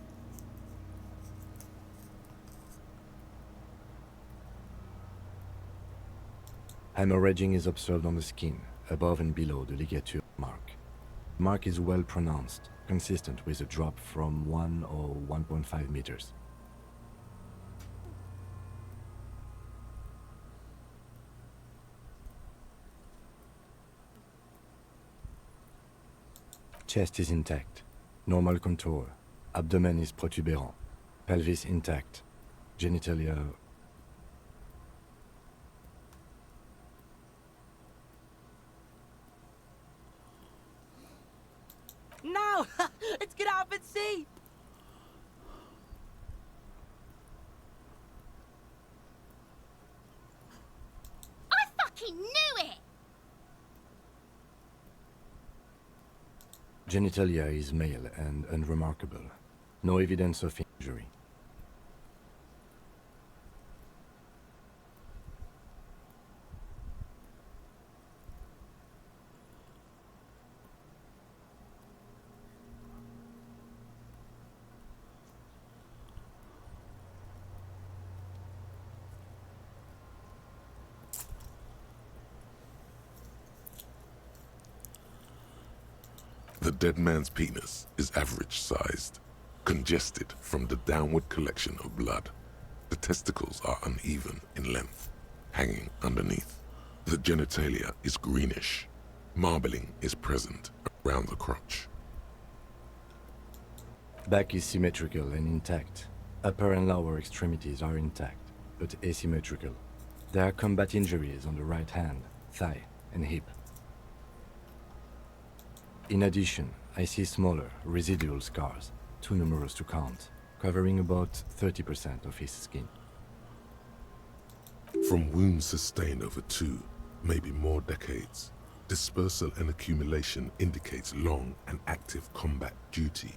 Hemorrhaging is observed on the skin, above and below the ligature mark. The mark is well pronounced, consistent with a drop from 1 or 1.5 meters. Chest is intact, normal contour. Abdomen is protuberant, pelvis intact, genitalia. now! Let's get out and see! I fucking knew it! Genitalia is male and unremarkable. No evidence of injury. The dead man's penis is average-sized, congested from the downward collection of blood. The testicles are uneven in length, hanging underneath. The genitalia is greenish. Marbling is present around the crotch. Back is symmetrical and intact. Upper and lower extremities are intact, but asymmetrical. There are combat injuries on the right hand, thigh, and hip. In addition, I see smaller, residual scars, too numerous to count, covering about 30% of his skin. From wounds sustained over 2, maybe more decades, dispersal and accumulation indicates long and active combat duty.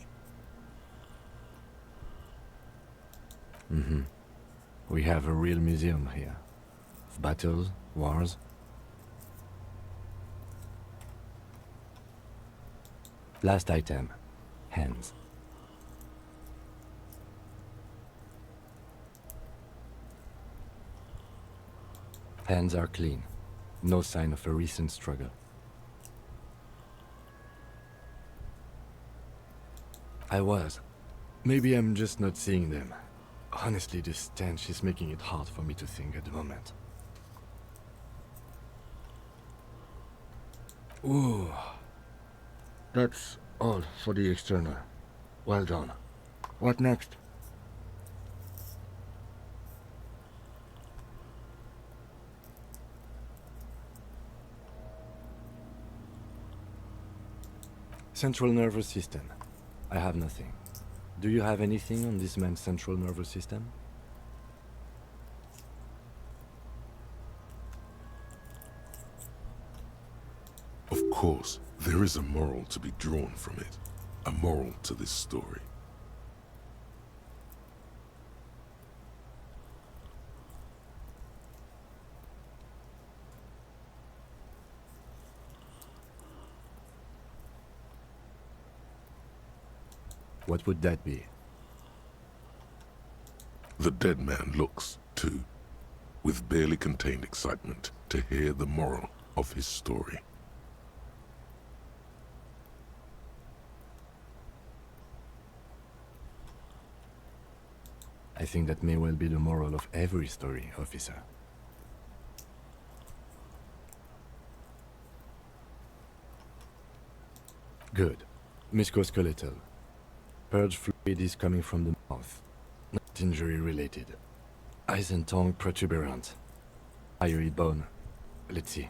We have a real museum here. Of battles, wars. Last item. Hands. Hands are clean. No sign of a recent struggle. I was. Maybe I'm just not seeing them. Honestly, this stench is making it hard for me to think at the moment. Ooh. That's all for the external. Well done. What next? Central nervous system. I have nothing. Do you have anything on this man's central nervous system? Of course, there is a moral to be drawn from it. A moral to this story. What would that be? The dead man looks, too, with barely contained excitement to hear the moral of his story. I think that may well be the moral of every story, officer. Good. Musculoskeletal. Purge fluid is coming from the mouth. Not injury-related. Eyes and tongue protuberant. Hyoid bone. Let's see.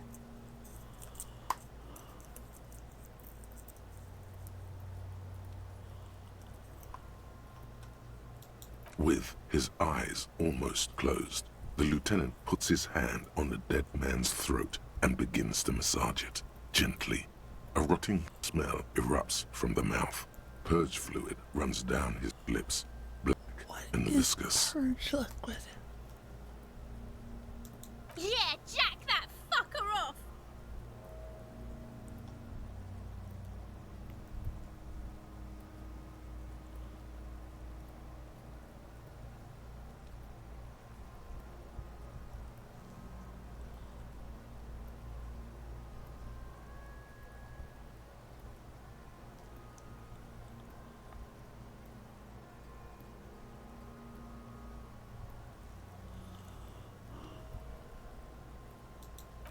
With his eyes almost closed, the lieutenant puts his hand on the dead man's throat and begins to massage it, gently. A rotting smell erupts from the mouth. Purge fluid runs down his lips, black and viscous. Purge liquid. Yeah, jack that fucker off!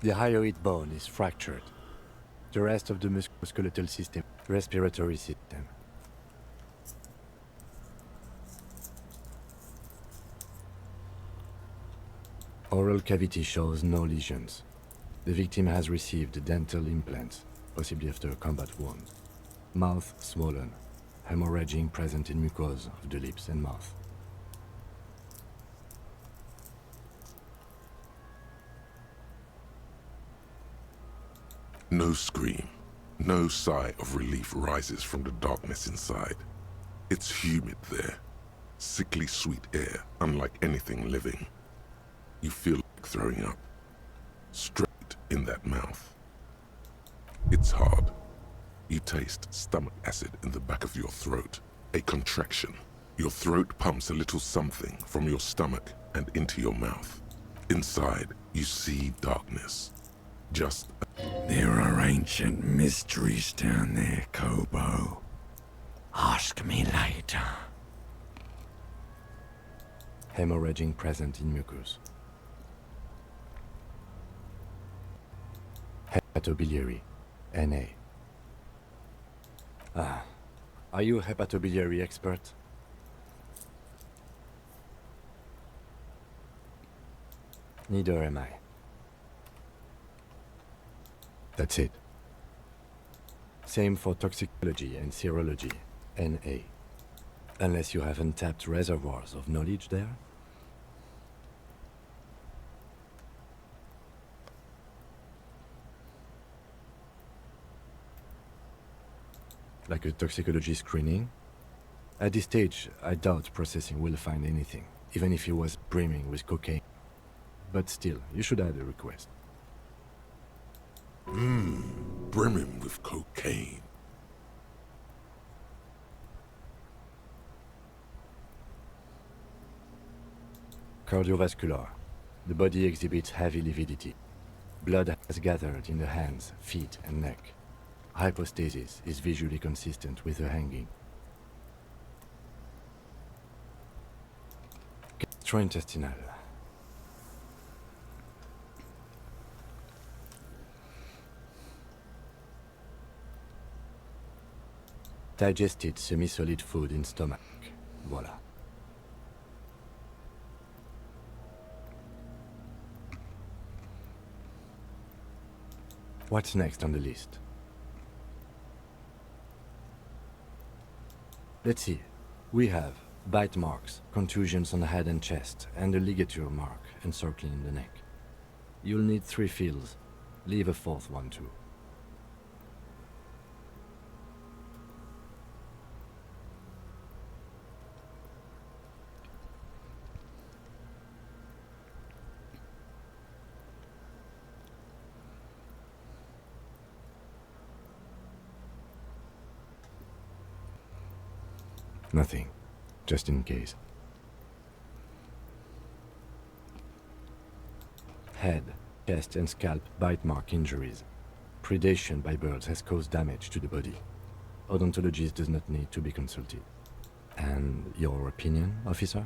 The hyoid bone is fractured. The rest of the musculoskeletal system, respiratory system. Oral cavity shows no lesions. The victim has received dental implants, possibly after a combat wound. Mouth swollen. Hemorrhaging present in mucosa of the lips and mouth. No scream, no sigh of relief rises from the darkness inside. It's humid there. Sickly sweet air, unlike anything living. You feel like throwing up. Straight in that mouth. It's hard. You taste stomach acid in the back of your throat. A contraction. Your throat pumps a little something from your stomach and into your mouth. Inside, you see darkness. Just There are ancient mysteries down there, Kobo. Ask me later. Hemorrhaging present in mucus. Hepatobiliary. NA. Ah. Are you a hepatobiliary expert? Neither am I. That's it. Same for toxicology and serology, NA. Unless you have untapped reservoirs of knowledge there? Like a toxicology screening? At this stage, I doubt processing will find anything, even if he was brimming with cocaine. But still, you should add a request. Brimming with cocaine. Cardiovascular. The body exhibits heavy lividity. Blood has gathered in the hands, feet, and neck. Hypostasis is visually consistent with the hanging. Gastrointestinal. Digested semi-solid food in stomach. Voila. What's next on the list? Let's see. We have bite marks, contusions on the head and chest, and a ligature mark encircling the neck. You'll need 3 feels. Leave a 4th one too. Nothing, just in case. Head, chest and scalp bite mark injuries. Predation by birds has caused damage to the body. Odontologist does not need to be consulted. And your opinion, officer?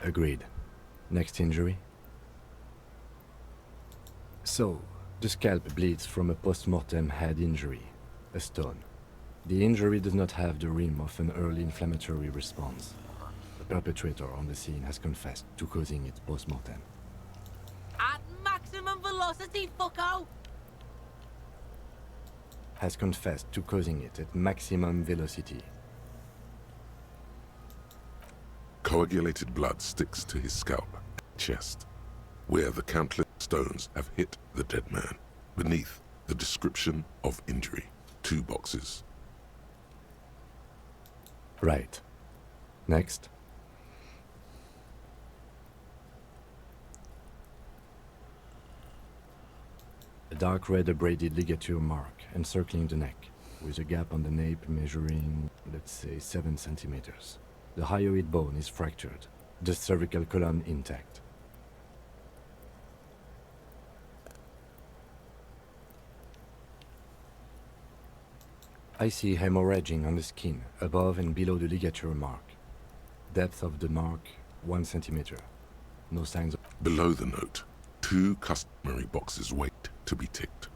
Agreed. Next injury? So, the scalp bleeds from a post-mortem head injury, a stone. The injury does not have the rim of an early inflammatory response. The perpetrator on the scene has confessed to causing it post-mortem. At maximum velocity, fucko! Has confessed to causing it at maximum velocity. Coagulated blood sticks to his scalp, chest, where the countless stones have hit the dead man. Beneath, the description of injury. 2 boxes. Right. Next. A dark red abraded ligature mark encircling the neck, with a gap on the nape measuring, let's say, 7 centimeters. The hyoid bone is fractured, the cervical column intact. I see hemorrhaging on the skin, above and below the ligature mark. Depth of the mark, 1 centimeter. No signs of... Below the note, 2 customary boxes wait to be ticked.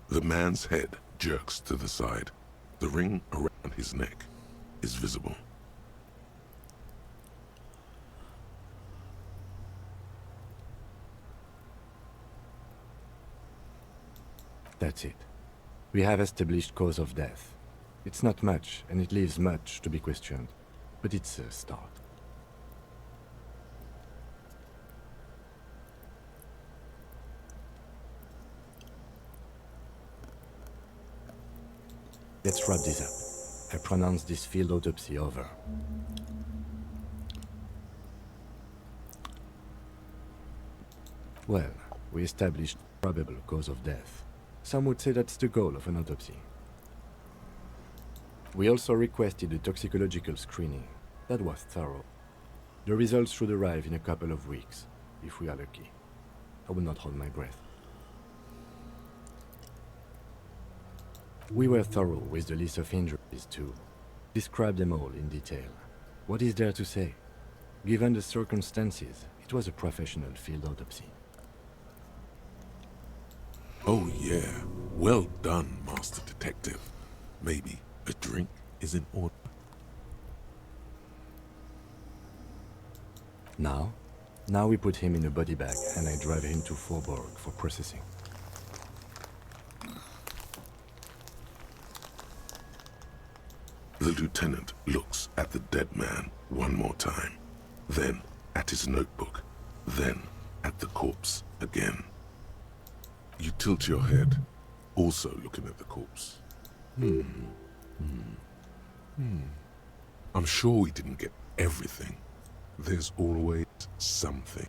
The man's head jerks to the side. The ring around his neck is visible. That's it. We have established cause of death. It's not much, and it leaves much to be questioned, but it's a start. Let's wrap this up. I pronounce this field autopsy over. Well, we established probable cause of death. Some would say that's the goal of an autopsy. We also requested a toxicological screening. That was thorough. The results should arrive in a couple of weeks, if we are lucky. I will not hold my breath. We were thorough with the list of injuries too. Describe them all in detail. What is there to say? Given the circumstances, it was a professional field autopsy. Oh yeah, well done, Master Detective. Maybe a drink is in order. Now we put him in a body bag and I drive him to Forborg for processing. The lieutenant looks at the dead man one more time, then at his notebook, then at the corpse again. You tilt your head, also looking at the corpse. I'm sure we didn't get everything. There's always something.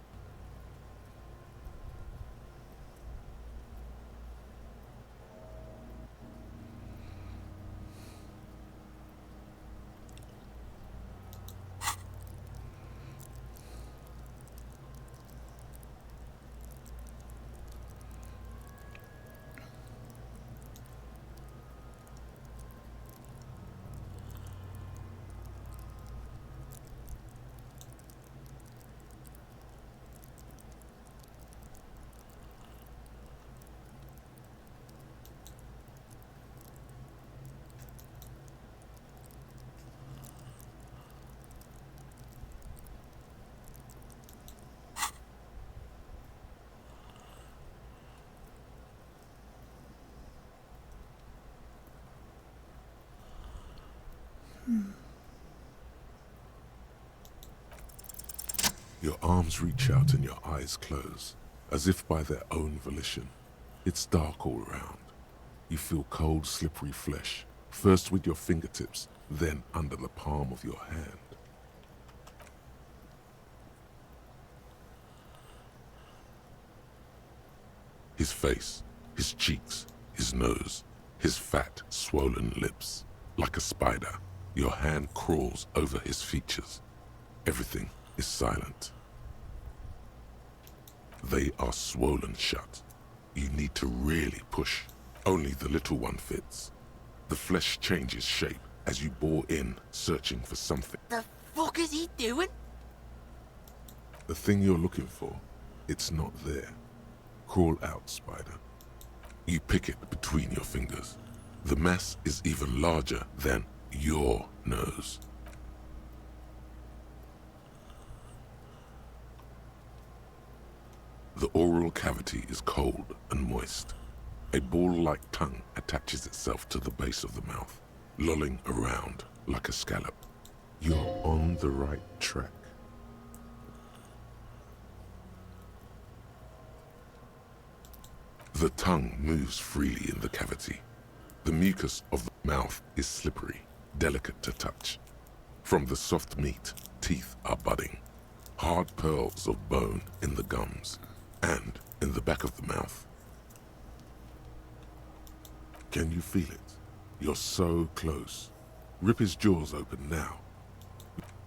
Your arms reach out and your eyes close, as if by their own volition. It's dark all around. You feel cold, slippery flesh, first with your fingertips, then under the palm of your hand. His face, his cheeks, his nose, his fat, swollen lips. Like a spider, your hand crawls over his features. Everything is silent. They are swollen shut. You need to really push. Only the little one fits. The flesh changes shape as you bore in, searching for something. The fuck is he doing? The thing you're looking for, it's not there. Crawl out, spider. You pick it between your fingers. The mass is even larger than your nose. The oral cavity is cold and moist. A ball-like tongue attaches itself to the base of the mouth, lolling around like a scallop. You're on the right track. The tongue moves freely in the cavity. The mucus of the mouth is slippery, delicate to touch. From the soft meat, teeth are budding. Hard pearls of bone in the gums and in the back of the mouth. Can you feel it? You're so close. Rip his jaws open now.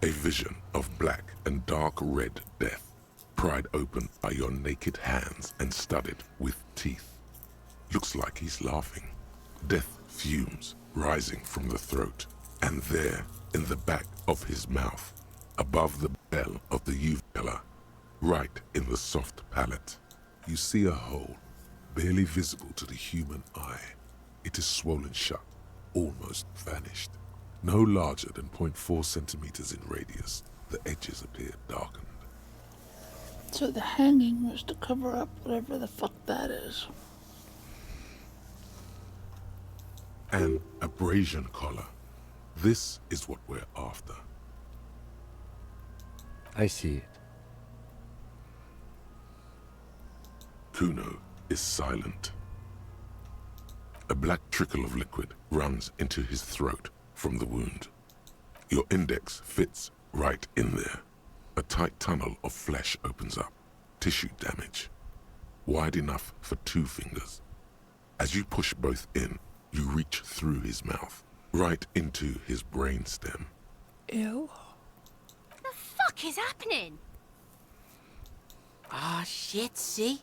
A vision of black and dark red death, pried open by your naked hands and studded with teeth. Looks like he's laughing. Death fumes rising from the throat, and there, in the back of his mouth, above the bell of the uvula, right in the soft palate, you see a hole, barely visible to the human eye. It is swollen shut, almost vanished. No larger than 0.4 centimeters in radius, the edges appeared darkened. So the hanging was to cover up whatever the fuck that is. An abrasion collar. This is what we're after. I see it. Kuno is silent. A black trickle of liquid runs into his throat from the wound. Your index fits right in there. A tight tunnel of flesh opens up. Tissue damage. Wide enough for 2 fingers. As you push both in, you reach through his mouth, right into his brainstem. Ew. The fuck is happening? Ah, shit, see?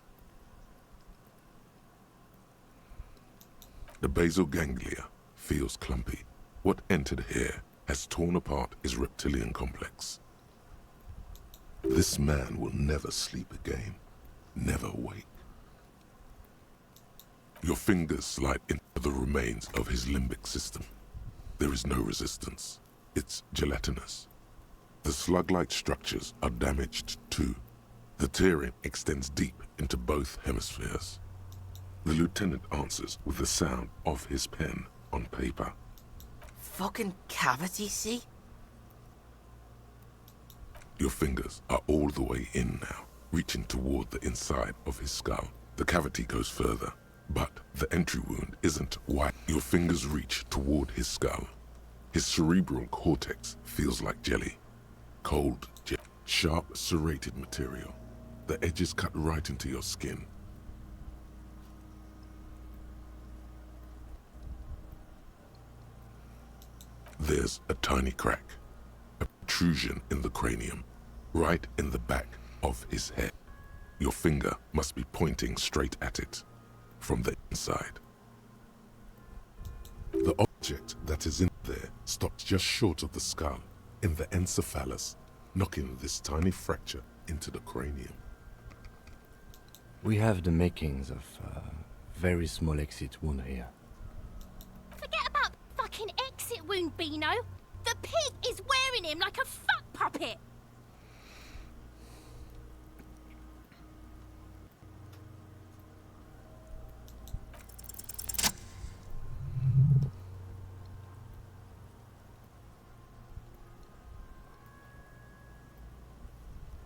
The basal ganglia feels clumpy. What entered here has torn apart his reptilian complex. This man will never sleep again, never wake. Your fingers slide into the remains of his limbic system. There is no resistance. It's gelatinous. The slug-like structures are damaged too. The tearing extends deep into both hemispheres. The lieutenant answers with the sound of his pen on paper. Fucking cavity, see? Your fingers are all the way in now, reaching toward the inside of his skull. The cavity goes further, but the entry wound isn't wide. Your fingers reach toward his skull. His cerebral cortex feels like jelly. Cold, sharp, serrated material. The edges cut right into your skin. There's a tiny crack, a protrusion in the cranium, right in the back of his head. Your finger must be pointing straight at it, from the inside. The object that is in there stops just short of the skull, in the encephalus, knocking this tiny fracture into the cranium. We have the makings of a very small exit wound here. Forget about the fucking exit wound, Beano. The pig is wearing him like a fuck puppet.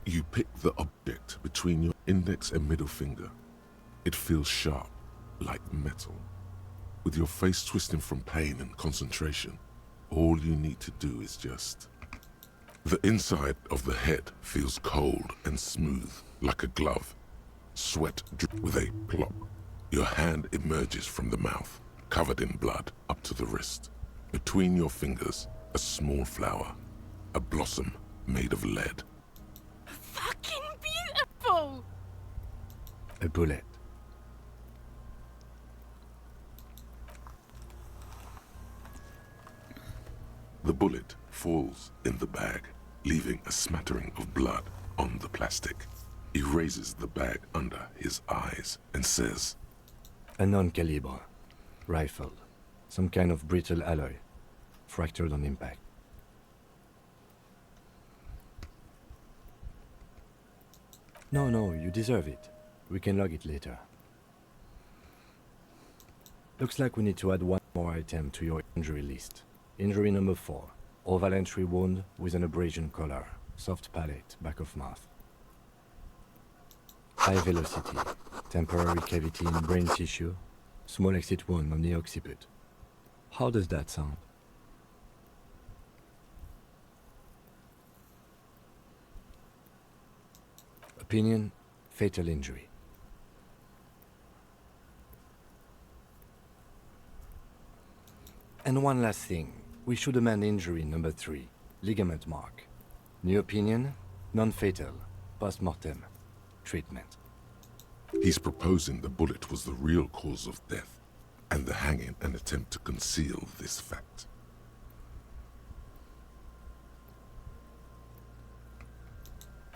You pick the object between your index and middle finger. It feels sharp, like metal. With your face twisting from pain and concentration, all you need to do is just... The inside of the head feels cold and smooth, like a glove. Sweat drips with a plop. Your hand emerges from the mouth, covered in blood up to the wrist. Between your fingers, a small flower, a blossom made of lead. Fucking beautiful! A bullet. The bullet falls in the bag, leaving a smattering of blood on the plastic. He raises the bag under his eyes and says, A non-caliber. Rifle. Some kind of brittle alloy. Fractured on impact. No, you deserve it. We can log it later. Looks like we need to add one more item to your injury list. Injury number 4. Oval entry wound with an abrasion collar. Soft palate, back of mouth. High velocity. Temporary cavity in brain tissue. Small exit wound on the occiput. How does that sound? Opinion, fatal injury. And one last thing. We should amend injury number 3. Ligament mark. New opinion, non-fatal. Post-mortem. Treatment. He's proposing the bullet was the real cause of death, and the hanging an attempt to conceal this fact.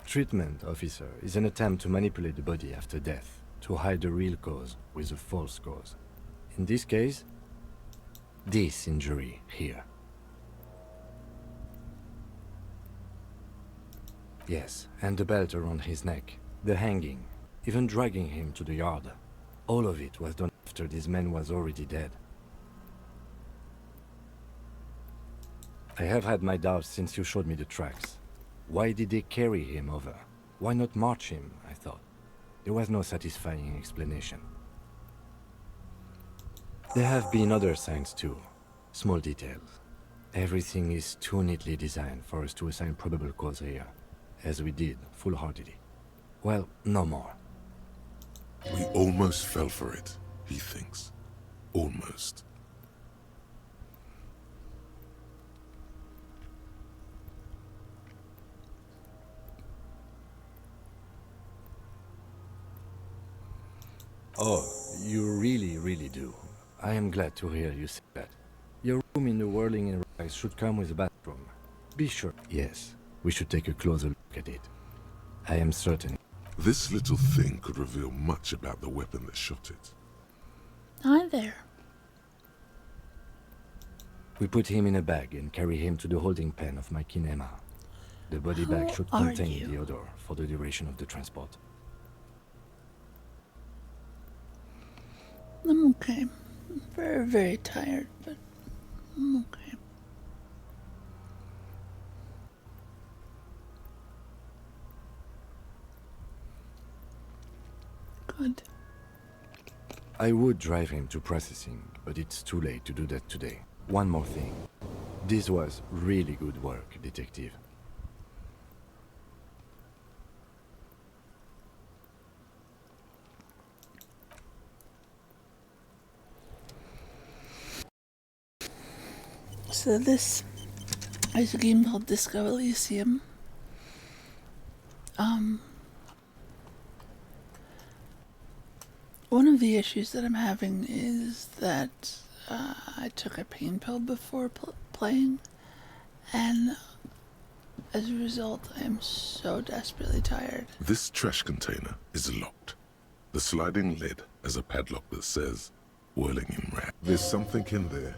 Treatment, officer, is an attempt to manipulate the body after death, to hide the real cause with a false cause. In this case, This injury here. Yes, and the belt around his neck, the hanging, even dragging him to the yard. All of it was done after this man was already dead. I have had my doubts since you showed me the tracks. Why did they carry him over? Why not march him, I thought. There was no satisfying explanation. There have been other signs too. Small details. Everything is too neatly designed for us to assign probable cause here, as we did, full-heartedly. Well, no more. We almost fell for it, he thinks. Almost. Oh, you really do. I am glad to hear you say that. Your room in the Whirling in Rags should come with a bathroom. Be sure. Yes, we should take a closer look at it. I am certain. This little thing could reveal much about the weapon that shot it. Hi there. We put him in a bag and carry him to the holding pen of my kinema. The body bag should are contain you? the odor for the duration of the transport. I'm okay. I'm very tired, but I'm okay. Good. I would drive him to processing, but it's too late to do that today. One more thing. This was really good work, Detective. So this is a game called Disco Elysium. One of the issues that I'm having is that I took a pain pill before playing, and as a result, I am so desperately tired. This trash container is locked. The sliding lid has a padlock that says, Whirling in Rags. There's something in there,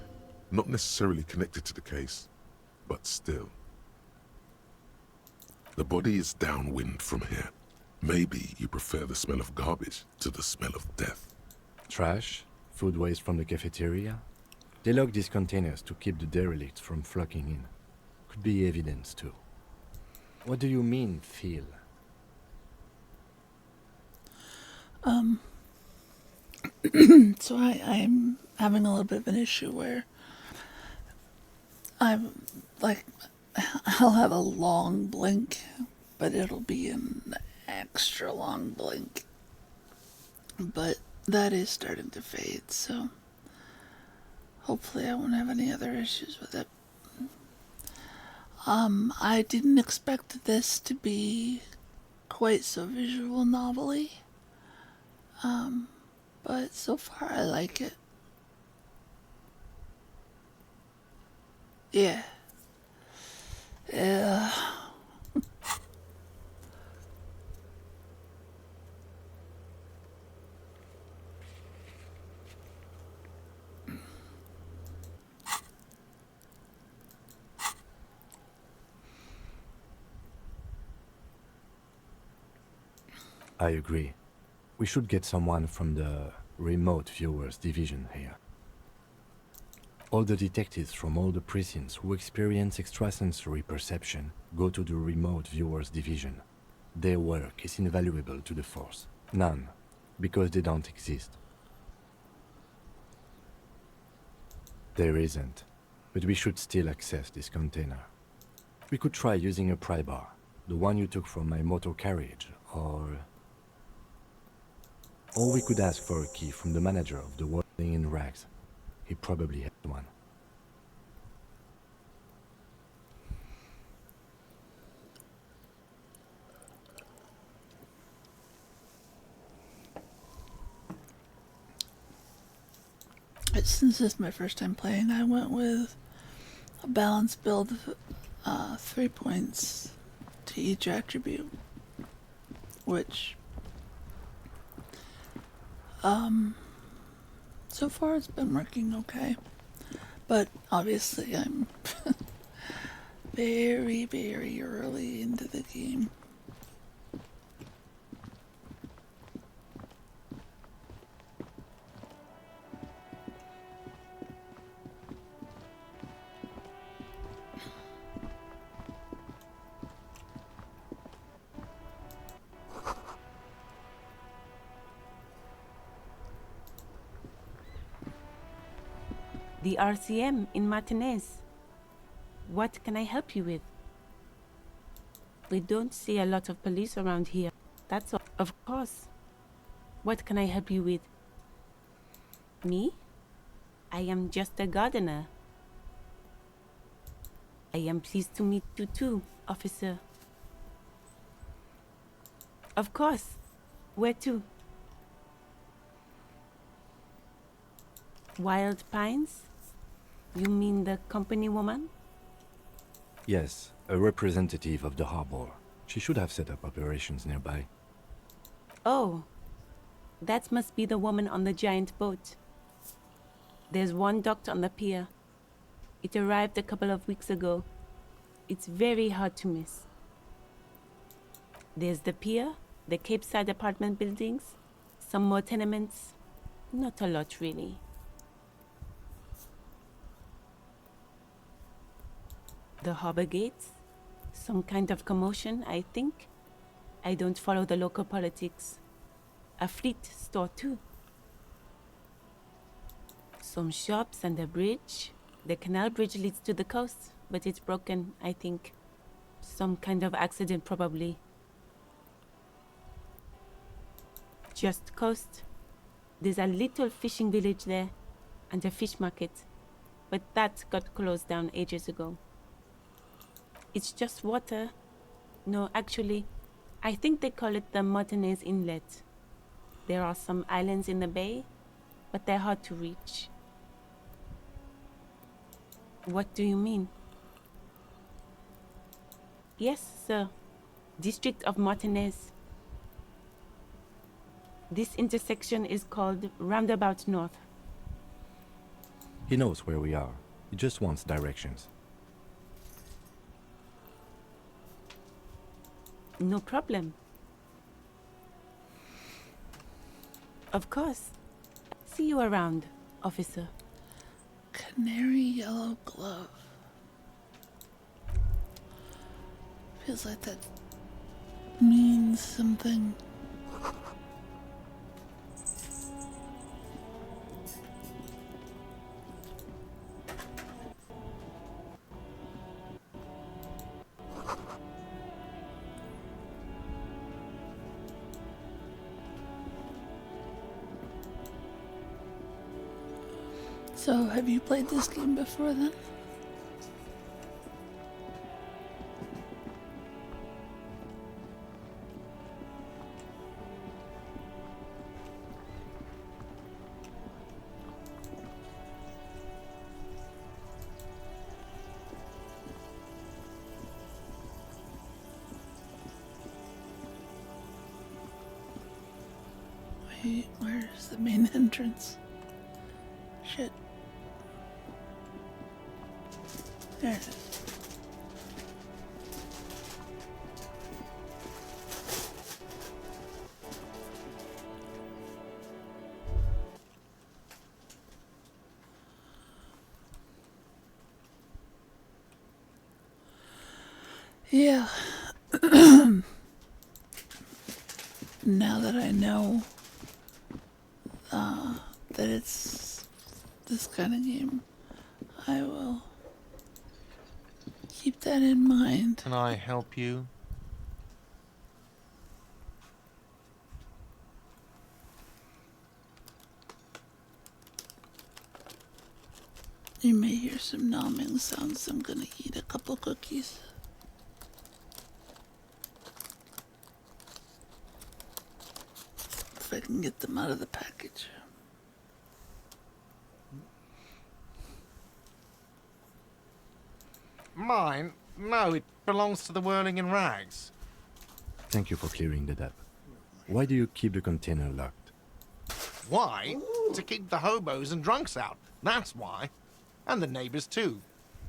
not necessarily connected to the case, but still. The body is downwind from here. Maybe you prefer the smell of garbage to the smell of death. Trash? Food waste from the cafeteria? They lock these containers to keep the derelicts from flocking in. Could be evidence too. What do you mean, feel? So I'm having a little bit of an issue where I'll have a long blink, but it'll be an extra long blink. But that is starting to fade, so hopefully I won't have any other issues with it. I didn't expect this to be quite so visual novel-y. But so far I like it. Yeah. Yeah. I agree. We should get someone from the remote viewers division here. All the detectives from all the precincts who experience extrasensory perception go to the remote viewers division. Their work is invaluable to the force. None, because they don't exist. There isn't, but we should still access this container. We could try using a pry bar, the one you took from my motor carriage, or we could ask for a key from the manager of the Whirling in Rags. He probably had one. Since this is my first time playing, I went with a balanced build of 3 points to each attribute, which so far it's been working okay. But obviously I'm very, very early into the game. The RCM in Martinez. What can I help you with? We don't see a lot of police around here. That's all. Of course. What can I help you with? Me? I am just a gardener. I am pleased to meet you too, officer. Of course. Where to? Wild Pines? You mean the company woman? Yes, a representative of the harbor. She should have set up operations nearby. Oh, that must be the woman on the giant boat. There's one docked on the pier. It arrived a couple of weeks ago. It's very hard to miss. There's the pier, the Cape Side apartment buildings, some more tenements. Not a lot, really. The harbor gates? Some kind of commotion, I think. I don't follow the local politics. A fleet store, too. Some shops and a bridge. The canal bridge leads to the coast, but it's broken, I think. Some kind of accident, probably. Just coast. There's a little fishing village there, and a fish market. But that got closed down ages ago. It's just water. No, actually, I think they call it the Martinez Inlet. There are some islands in the bay, but they're hard to reach. What do you mean? Yes, sir. District of Martinez. This intersection is called Roundabout North. He knows where we are. He just wants directions. No problem. Of course. See you around, officer. Canary yellow glove. Feels like that means something. So, have you played this game before then? Wait, where's the main entrance? Shit. There it is. Yeah. Now that I know that it's this kind of game, I will keep that in mind. Can I help you? You may hear some nomming sounds. I'm gonna eat a couple cookies. If I can get them out of the package. Mine? No, it belongs to the Whirling in Rags. Thank you for clearing that up. Why do you keep the container locked? Why? To keep the hobos and drunks out. That's why. And the neighbours too.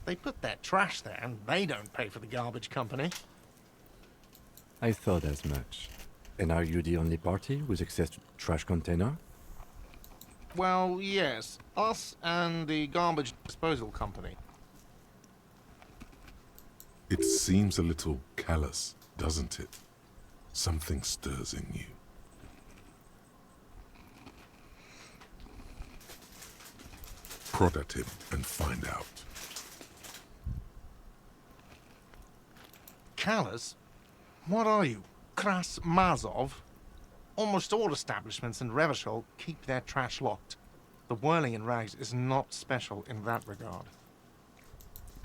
They put their trash there and they don't pay for the garbage company. I thought as much. And are you the only party with access to trash container? Well, yes. Us and the garbage disposal company. It seems a little callous, doesn't it? Something stirs in you. Prod at him and find out. Callous? What are you? Kras Mazov? Almost all establishments in Revachol keep their trash locked. The whirling in rags is not special in that regard.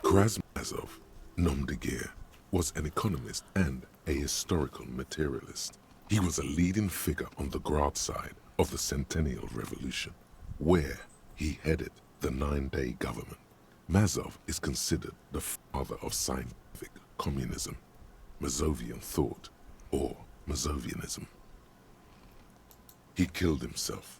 Krasmazov, nom de guerre, was an economist and a historical materialist. He was a leading figure on the Grad side of the Centennial Revolution, where he headed the 9-day government. Mazov is considered the father of scientific communism, Mazovian thought, or Mazovianism. He killed himself.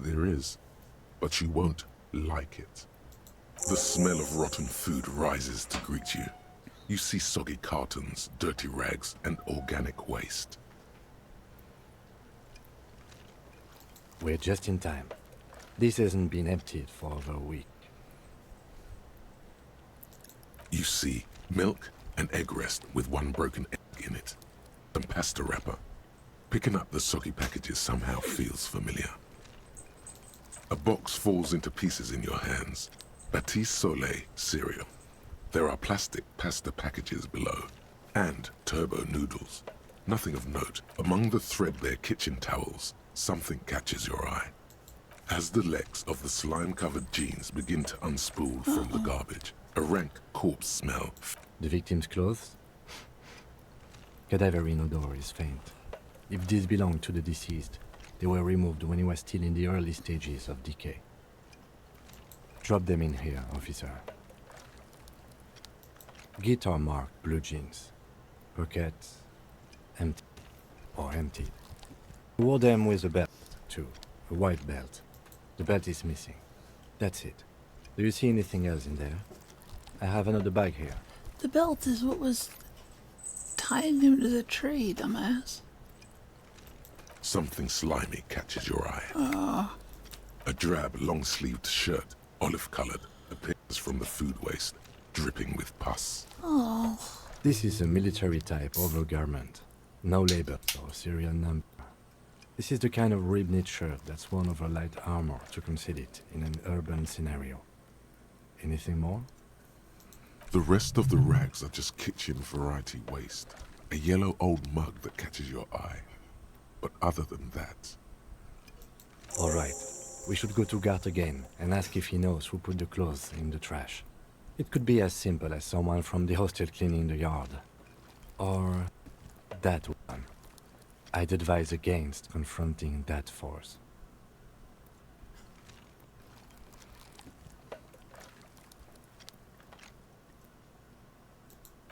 There is, but you won't like it. The smell of rotten food rises to greet you. You see soggy cartons, dirty rags, and organic waste. We're just in time. This hasn't been emptied for over a week. You see milk and egg rest with one broken egg in it. Some pasta wrapper. Picking up the soggy packages somehow feels familiar. A box falls into pieces in your hands. Batiste Soleil cereal. There are plastic pasta packages below, and turbo noodles. Nothing of note. Among the threadbare kitchen towels, something catches your eye. As the legs of the slime-covered jeans begin to unspool from the garbage, a rank corpse smell. The victim's clothes? Cadaverine odor is faint. If these belong to the deceased, they were removed when he was still in the early stages of decay. Drop them in here, officer. Guitar-marked blue jeans. Pockets empty or emptied. He wore them with a belt, too. A white belt. The belt is missing. That's it. Do you see anything else in there? I have another bag here. The belt is what was tying him to the tree, dumbass. Something slimy catches your eye. A drab, long-sleeved shirt, olive-colored, appears from the food waste, dripping with pus. Oh. This is a military-type overgarment. No label or serial number. This is the kind of rib-knit shirt that's worn over light armor to conceal it in an urban scenario. Anything more? The rest of the rags are just kitchen variety waste. A yellow old mug that catches your eye. But other than that... All right. We should go to Gart again and ask if he knows who put the clothes in the trash. It could be as simple as someone from the hostel cleaning the yard. Or that one. I'd advise against confronting that force.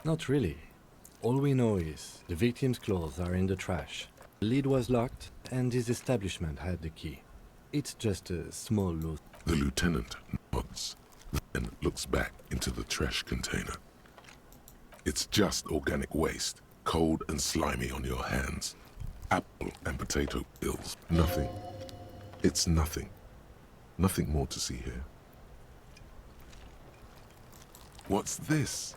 Not really. All we know is the victim's clothes are in the trash. The lid was locked, and his establishment had the key. It's just a small loot. The lieutenant nods, then looks back into the trash container. It's just organic waste, cold and slimy on your hands. Apple and potato peels. Nothing. It's nothing. Nothing more to see here. What's this?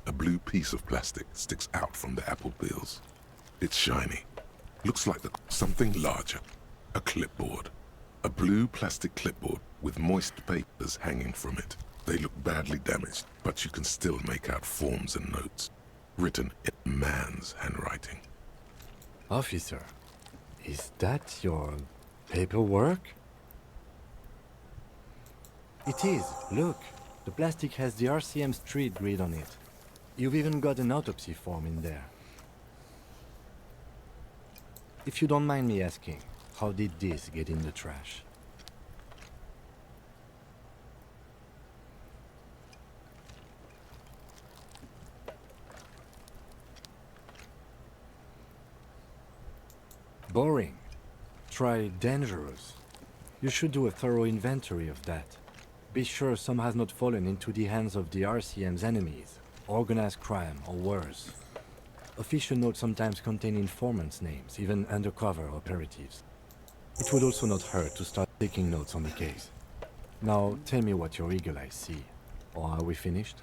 A blue piece of plastic sticks out from the apple peels. It's shiny. Looks like something larger. A clipboard. A blue plastic clipboard with moist papers hanging from it. They look badly damaged, but you can still make out forms and notes. Written in a man's handwriting. Officer, is that your paperwork? It is. Look, the plastic has the RCM street grid on it. You've even got an autopsy form in there. If you don't mind me asking, how did this get in the trash? Boring. Try dangerous. You should do a thorough inventory of that. Be sure some has not fallen into the hands of the RCM's enemies, organized crime or worse. Official notes sometimes contain informants' names, even undercover operatives. It would also not hurt to start taking notes on the case. Now, tell me what your eagle eyes see. Or are we finished?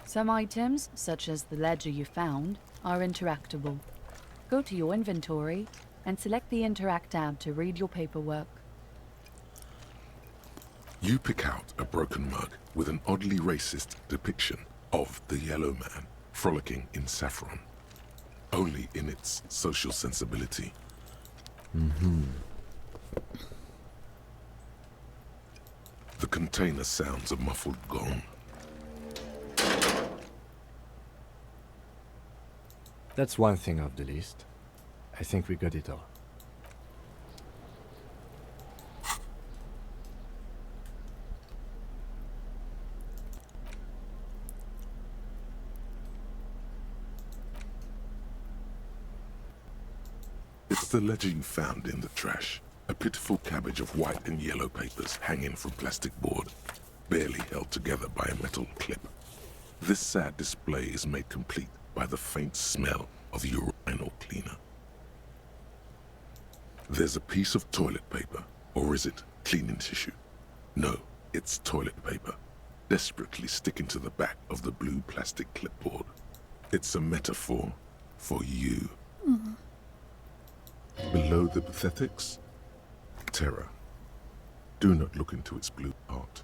Some items, such as the ledger you found, are interactable. Go to your inventory and select the Interact tab to read your paperwork. You pick out a broken mug with an oddly racist depiction of the yellow man frolicking in saffron, only in its social sensibility. The container sounds a muffled gong. That's one thing off the list. I think we got it all. It's the ledger you found in the trash. A pitiful cabbage of white and yellow papers hanging from plastic board, barely held together by a metal clip. This sad display is made complete by the faint smell of urinal cleaner. There's a piece of toilet paper, or is it cleaning tissue? No, it's toilet paper, desperately sticking to the back of the blue plastic clipboard. It's a metaphor for you. Below Below the pathetics, terror. Do not look into its blue heart.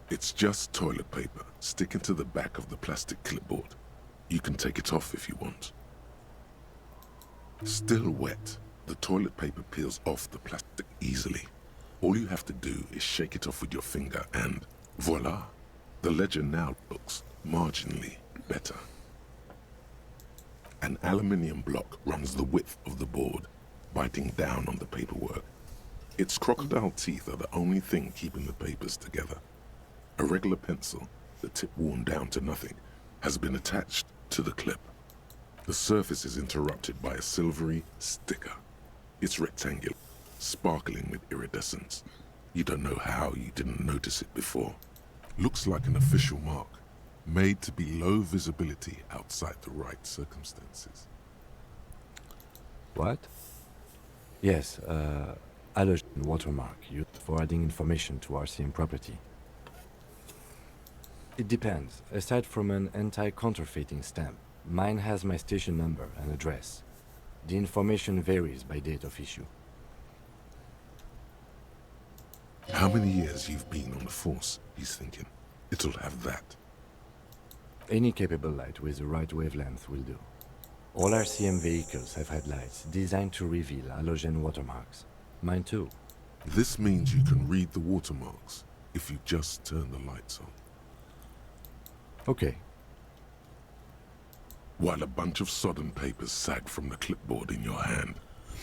It's just toilet paper sticking to the back of the plastic clipboard. You can take it off if you want. Still wet, the toilet paper peels off the plastic easily. All you have to do is shake it off with your finger and voila! The ledger now looks marginally better. An aluminium block runs the width of the board, biting down on the paperwork. Its crocodile teeth are the only thing keeping the papers together. A regular pencil, the tip worn down to nothing, has been attached to the clip. The surface is interrupted by a silvery sticker. It's rectangular, sparkling with iridescence. You don't know how you didn't notice it before. Looks like an official mark, made to be low visibility outside the right circumstances. What? Yes, halogen watermark used for adding information to RCM property. It depends. Aside from an anti-counterfeiting stamp, mine has my station number and address. The information varies by date of issue. How many years you've been on the force, he's thinking. It'll have that. Any capable light with the right wavelength will do. All RCM vehicles have headlights designed to reveal halogen watermarks. Mine too. This means you can read the watermarks if you just turn the lights on. Okay. While a bunch of sodden papers sag from the clipboard in your hand,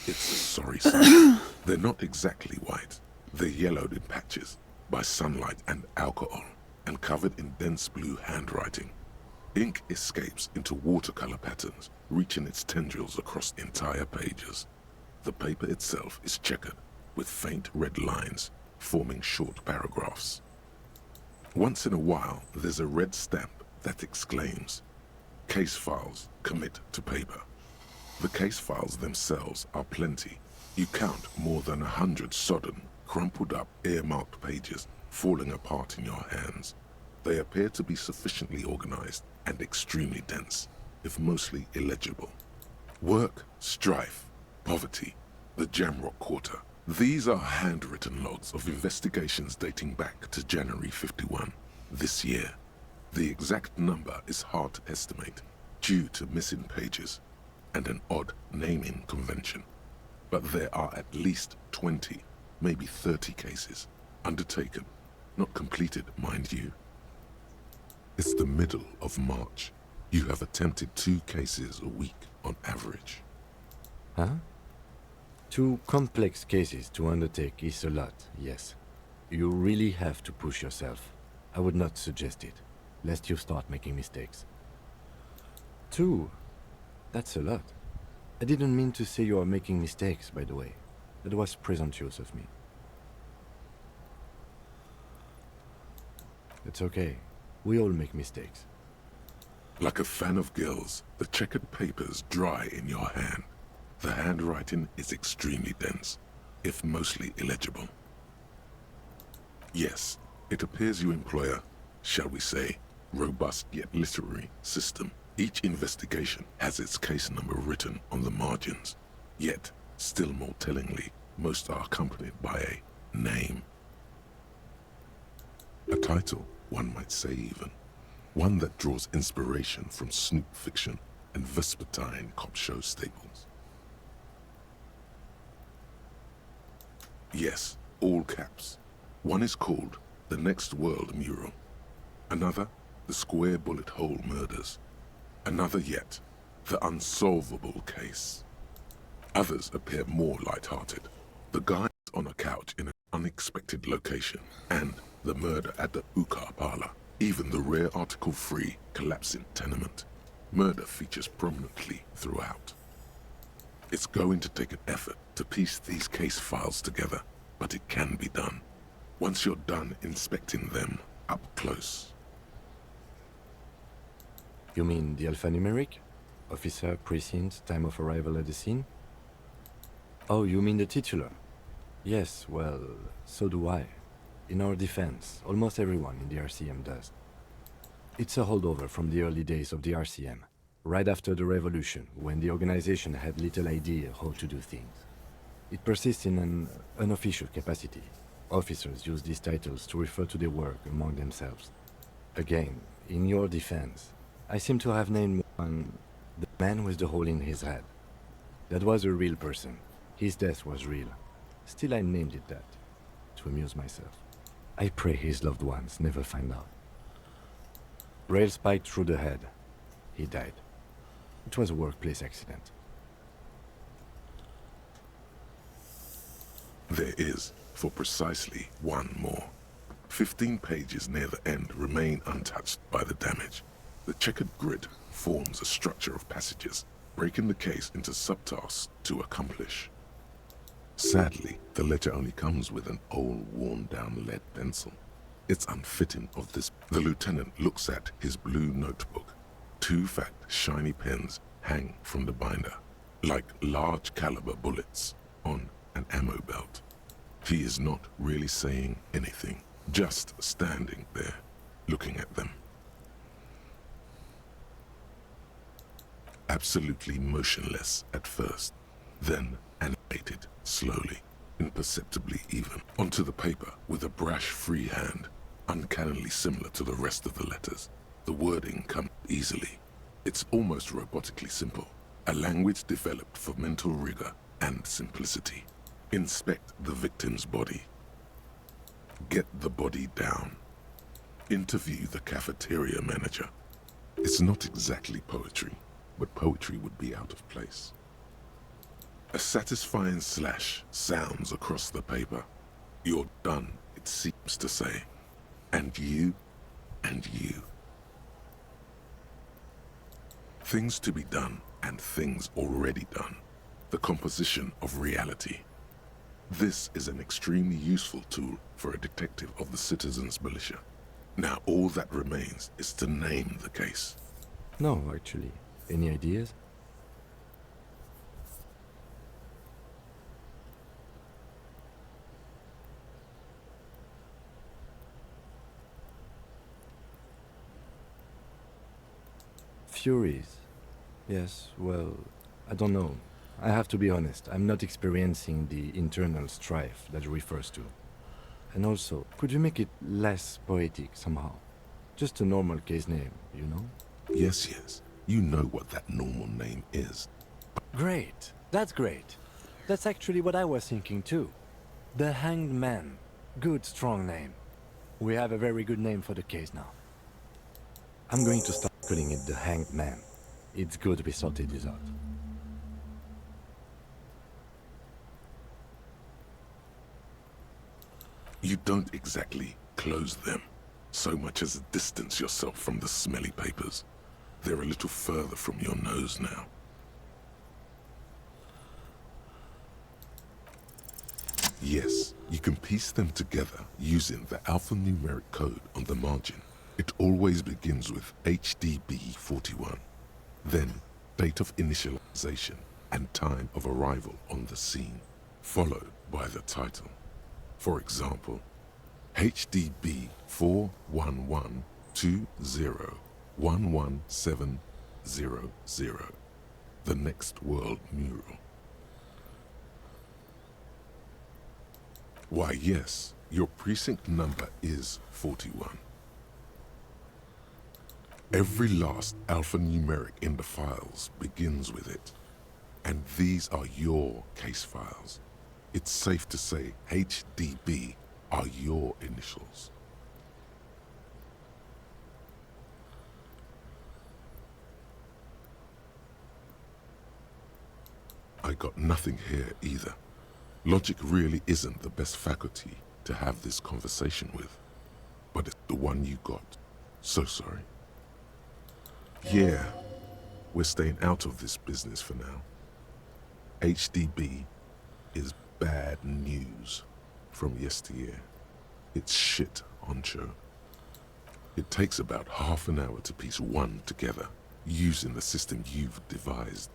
it's a sorry sight. They're not exactly white. They're yellowed in patches by sunlight and alcohol, and covered in dense blue handwriting. Ink escapes into watercolor patterns, reaching its tendrils across entire pages. The paper itself is checkered, with faint red lines, forming short paragraphs. Once in a while, there's a red stamp that exclaims, "Case files commit to paper." The case files themselves are plenty. You count more than 100 sodden, crumpled up, earmarked pages falling apart in your hands. They appear to be sufficiently organized and extremely dense, if mostly illegible. Work, strife, poverty, the Jamrock Quarter. These are handwritten logs of investigations dating back to January 51, this year. The exact number is hard to estimate due to missing pages and an odd naming convention. But there are at least 20, maybe 30 cases undertaken, not completed, mind you. It's the middle of March. You have attempted 2 cases a week on average. Huh? 2 complex cases to undertake is a lot, yes. You really have to push yourself. I would not suggest it, lest you start making mistakes. 2? That's a lot. I didn't mean to say you are making mistakes, by the way. That was presumptuous of me. It's okay. We all make mistakes. Like a fan of gills, the checkered papers dry in your hand. The handwriting is extremely dense, if mostly illegible. Yes, it appears you employ a, shall we say, robust yet literary system. Each investigation has its case number written on the margins. Yet, still more tellingly, most are accompanied by a name. A title, one might say even. One that draws inspiration from snoop fiction and vespertine cop show staples. Yes, all caps. One is called The Next World Mural. Another, The Square Bullet Hole Murders. Another yet, The Unsolvable Case. Others appear more light-hearted. The guy on a couch in an unexpected location, and the murder at the hookah parlor. Even the rare article-free collapsing tenement. Murder features prominently throughout. It's going to take an effort to piece these case files together, but it can be done. Once you're done inspecting them up close. You mean the alphanumeric? Officer, precinct, time of arrival at the scene? Oh, you mean the titular? Yes, well, so do I. In our defense, almost everyone in the RCM does. It's a holdover from the early days of the RCM. right after the revolution, when the organization had little idea how to do things. It persists in an unofficial capacity. Officers use these titles to refer to their work among themselves. Again, in your defense, I seem to have named one the man with the hole in his head. That was a real person. His death was real. Still, I named it that, to amuse myself. I pray his loved ones never find out. Rail spiked through the head. He died. It was a workplace accident. There is, for precisely one more. 15 pages near the end remain untouched by the damage. The checkered grid forms a structure of passages, breaking the case into subtasks to accomplish. Sadly, the ledger only comes with an old, worn-down lead pencil. It's unfitting of this. The lieutenant looks at his blue notebook. 2 fat, shiny pens hang from the binder, like large-caliber bullets on an ammo belt. He is not really saying anything, just standing there, looking at them. Absolutely motionless at first, then animated slowly, imperceptibly even, onto the paper with a brash free hand, uncannily similar to the rest of the letters. The wording comes easily. It's almost robotically simple, a language developed for mental rigor and simplicity. Inspect the victim's body. Get the body down. Interview the cafeteria manager. It's not exactly poetry, but poetry would be out of place. A satisfying slash sounds across the paper. You're done, it seems to say. And you, and you. Things to be done and things already done. The composition of reality. This is an extremely useful tool for a detective of the citizens' militia. Now all that remains is to name the case. No, actually. Any ideas? Furies. Yes, well, I don't know. I have to be honest, I'm not experiencing the internal strife that it refers to. And also, could you make it less poetic somehow? Just a normal case name, you know? Yes, yes. You know what that normal name is. Great. That's great. That's actually what I was thinking too. The Hanged Man. Good, strong name. We have a very good name for the case now. I'm going to start calling it the Hanged Man. It's good we sorted this out. You don't exactly close them, so much as distance yourself from the smelly papers. They're a little further from your nose now. Yes, you can piece them together using the alphanumeric code on the margin. It always begins with HDB41, then date of initialization and time of arrival on the scene, followed by the title. For example, HDB 41120111700, the Next World Mural. Why yes, your precinct number is 41. Every last alphanumeric in the files begins with it, and these are your case files. It's safe to say HDB are your initials. I got nothing here either. Logic really isn't the best faculty to have this conversation with, but it's the one you got. So sorry. Yeah, we're staying out of this business for now. HDB is bad news from yesteryear. It's shit on show. It takes about half an hour to piece one together using the system you've devised.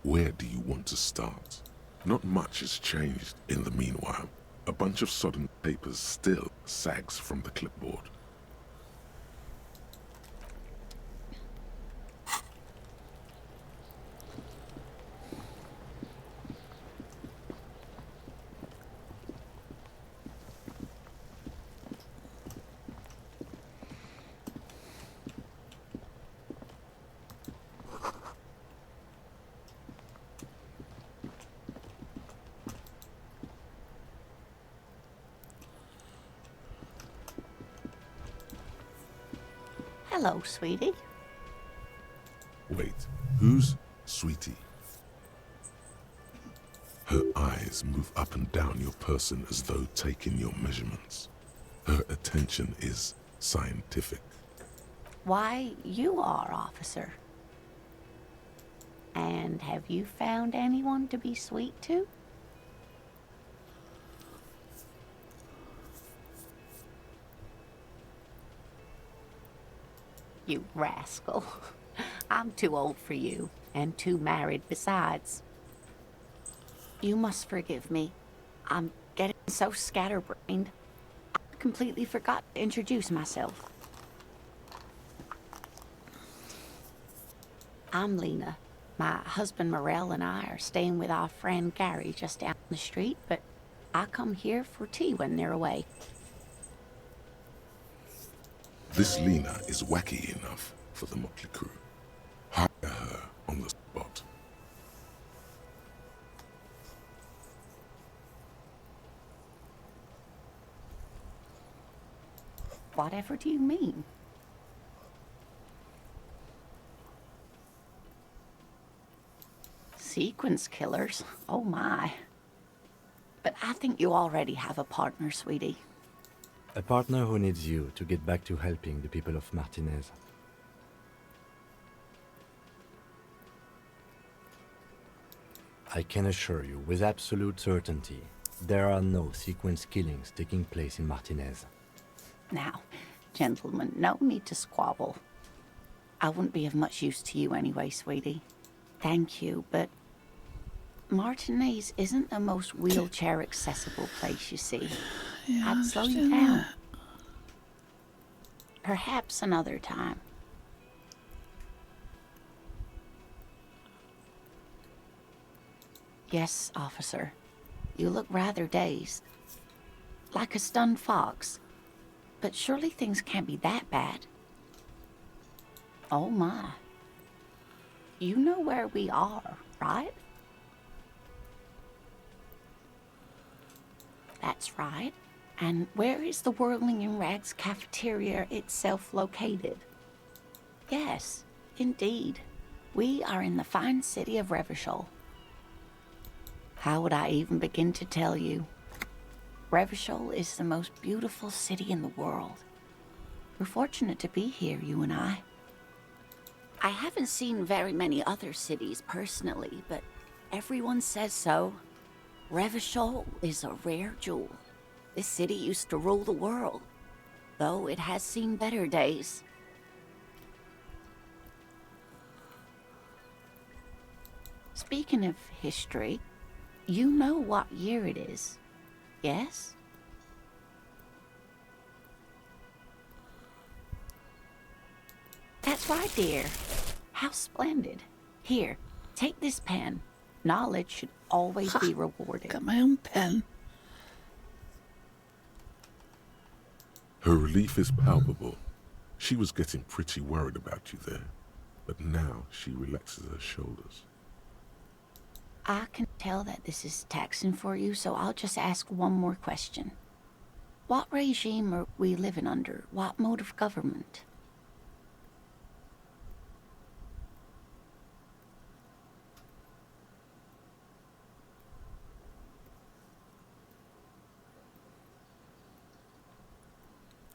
Where do you want to start? Not much has changed in the meanwhile. A bunch of sodden papers still sags from the clipboard. Hello, sweetie. Wait, who's Sweetie? Her eyes move up and down your person as though taking your measurements. Her attention is scientific. Why, you are, officer. And have you found anyone to be sweet to? You rascal. I'm too old for you, and too married besides. You must forgive me. I'm getting so scatterbrained. I completely forgot to introduce myself. I'm Lena. My husband Morel and I are staying with our friend Gary just down the street, but I come here for tea when they're away. This Lena is wacky enough for the motley crew. Hire her on the spot. Whatever do you mean? Sequence killers? Oh my. But I think you already have a partner, sweetie. A partner who needs you to get back to helping the people of Martinez. I can assure you with absolute certainty, there are no sequence killings taking place in Martinez. Now, gentlemen, no need to squabble. I wouldn't be of much use to you anyway, sweetie. Thank you, but Martinez isn't the most wheelchair-accessible place, you see. Yeah, I'd slow you down. Perhaps another time. Yes, officer. You look rather dazed. Like a stunned fox. But surely things can't be that bad. Oh my. You know where we are, right? That's right. And where is the Whirling in Rags cafeteria itself located? Yes, indeed. We are in the fine city of Revachol. How would I even begin to tell you? Revachol is the most beautiful city in the world. We're fortunate to be here, you and I. I haven't seen very many other cities personally, but everyone says so. Revachol is a rare jewel. This city used to rule the world, though it has seen better days. Speaking of history, you know what year it is, yes? That's right, dear. How splendid. Here, take this pen. Knowledge should always be rewarded. Got my own pen. Her relief is palpable. She was getting pretty worried about you there, but now she relaxes her shoulders. I can tell that this is taxing for you, so I'll just ask one more question. What regime are we living under? What mode of government?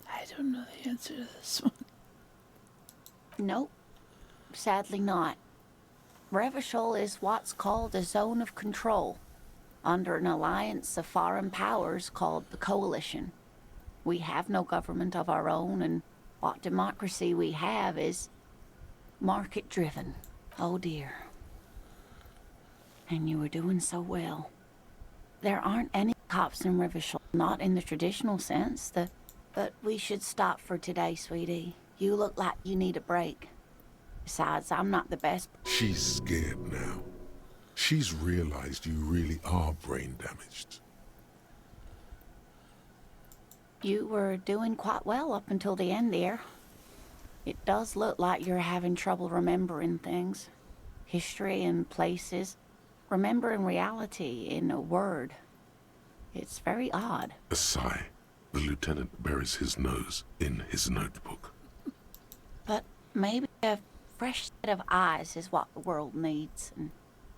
I don't know the answer to this one. Nope. Sadly not. Revachol is what's called a zone of control, under an alliance of foreign powers called the Coalition. We have no government of our own, and what democracy we have is market-driven. Oh dear. And you were doing so well. There aren't any cops in Revachol, not in the traditional sense. But we should stop for today, sweetie. You look like you need a break. Besides, I'm not the best. She's scared now. She's realized you really are brain damaged. You were doing quite well up until the end there. It does look like you're having trouble remembering things. History and places. Remembering reality in a word. It's very odd. A sigh. The lieutenant buries his nose in his notebook. But Maybe a fresh set of eyes is what the world needs, and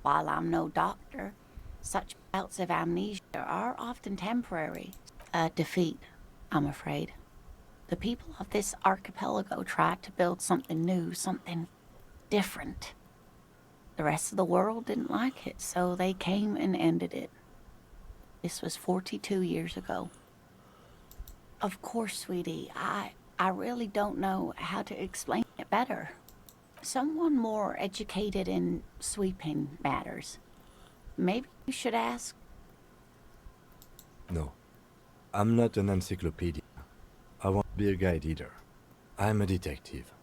while I'm no doctor, such bouts of amnesia are often temporary. A defeat, I'm afraid. The people of this archipelago tried to build something new, something different. The rest of the world didn't like it, so they came and ended it. This was 42 years ago. Of course, sweetie, I really don't know how to explain it better. Someone more educated in sweeping matters. Maybe you should ask. No, I'm not an encyclopedia. I won't be a guide either. I'm a detective.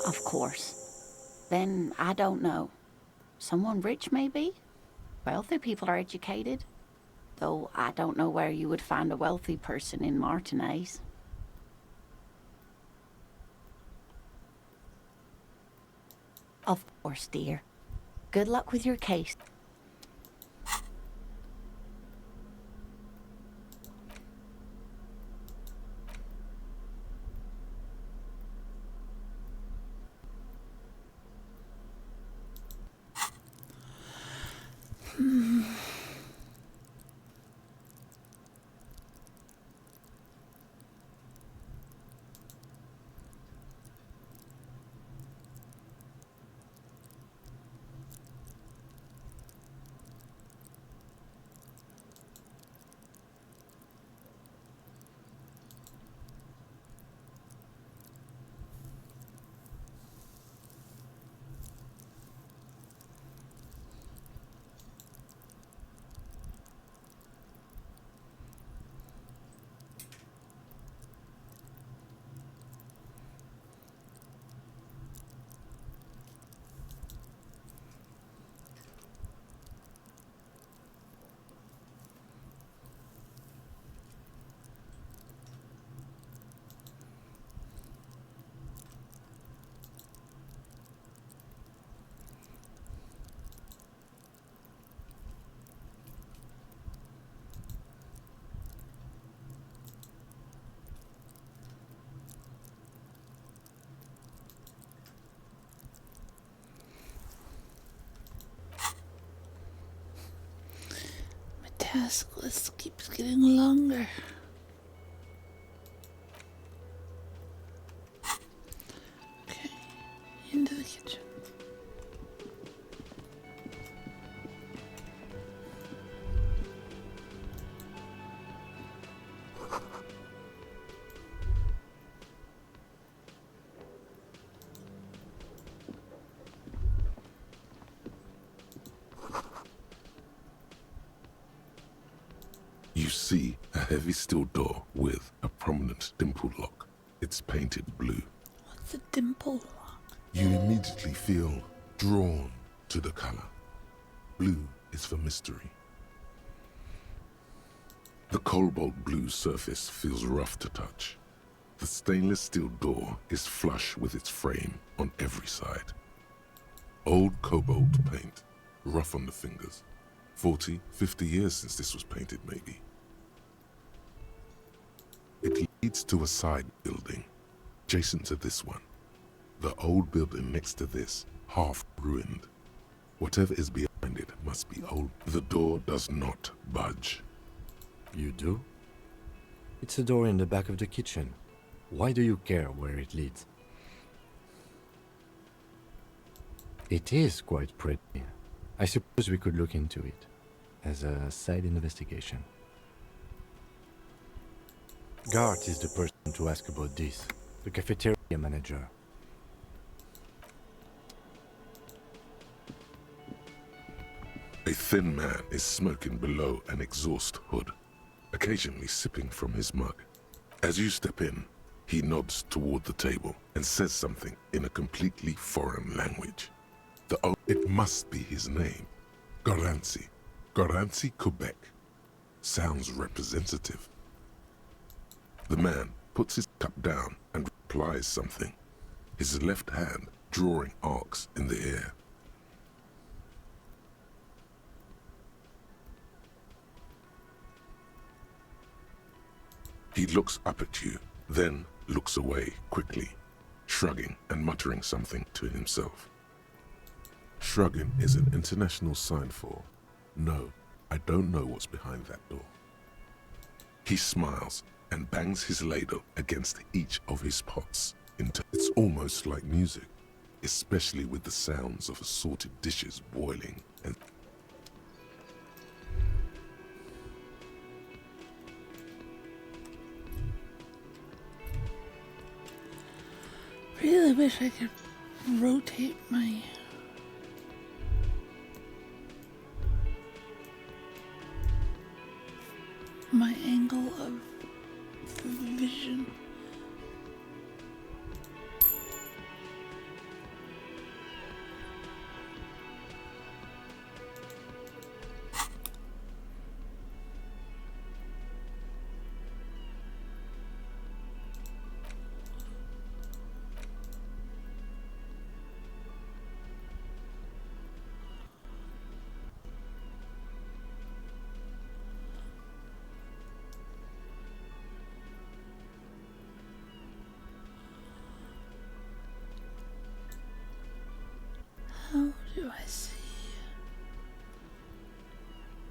Of course. Then I don't know. Someone rich, maybe? Wealthy people are educated. Though I don't know where you would find a wealthy person in Martinez. Of course, dear. Good luck with your case. Task list keeps getting longer. Okay, into the kitchen. You see a heavy steel door with a prominent dimple lock. It's painted blue. What's a dimple lock? You immediately feel drawn to the color. Blue is for mystery. The cobalt blue surface feels rough to touch. The stainless steel door is flush with its frame on every side. Old cobalt paint, rough on the fingers. 40, 50 years since this was painted, maybe. It leads to a side building, adjacent to this one. The old building next to this, half ruined. Whatever is behind it must be old. The door does not budge. You do? It's a door in the back of the kitchen. Why do you care where it leads? It is quite pretty. I suppose we could look into it as a side investigation. Gart is the person to ask about this, the cafeteria manager. A thin man is smoking below an exhaust hood, occasionally sipping from his mug. As you step in, he nods toward the table and says something in a completely foreign language. It must be his name, Garanci. Garanci, Quebec. Sounds representative. The man puts his cup down and replies something, his left hand drawing arcs in the air. He looks up at you, then looks away quickly, shrugging and muttering something to himself. Shrugging is an international sign for, no, I don't know what's behind that door. He smiles and bangs his ladle against each of his pots. It's almost like music, especially with the sounds of assorted dishes boiling and Really wish I could rotate my angle of vision. How do I see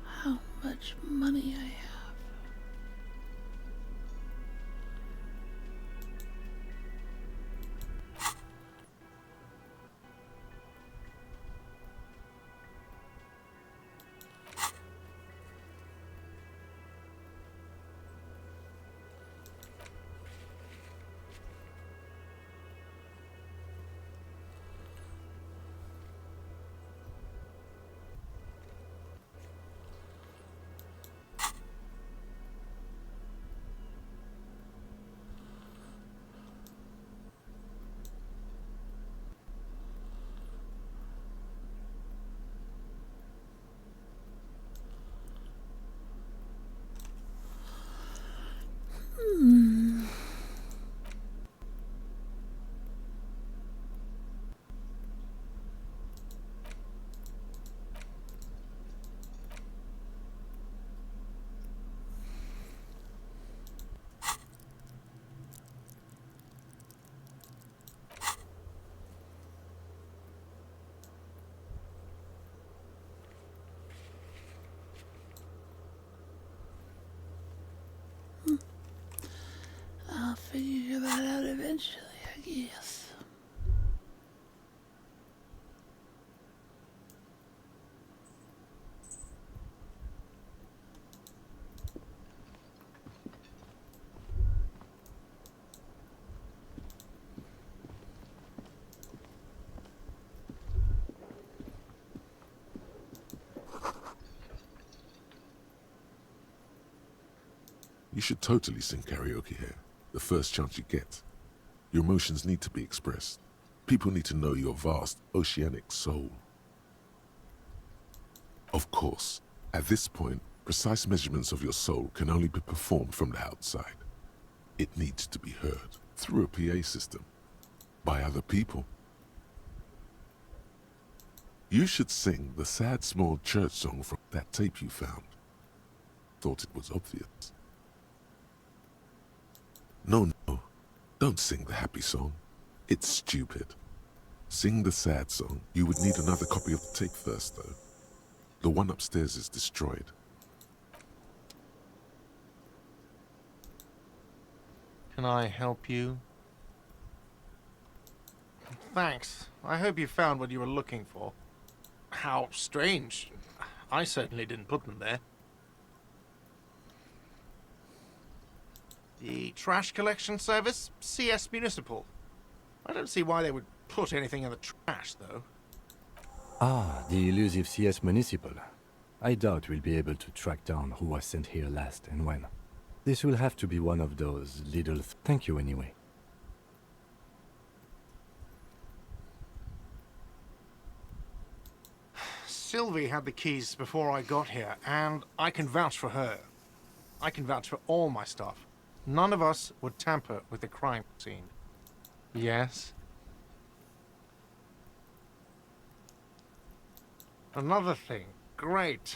how much money I have? I'll figure that out eventually, I guess. you should totally sing karaoke here, the first chance you get. Your emotions need to be expressed. People need to know your vast, oceanic soul. Of course, at this point, precise measurements of your soul can only be performed from the outside. It needs to be heard through a PA system, by other people. You should sing the sad small church song from that tape you found. Thought it was obvious. No, don't sing the happy song. It's stupid. Sing the sad song. You would need another copy of the tape first, though. The one upstairs is destroyed. Can I help you? Thanks. I hope you found what you were looking for. How strange. I certainly didn't put them there. The trash collection service? CS Municipal. I don't see why they would put anything in the trash, though. Ah, the elusive CS Municipal. I doubt we'll be able to track down who was sent here last and when. This will have to be one of those little... Thank you anyway. Sylvie had the keys before I got here, and I can vouch for her. I can vouch for all my stuff. None of us would tamper with the crime scene. Yes? Another thing. Great.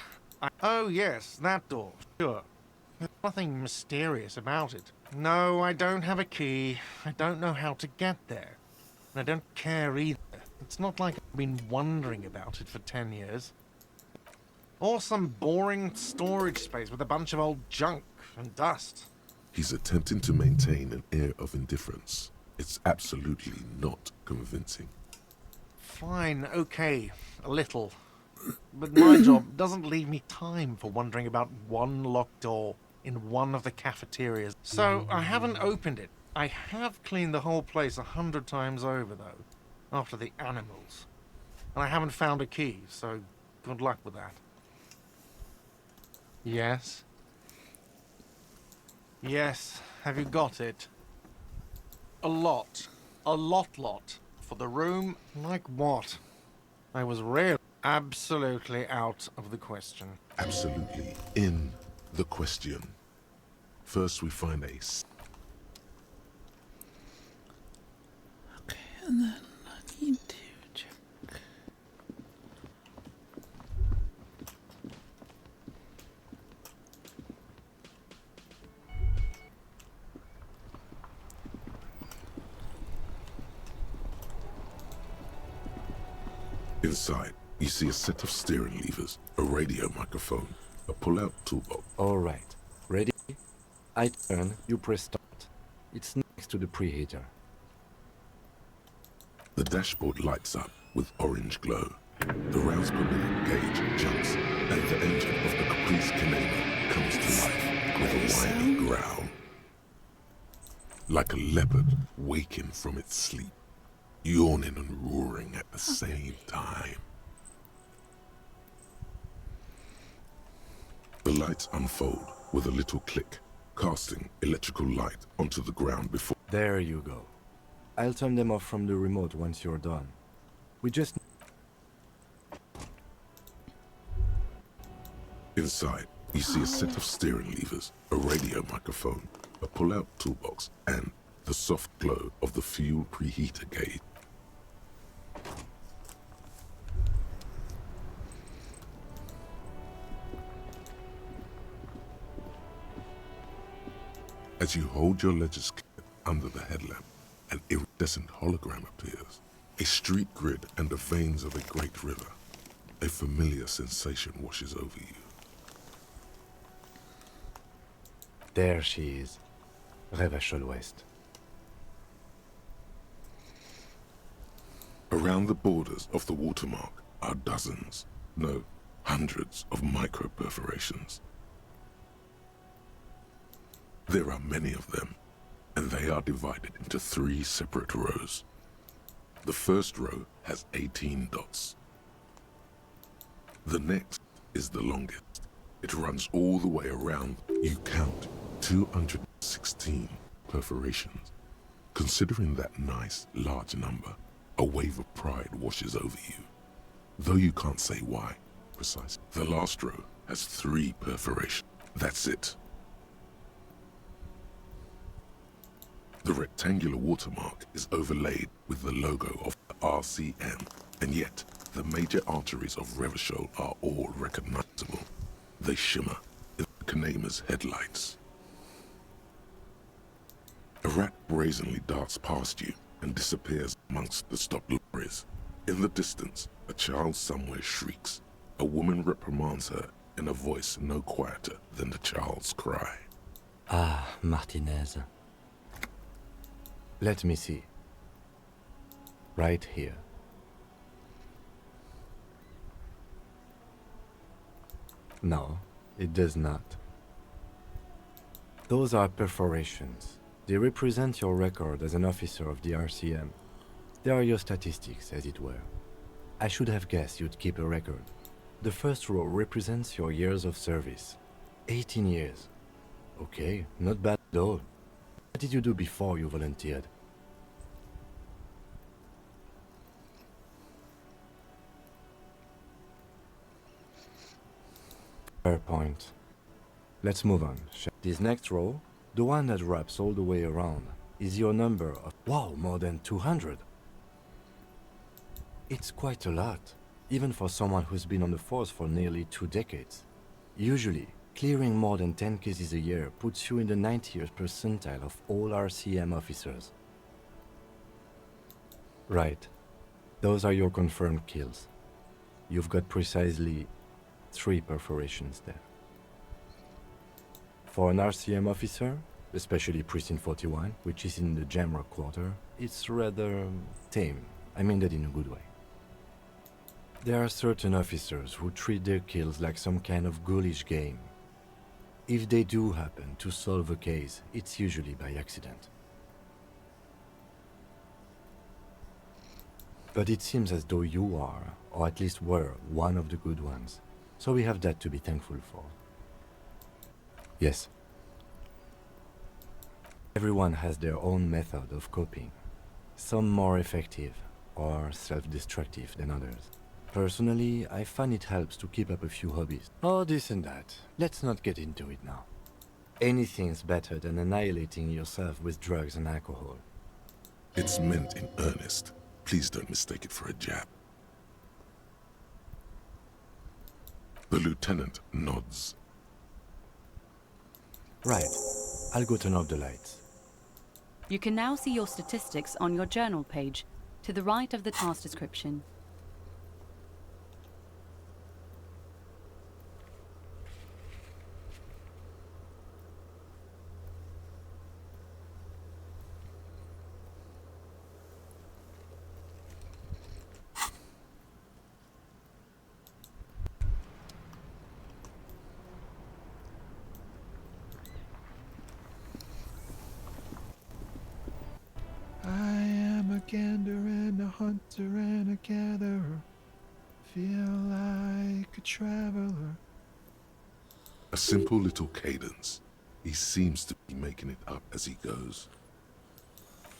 Oh, yes, that door. Sure. There's nothing mysterious about it. No, I don't have a key. I don't know how to get there. I don't care either. It's not like I've been wondering about it for 10 years. Or some boring storage space with a bunch of old junk and dust. He's attempting to maintain an air of indifference. It's absolutely not convincing. Fine, okay, a little. But my job doesn't leave me time for wondering about one locked door in one of the cafeterias. So I haven't opened it. I have cleaned the whole place 100 times over, though, after the animals. And I haven't found a key, so good luck with that. Yes? Yes, have you got it? A lot. A lot. For the room, like what? I was really absolutely out of the question. Absolutely in the question. First we find a... Okay, and then I need to check. Inside, you see a set of steering levers, a radio microphone, a pull-out toolbox. All right. Ready? I turn, you press start. It's next to the preheater. The dashboard lights up with orange glow. The rounds per minute gauge jumps, and the engine of the Caprice Canelo comes to life with a whiny growl. Like a leopard waking from its sleep, yawning and roaring at the same time. The lights unfold with a little click, casting electrical light onto the ground before... There you go. I'll turn them off from the remote once you're done. We just... Inside, you see a set of steering levers, a radio microphone, a pull-out toolbox, and the soft glow of the fuel preheater gauge. As you hold your ledger's kit under the headlamp, an iridescent hologram appears. A street grid and the veins of a great river. A familiar sensation washes over you. There she is. Revachol West. Around the borders of the watermark are dozens, no, hundreds of micro-perforations. There are many of them, and they are divided into 3 separate rows. The first row has 18 dots. The next is the longest. It runs all the way around. You count 216 perforations. Considering that nice, large number, a wave of pride washes over you. Though you can't say why, precisely. The last row has 3 perforations. That's it. The rectangular watermark is overlaid with the logo of the RCM, and yet the major arteries of Revachol are all recognizable. They shimmer in the Kanema's headlights. A rat brazenly darts past you and disappears amongst the stopped lorries. In the distance, a child somewhere shrieks. A woman reprimands her in a voice no quieter than the child's cry. Ah, Martinez. Let me see. Right here. No, it does not. Those are perforations. They represent your record as an officer of the RCM. They are your statistics, as it were. I should have guessed you'd keep a record. The first row represents your years of service. 18 years. Okay, not bad at all. What did you do before you volunteered? Fair point. Let's move on. This next row, the one that wraps all the way around, is your number of... Wow, more than 200! It's quite a lot, even for someone who's been on the force for nearly 2 decades. Usually, clearing more than 10 cases a year puts you in the 90th percentile of all RCM officers. Right. Those are your confirmed kills. You've got precisely 3 perforations there. For an RCM officer, especially Precinct 41, which is in the Jamrock Quarter, it's rather tame. I mean that in a good way. There are certain officers who treat their kills like some kind of ghoulish game. If they do happen to solve a case, it's usually by accident. But it seems as though you are, or at least were, one of the good ones. So we have that to be thankful for. Yes. Everyone has their own method of coping. Some more effective or self-destructive than others. Personally, I find it helps to keep up a few hobbies. Oh, this and that. Let's not get into it now. Anything's better than annihilating yourself with drugs and alcohol. It's meant in earnest. Please don't mistake it for a jab. The lieutenant nods. Right. I'll go turn off the lights. You can now see your statistics on your journal page, to the right of the task description. I am a gander and a hunter and a gatherer. Feel like a traveler. A simple little cadence. He seems to be making it up as he goes.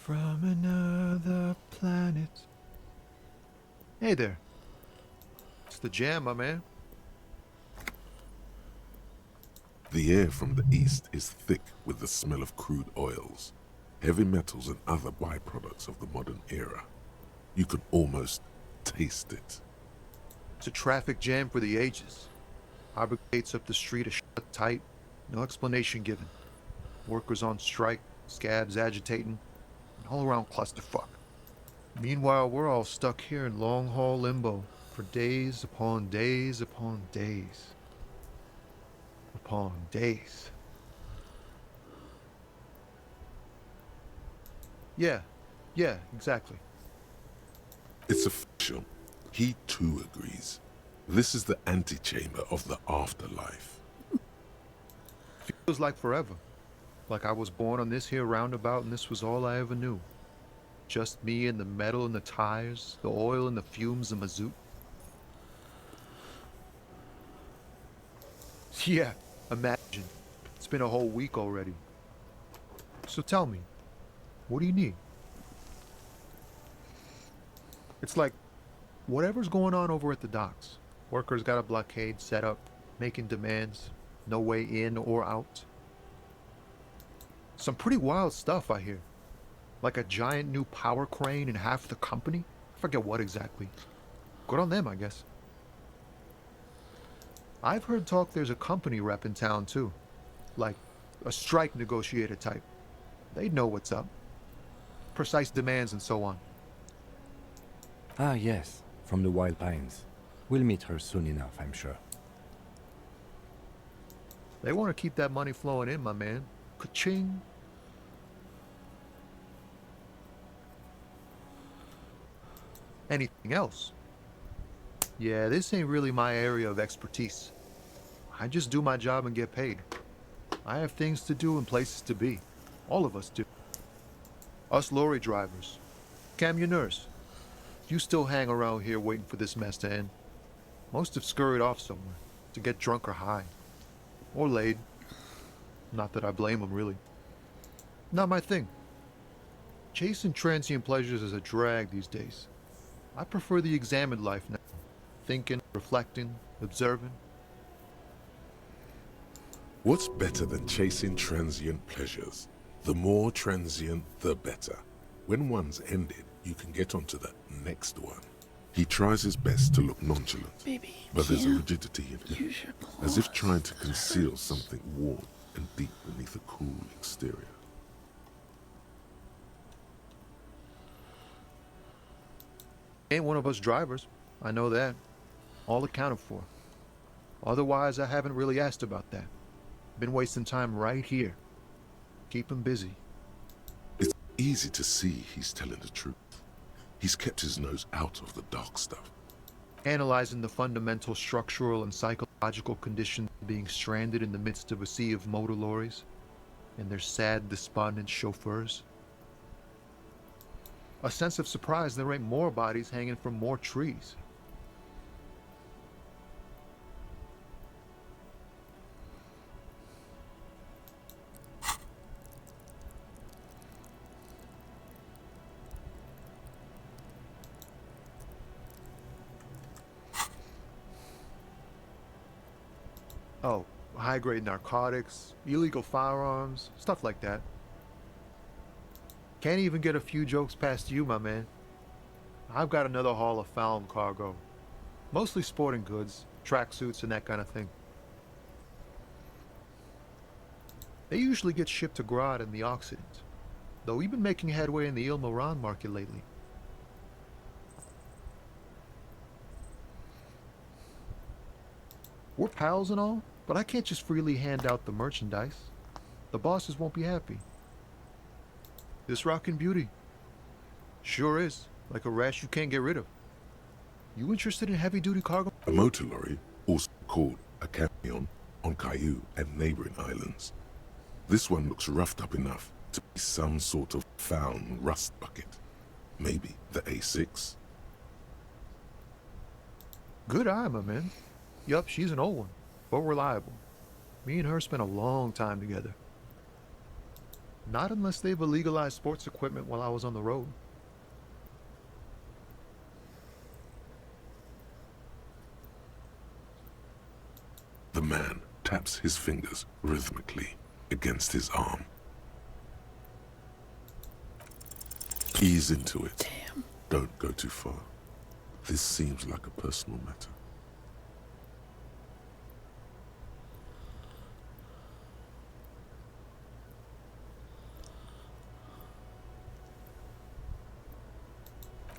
From another planet. Hey there. It's the jam, my man. The air from the east is thick with the smell of crude oils, heavy metals and other byproducts of the modern era. You can almost taste it. It's a traffic jam for the ages. Harbor gates up the street are shut tight, no explanation given. Workers on strike, scabs agitating, an all-around clusterfuck. Meanwhile, we're all stuck here in long-haul limbo for days upon days upon days. Upon days. Yeah, exactly. It's official. He too agrees. This is the antechamber of the afterlife. Feels like forever. Like I was born on this here roundabout and this was all I ever knew. Just me and the metal and the tires, the oil and the fumes and mazout. Yeah, imagine. It's been a whole week already. So tell me, what do you need? It's like, whatever's going on over at the docks. Workers got a blockade set up, making demands, no way in or out. Some pretty wild stuff, I hear. Like a giant new power crane in half the company? I forget what exactly. Good on them, I guess. I've heard talk there's a company rep in town, too. Like, a strike negotiator type. They'd know what's up. Precise demands and so on. Ah, yes, from the Wild Pines. We'll meet her soon enough, I'm sure. They want to keep that money flowing in, my man. Ka-ching. Anything else? Yeah, this ain't really my area of expertise. I just do my job and get paid. I have things to do and places to be. All of us do. Us lorry drivers. Camionneurs. You still hang around here waiting for this mess to end. Most have scurried off somewhere to get drunk or high. Or laid. Not that I blame them, really. Not my thing. Chasing transient pleasures is a drag these days. I prefer the examined life now. Thinking, reflecting, observing. What's better than chasing transient pleasures? The more transient, the better. When one's ended, you can get onto the next one. He tries his best to look nonchalant, but there's a rigidity in him, as if trying to conceal something warm and deep beneath a cool exterior. Ain't one of us drivers. I know that. All accounted for. Otherwise, I haven't really asked about that. Been wasting time right here. Keep him busy. It's easy to see he's telling the truth. He's kept his nose out of the dark stuff. Analyzing the fundamental structural and psychological conditions of being stranded in the midst of a sea of motor lorries and their sad, despondent chauffeurs. A sense of surprise there ain't more bodies hanging from more trees. Oh, high-grade narcotics, illegal firearms, stuff like that. Can't even get a few jokes past you, my man. I've got another haul of found cargo. Mostly sporting goods, tracksuits, and that kind of thing. They usually get shipped to Grodd in the Occident, though we've been making headway in the Il Moran market lately. We're pals and all, but I can't just freely hand out the merchandise. The bosses won't be happy. This rockin' beauty. Sure is, like a rash you can't get rid of. You interested in heavy-duty cargo? A motor lorry, also called a camion, on Caillou and neighboring islands. This one looks roughed up enough to be some sort of found rust bucket. Maybe the A6. Good eye, my man. Yup, she's an old one, but reliable. Me and her spent a long time together. Not unless they've illegalized sports equipment while I was on the road. The man taps his fingers rhythmically against his arm. Ease into it. Damn. Don't go too far. This seems like a personal matter.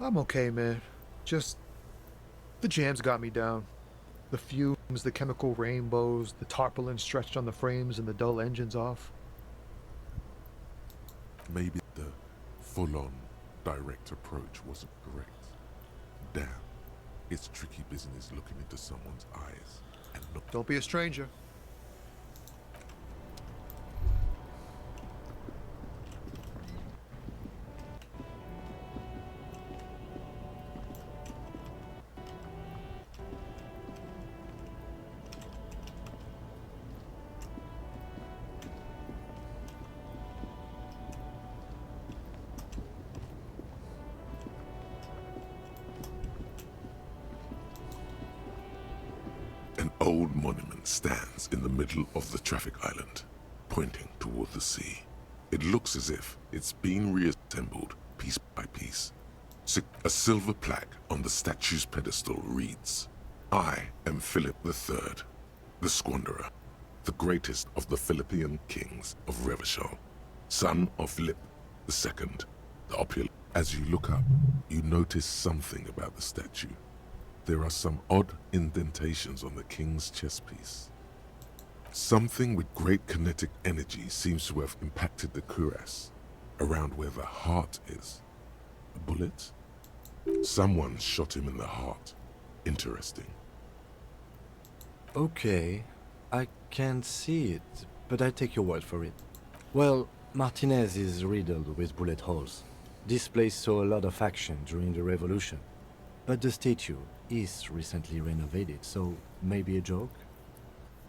I'm okay, man. Just... the jams got me down. The fumes, the chemical rainbows, the tarpaulin stretched on the frames and the dull engines off. Maybe the full-on, direct approach wasn't correct. Damn, it's tricky business looking into someone's eyes and not... Don't be a stranger. An old monument stands in the middle of the traffic island, pointing toward the sea. It looks as if it's been reassembled piece by piece. A silver plaque on the statue's pedestal reads, "I am Philip III, the Squanderer, the greatest of the Philippian kings of Revachol, son of Philip II, the opulent." As you look up, you notice something about the statue. There are some odd indentations on the king's chestpiece. Something with great kinetic energy seems to have impacted the cuirass, around where the heart is. A bullet? Someone shot him in the heart. Interesting. Okay, I can't see it, but I take your word for it. Well, Martinez is riddled with bullet holes. This place saw a lot of action during the revolution. But the statue is recently renovated, so maybe a joke?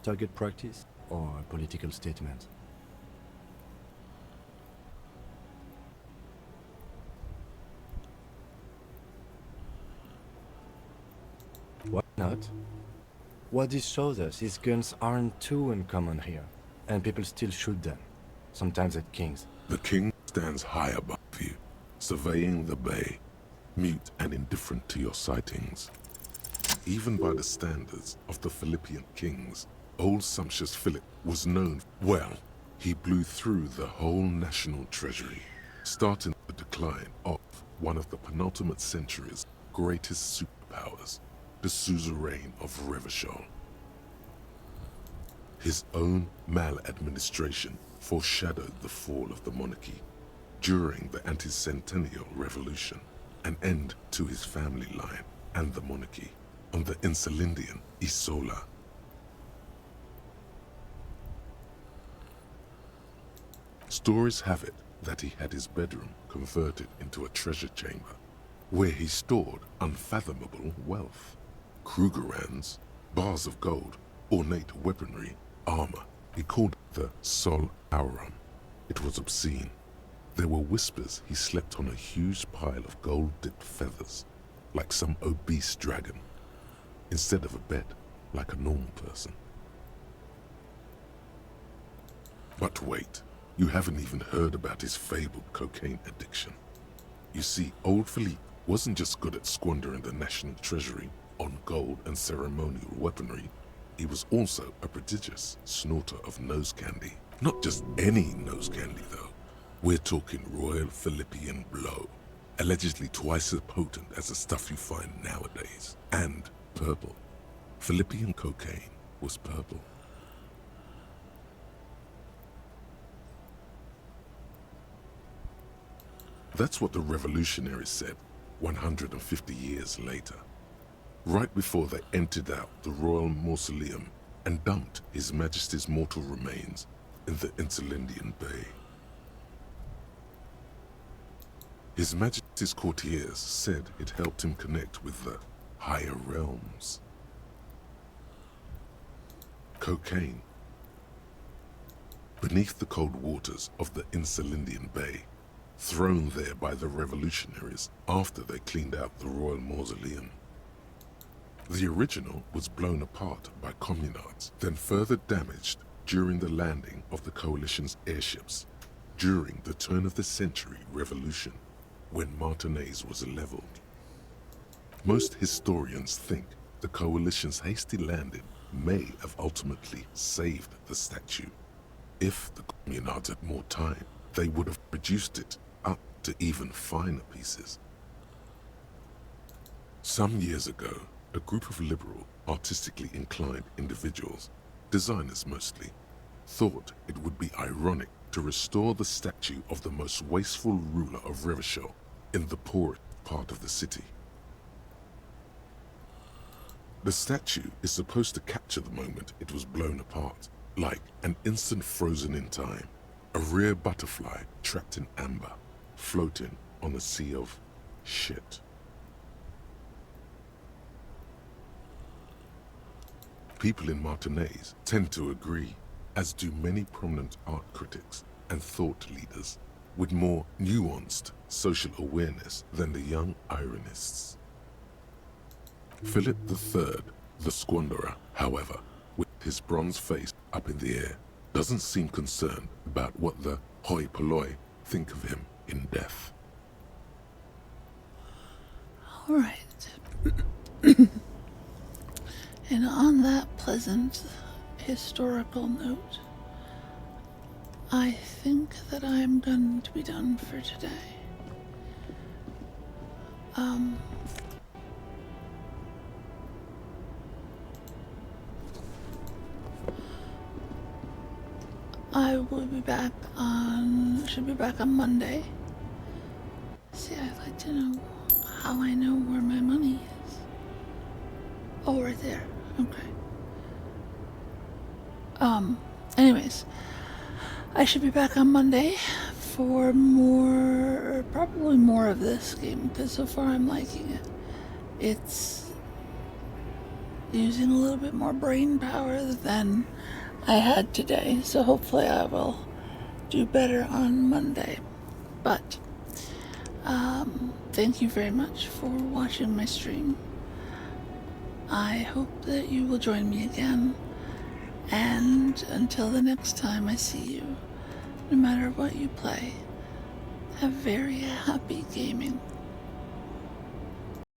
Target practice? Or a political statement? Why not? What this shows us is guns aren't too uncommon here, and people still shoot them, sometimes at kings. The king stands high above you, surveying the bay, mute and indifferent to your sightings. Even by the standards of the Philippian kings, old sumptuous Philip was known well. He blew through the whole national treasury, starting the decline of one of the penultimate centuries greatest superpowers, the suzerain of Revachol. His own maladministration foreshadowed the fall of the monarchy during the anti-centennial revolution, an end to his family line and the monarchy on the Insulindian Isola. Stories have it that he had his bedroom converted into a treasure chamber, where he stored unfathomable wealth. Krugerrands, bars of gold, ornate weaponry, armor. He called it the Sol Aurum. It was obscene. There were whispers he slept on a huge pile of gold-dipped feathers, like some obese dragon, instead of a bed, like a normal person. But wait, you haven't even heard about his fabled cocaine addiction. You see, old Philippe wasn't just good at squandering the national treasury on gold and ceremonial weaponry, he was also a prodigious snorter of nose candy. Not just any nose candy, though. We're talking Royal Philippian Blow, allegedly twice as potent as the stuff you find nowadays. And purple. Philippian cocaine was purple. That's what the revolutionaries said 150 years later, right before they emptied out the royal mausoleum and dumped His Majesty's mortal remains in the Insulindian Bay. His Majesty's courtiers said it helped him connect with the higher realms. Cocaine. Beneath the cold waters of the Insulindian Bay, thrown there by the revolutionaries after they cleaned out the royal mausoleum. The original was blown apart by communards, then further damaged during the landing of the coalition's airships during the turn-of-the-century revolution, when Martinez was leveled. Most historians think the coalition's hasty landing may have ultimately saved the statue. If the communards had more time, they would have reduced it up to even finer pieces. Some years ago, a group of liberal, artistically inclined individuals, designers mostly, thought it would be ironic to restore the statue of the most wasteful ruler of Revachol in the poorest part of the city. The statue is supposed to capture the moment it was blown apart, like an instant frozen in time, a rare butterfly trapped in amber, floating on a sea of shit. People in Martinez tend to agree, as do many prominent art critics and thought leaders with more nuanced social awareness than the young ironists. Philip III, the squanderer, however, with his bronze face up in the air, doesn't seem concerned about what the hoi polloi think of him in death. All right. And on that pleasant historical note, I think that I'm going to be done for today. I will be back should be back on Monday. See, I'd like to know how I know where my money is. Oh, right there. Okay. Anyways, I should be back on Monday for probably more of this game, because so far I'm liking it. It's using a little bit more brain power than I had today, so hopefully I will do better on Monday. But, thank you very much for watching my stream. I hope that you will join me again, and until the next time I see you, no matter what you play, have very happy gaming.